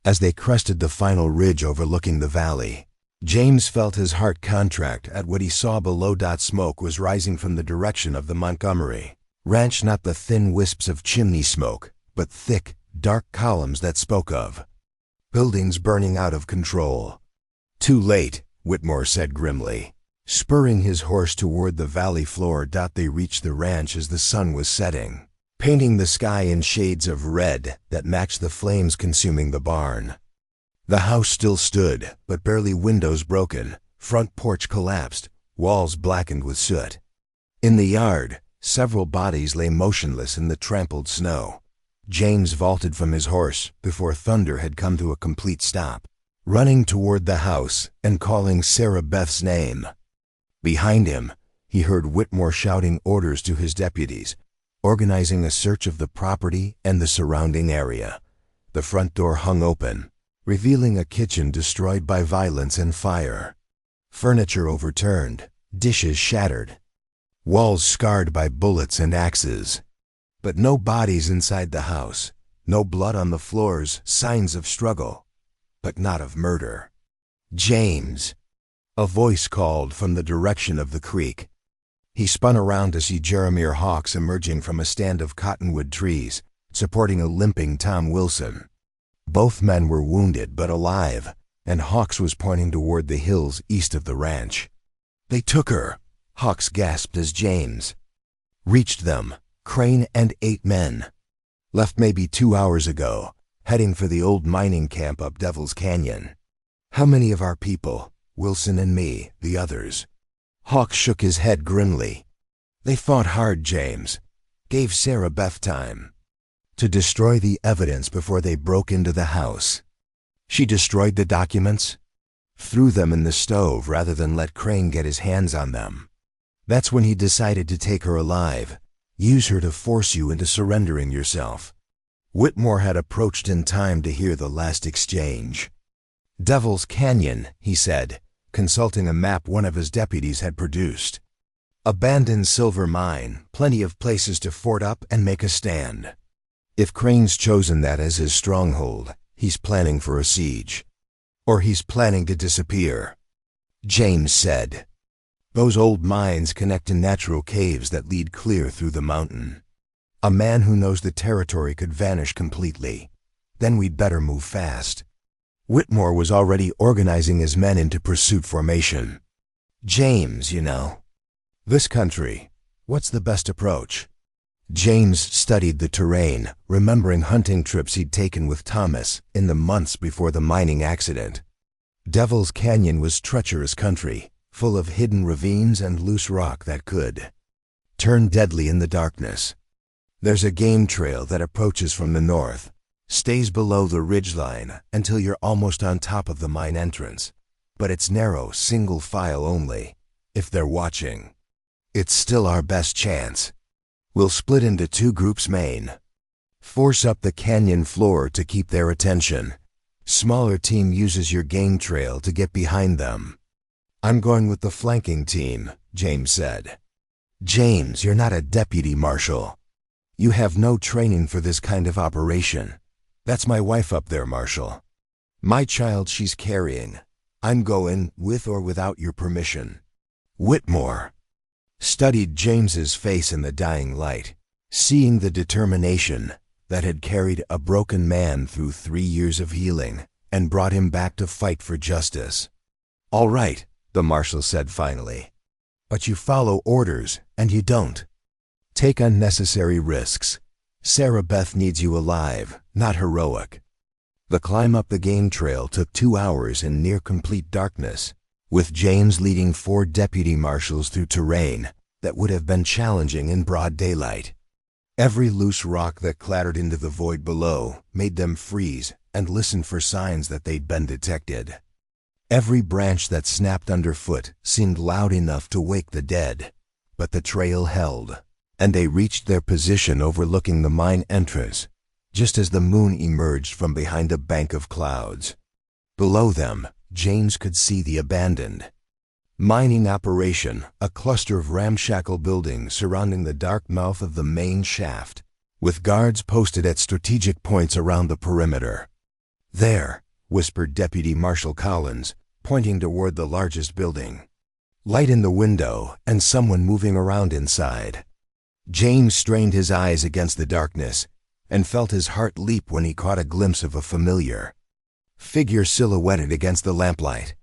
As they crested the final ridge overlooking the valley, James felt his heart contract at what he saw below. Smoke was rising from the direction of the Montgomery ranch, not the thin wisps of chimney smoke, but thick, dark columns that spoke of buildings burning out of control. "Too late," Whitmore said grimly, spurring his horse toward the valley floor. They reached the ranch as the sun was setting, painting the sky in shades of red that matched the flames consuming the barn. The house still stood, but barely windows broken, front porch collapsed, walls blackened with soot. In the yard, several bodies lay motionless in the trampled snow. James vaulted from his horse before thunder had come to a complete stop, running toward the house and calling Sarah Beth's name. Behind him, he heard Whitmore shouting orders to his deputies, organizing a search of the property and the surrounding area. The front door hung open, revealing a kitchen destroyed by violence and fire. Furniture overturned, dishes shattered, walls scarred by bullets and axes. But no bodies inside the house, no blood on the floors, signs of struggle, but not of murder. "James!" A voice called from the direction of the creek. He spun around to see Jeremiah Hawks emerging from a stand of cottonwood trees, supporting a limping Tom Wilson. Both men were wounded but alive, and Hawks was pointing toward the hills east of the ranch. "They took her," Hawks gasped as James Reached them, Crane and 8 men. Left maybe 2 hours ago, heading for the old mining camp up Devil's Canyon. How many of our people? Wilson and me, the others. Hawk shook his head grimly. They fought hard, James. Gave Sarah Beth time to destroy the evidence before they broke into the house. She destroyed the documents, threw them in the stove rather than let Crane get his hands on them. That's when he decided to take her alive, use her to force you into surrendering yourself. Whitmore had approached in time to hear the last exchange. Devil's Canyon, he said, consulting a map one of his deputies had produced. Abandoned silver mine, plenty of places to fort up and make a stand. If Crane's chosen that as his stronghold, he's planning for a siege. Or he's planning to disappear. James said. Those old mines connect to natural caves that lead clear through the mountain. A man who knows the territory could vanish completely. Then we'd better move fast. Whitmore was already organizing his men into pursuit formation. James, you know. This country, what's the best approach? James studied the terrain, remembering hunting trips he'd taken with Thomas in the months before the mining accident. Devil's Canyon was treacherous country, full of hidden ravines and loose rock that could turn deadly in the darkness. There's a game trail that approaches from the north, stays below the ridgeline until you're almost on top of the mine entrance, but it's narrow, single file only, if they're watching. It's still our best chance. We'll split into 2 groups main. Force up the canyon floor to keep their attention. Smaller team uses your game trail to get behind them. I'm going with the flanking team, James said. James, you're not a deputy marshal. You have no training for this kind of operation. That's my wife up there, Marshal. My child she's carrying. I'm going with or without your permission. Whitmore studied James's face in the dying light, seeing the determination that had carried a broken man through 3 years of healing and brought him back to fight for justice. All right, the marshal said finally. But you follow orders, and you don't. Take unnecessary risks. Sarah Beth needs you alive, not heroic. The climb up the game trail took 2 hours in near-complete darkness, with James leading 4 deputy marshals through terrain that would have been challenging in broad daylight. Every loose rock that clattered into the void below made them freeze and listen for signs that they'd been detected. Every branch that snapped underfoot seemed loud enough to wake the dead, but the trail held, and they reached their position overlooking the mine entrance, just as the moon emerged from behind a bank of clouds. Below them, James could see the abandoned mining operation, a cluster of ramshackle buildings surrounding the dark mouth of the main shaft, with guards posted at strategic points around the perimeter. There, whispered Deputy Marshal Collins, pointing toward the largest building. Light in the window and someone moving around inside. James strained his eyes against the darkness and felt his heart leap when he caught a glimpse of a familiar figure silhouetted against the lamplight.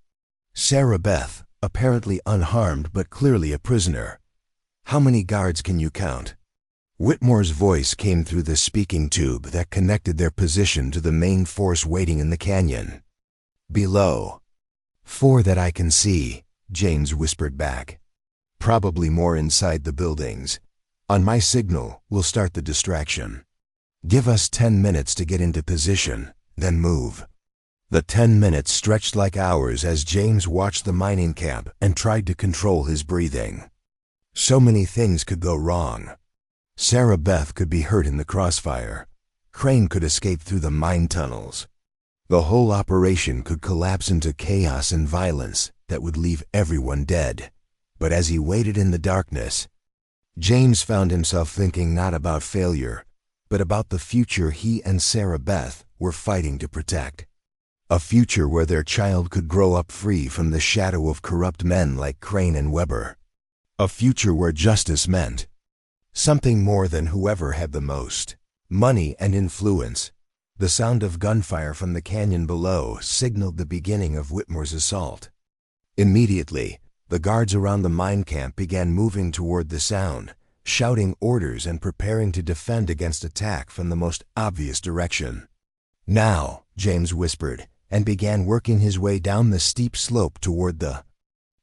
Sarah Beth, apparently unharmed but clearly a prisoner. How many guards can you count? Whitmore's voice came through the speaking tube that connected their position to the main force waiting in the canyon. Below. 4 that I can see, James whispered back. Probably more inside the buildings. On my signal, we'll start the distraction. Give us 10 minutes to get into position, then move. The 10 minutes stretched like hours as James watched the mining camp and tried to control his breathing. So many things could go wrong. Sarah Beth could be hurt in the crossfire. Crane could escape through the mine tunnels. The whole operation could collapse into chaos and violence that would leave everyone dead. But as he waited in the darkness, James found himself thinking not about failure, but about the future he and Sarah Beth were fighting to protect. A future where their child could grow up free from the shadow of corrupt men like Crane and Weber. A future where justice meant something more than whoever had the most money and influence. The sound of gunfire from the canyon below signaled the beginning of Whitmore's assault. Immediately, the guards around the mine camp began moving toward the sound, shouting orders and preparing to defend against attack from the most obvious direction. "Now," James whispered, and began working his way down the steep slope toward the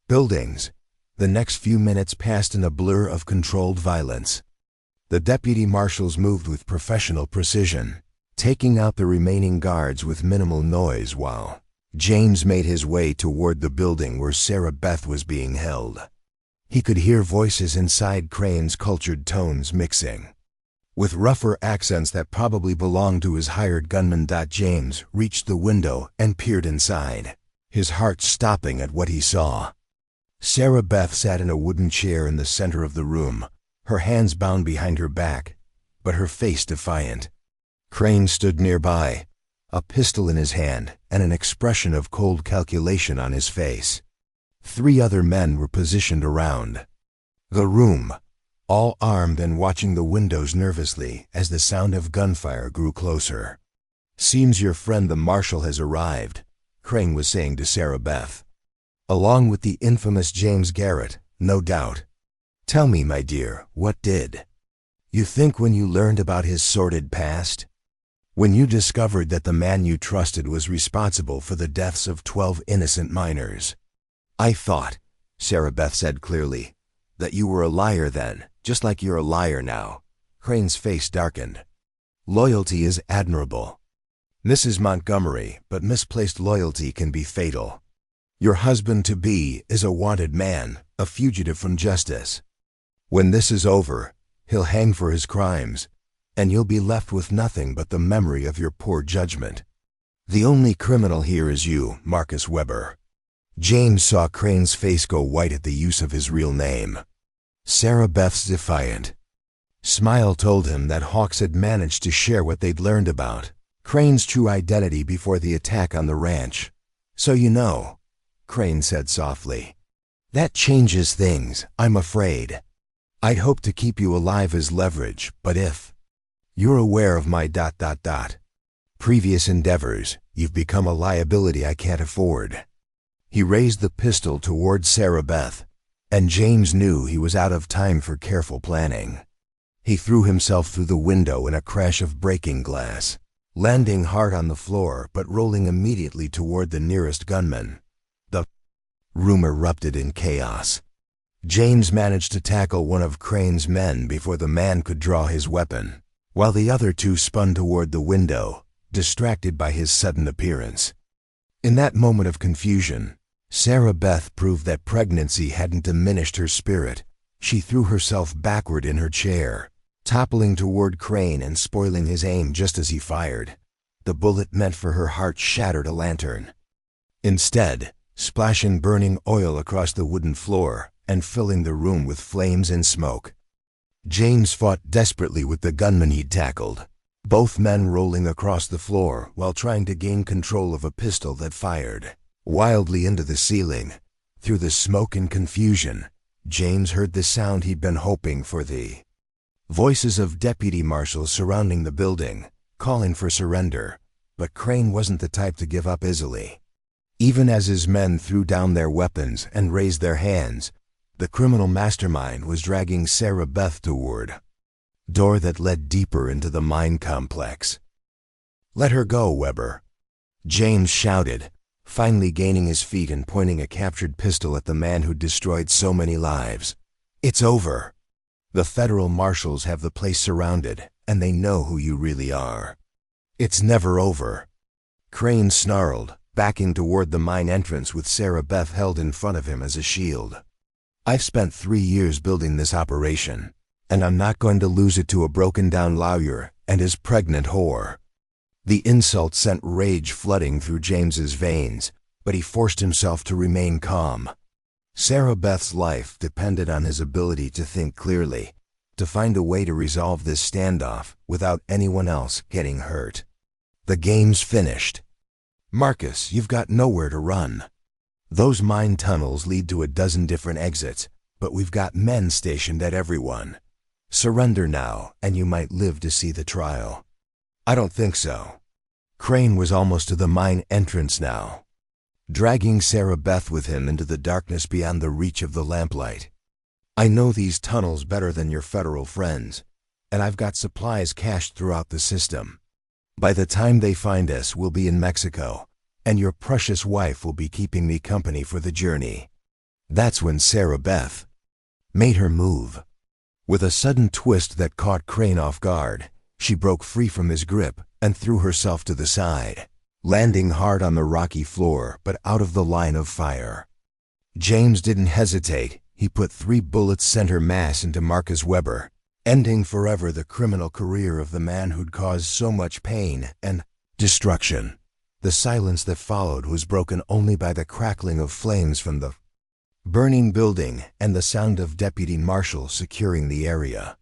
buildings. The next few minutes passed in a blur of controlled violence. The deputy marshals moved with professional precision, taking out the remaining guards with minimal noise while James made his way toward the building where Sarah Beth was being held. He could hear voices inside Crane's cultured tones mixing with rougher accents that probably belonged to his hired gunman. James reached the window and peered inside, his heart stopping at what he saw. Sarah Beth sat in a wooden chair in the center of the room, her hands bound behind her back, but her face defiant. Crane stood nearby, a pistol in his hand and an expression of cold calculation on his face. 3 other men were positioned around the room, all armed and watching the windows nervously as the sound of gunfire grew closer. "Seems your friend the marshal has arrived," Crane was saying to Sarah Beth. "Along with the infamous James Garrett, no doubt. Tell me, my dear, what did you think when you learned about his sordid past? When you discovered that the man you trusted was responsible for the deaths of 12 innocent minors?" "I thought," Sarah Beth said clearly, "that you were a liar then, just like you're a liar now." Crane's face darkened. "Loyalty is admirable, Mrs. Montgomery, but misplaced loyalty can be fatal. Your husband-to-be is a wanted man, a fugitive from justice. When this is over, he'll hang for his crimes, and you'll be left with nothing but the memory of your poor judgment. The only criminal here is you, Marcus Weber." James saw Crane's face go white at the use of his real name. Sarah Beth's defiant smile told him that Hawks had managed to share what they'd learned about Crane's true identity before the attack on the ranch. "So you know," Crane said softly. "That changes things, I'm afraid. I'd hoped to keep you alive as leverage, but if you're aware of my ... previous endeavors, you've become a liability I can't afford." He raised the pistol toward Sarah Beth, and James knew he was out of time for careful planning. He threw himself through the window in a crash of breaking glass, landing hard on the floor but rolling immediately toward the nearest gunman. The room erupted in chaos. James managed to tackle one of Crane's men before the man could draw his weapon, while the other 2 spun toward the window, distracted by his sudden appearance. In that moment of confusion, Sarah Beth proved that pregnancy hadn't diminished her spirit. She threw herself backward in her chair, toppling toward Crane and spoiling his aim just as he fired. The bullet meant for her heart shattered a lantern, instead splashing burning oil across the wooden floor and filling the room with flames and smoke. James fought desperately with the gunman he'd tackled, both men rolling across the floor while trying to gain control of a pistol that fired wildly into the ceiling. Through the smoke and confusion, James heard the sound he'd been hoping for, the voices of deputy marshals surrounding the building, calling for surrender. But Crane wasn't the type to give up easily. Even as his men threw down their weapons and raised their hands, the criminal mastermind was dragging Sarah Beth toward a door that led deeper into the mine complex. "Let her go, Weber," James shouted, finally gaining his feet and pointing a captured pistol at the man who'd destroyed so many lives. "It's over. The federal marshals have the place surrounded, and they know who you really are. It's never over." Crane snarled, backing toward the mine entrance with Sarah Beth held in front of him as a shield. "I've spent 3 years building this operation, and I'm not going to lose it to a broken-down lawyer and his pregnant whore." The insult sent rage flooding through James's veins, but he forced himself to remain calm. Sarah Beth's life depended on his ability to think clearly, to find a way to resolve this standoff without anyone else getting hurt. The game's finished. "Marcus, you've got nowhere to run. Those mine tunnels lead to a dozen different exits, but we've got men stationed at every one. Surrender now, and you might live to see the trial." "I don't think so." Crane was almost to the mine entrance now, dragging Sarah Beth with him into the darkness beyond the reach of the lamplight. I know these tunnels better than your federal friends, and I've got supplies cached throughout the system. By the time they find us, we'll be in Mexico, and your precious wife will be keeping me company for the journey." That's when Sarah Beth made her move. With a sudden twist that caught Crane off guard, she broke free from his grip and threw herself to the side, landing hard on the rocky floor but out of the line of fire. James didn't hesitate. He put 3 bullets center mass into Marcus Weber, ending forever the criminal career of the man who'd caused so much pain and destruction. The silence that followed was broken only by the crackling of flames from the burning building and the sound of Deputy Marshal securing the area.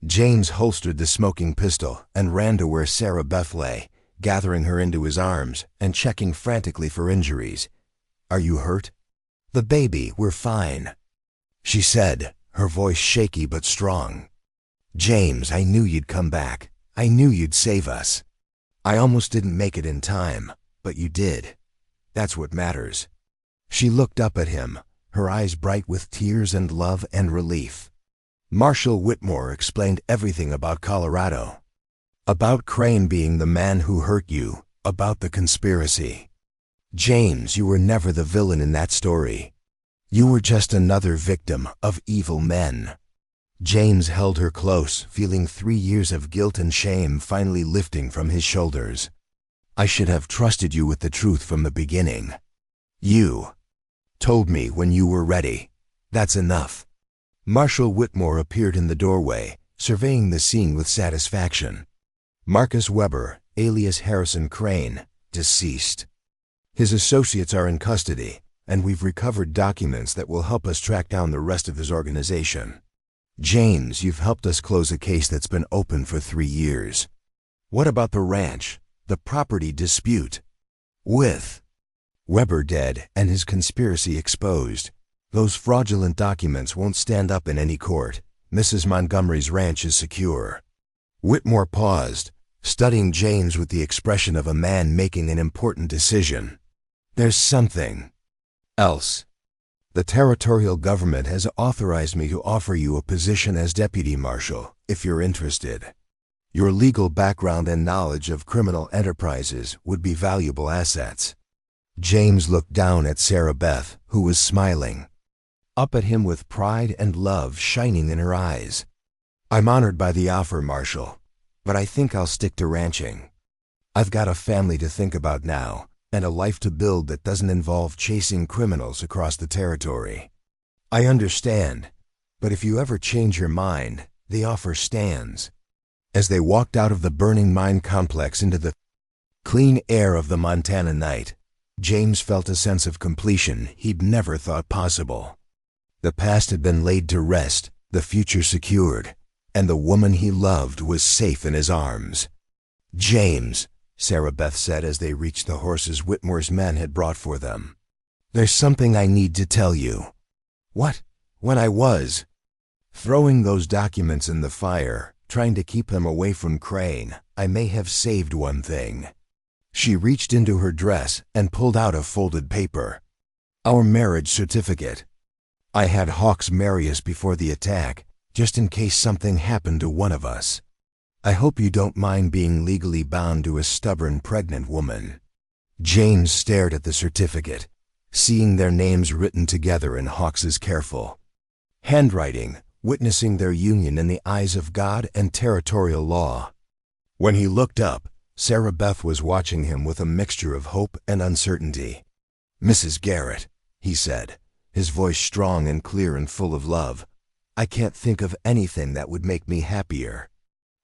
James holstered the smoking pistol and ran to where Sarah Beth lay, gathering her into his arms and checking frantically for injuries. "Are you hurt?" "The baby, we're fine," she said, her voice shaky but strong. "James, I knew you'd come back. I knew you'd save us. I almost didn't make it in time, but you did. That's what matters." She looked up at him, her eyes bright with tears and love and relief. Marshal Whitmore explained everything about Colorado. About Crane being the man who hurt you, about the conspiracy. "James, you were never the villain in that story. You were just another victim of evil men." James held her close, feeling 3 years of guilt and shame finally lifting from his shoulders. "I should have trusted you with the truth from the beginning. You told me when you were ready. That's enough." Marshal Whitmore appeared in the doorway, surveying the scene with satisfaction. Marcus Weber, alias Harrison Crane, deceased. His associates are in custody, and we've recovered documents that will help us track down the rest of his organization. James, you've helped us close a case that's been open for 3 years. What about the ranch, the property dispute? With Weber dead and his conspiracy exposed, those fraudulent documents won't stand up in any court. Mrs. Montgomery's ranch is secure. Whitmore paused, studying James with the expression of a man making an important decision. "There's something else. The territorial government has authorized me to offer you a position as deputy marshal, if you're interested. Your legal background and knowledge of criminal enterprises would be valuable assets." James looked down at Sarah Beth, who was smiling up at him with pride and love shining in her eyes. "I'm honored by the offer, Marshal, but I think I'll stick to ranching. I've got a family to think about now, and a life to build that doesn't involve chasing criminals across the territory." "I understand, but if you ever change your mind, the offer stands." As they walked out of the burning mine complex into the clean air of the Montana night, James felt a sense of completion he'd never thought possible. The past had been laid to rest, the future secured, and the woman he loved was safe in his arms. "James," Sarah Beth said as they reached the horses Whitmore's men had brought for them, "there's something I need to tell you." "What?" "When I was throwing those documents in the fire, trying to keep them away from Crane, I may have saved one thing." She reached into her dress and pulled out a folded paper. "Our marriage certificate. I had Hawks marry us before the attack, just in case something happened to one of us. I hope you don't mind being legally bound to a stubborn pregnant woman." James stared at the certificate, seeing their names written together in Hawks's careful handwriting, witnessing their union in the eyes of God and territorial law. When he looked up, Sarah Beth was watching him with a mixture of hope and uncertainty. "Mrs. Garrett," he said, his voice strong and clear and full of love, "I can't think of anything that would make me happier."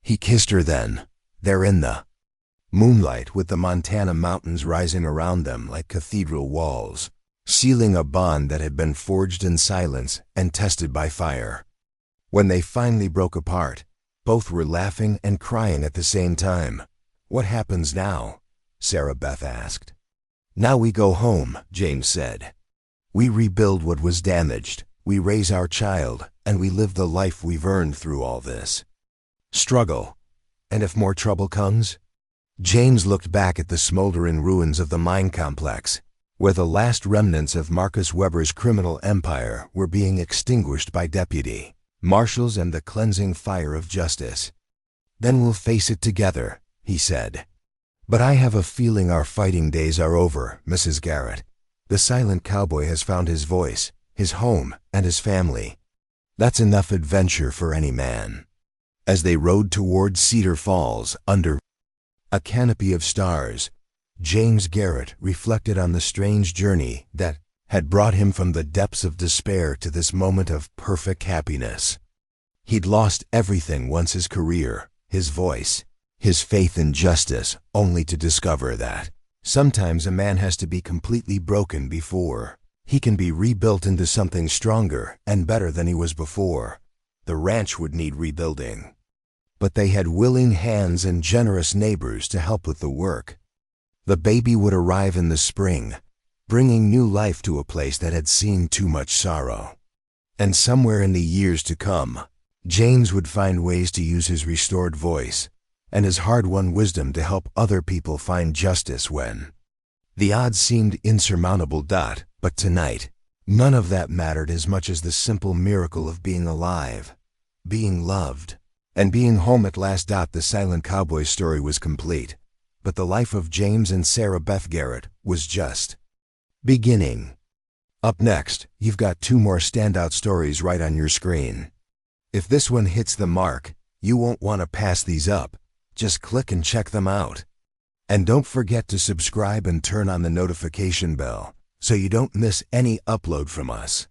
He kissed her then. They're in the moonlight with the Montana mountains rising around them like cathedral walls, sealing a bond that had been forged in silence and tested by fire. When they finally broke apart, both were laughing and crying at the same time. "What happens now?" Sarah Beth asked. "Now we go home," James said. "We rebuild what was damaged, we raise our child, and we live the life we've earned through all this struggle. And if more trouble comes?" James looked back at the smoldering ruins of the mine complex. where the last remnants of Marcus Weber's criminal empire were being extinguished by deputy marshals and the cleansing fire of justice. "Then we'll face it together," he said. "But I have a feeling our fighting days are over, Mrs. Garrett. The silent cowboy has found his voice, his home, and his family. That's enough adventure for any man." As they rode toward Cedar Falls under a canopy of stars, James Garrett reflected on the strange journey that had brought him from the depths of despair to this moment of perfect happiness. He'd lost everything once: his career, his voice, his faith in justice, only to discover that sometimes a man has to be completely broken before he can be rebuilt into something stronger and better than he was before. The ranch would need rebuilding, but they had willing hands and generous neighbors to help with the work. The baby would arrive in the spring, bringing new life to a place that had seen too much sorrow. And somewhere in the years to come, James would find ways to use his restored voice and his hard-won wisdom to help other people find justice when the odds seemed insurmountable. But tonight, none of that mattered as much as the simple miracle of being alive, being loved, and being home at last. The silent cowboy story was complete, but the life of James and Sarah Beth Garrett was just beginning. Up next, you've got 2 more standout stories right on your screen. If this one hits the mark, you won't want to pass these up. Just click and check them out. And don't forget to subscribe and turn on the notification bell so you don't miss any upload from us.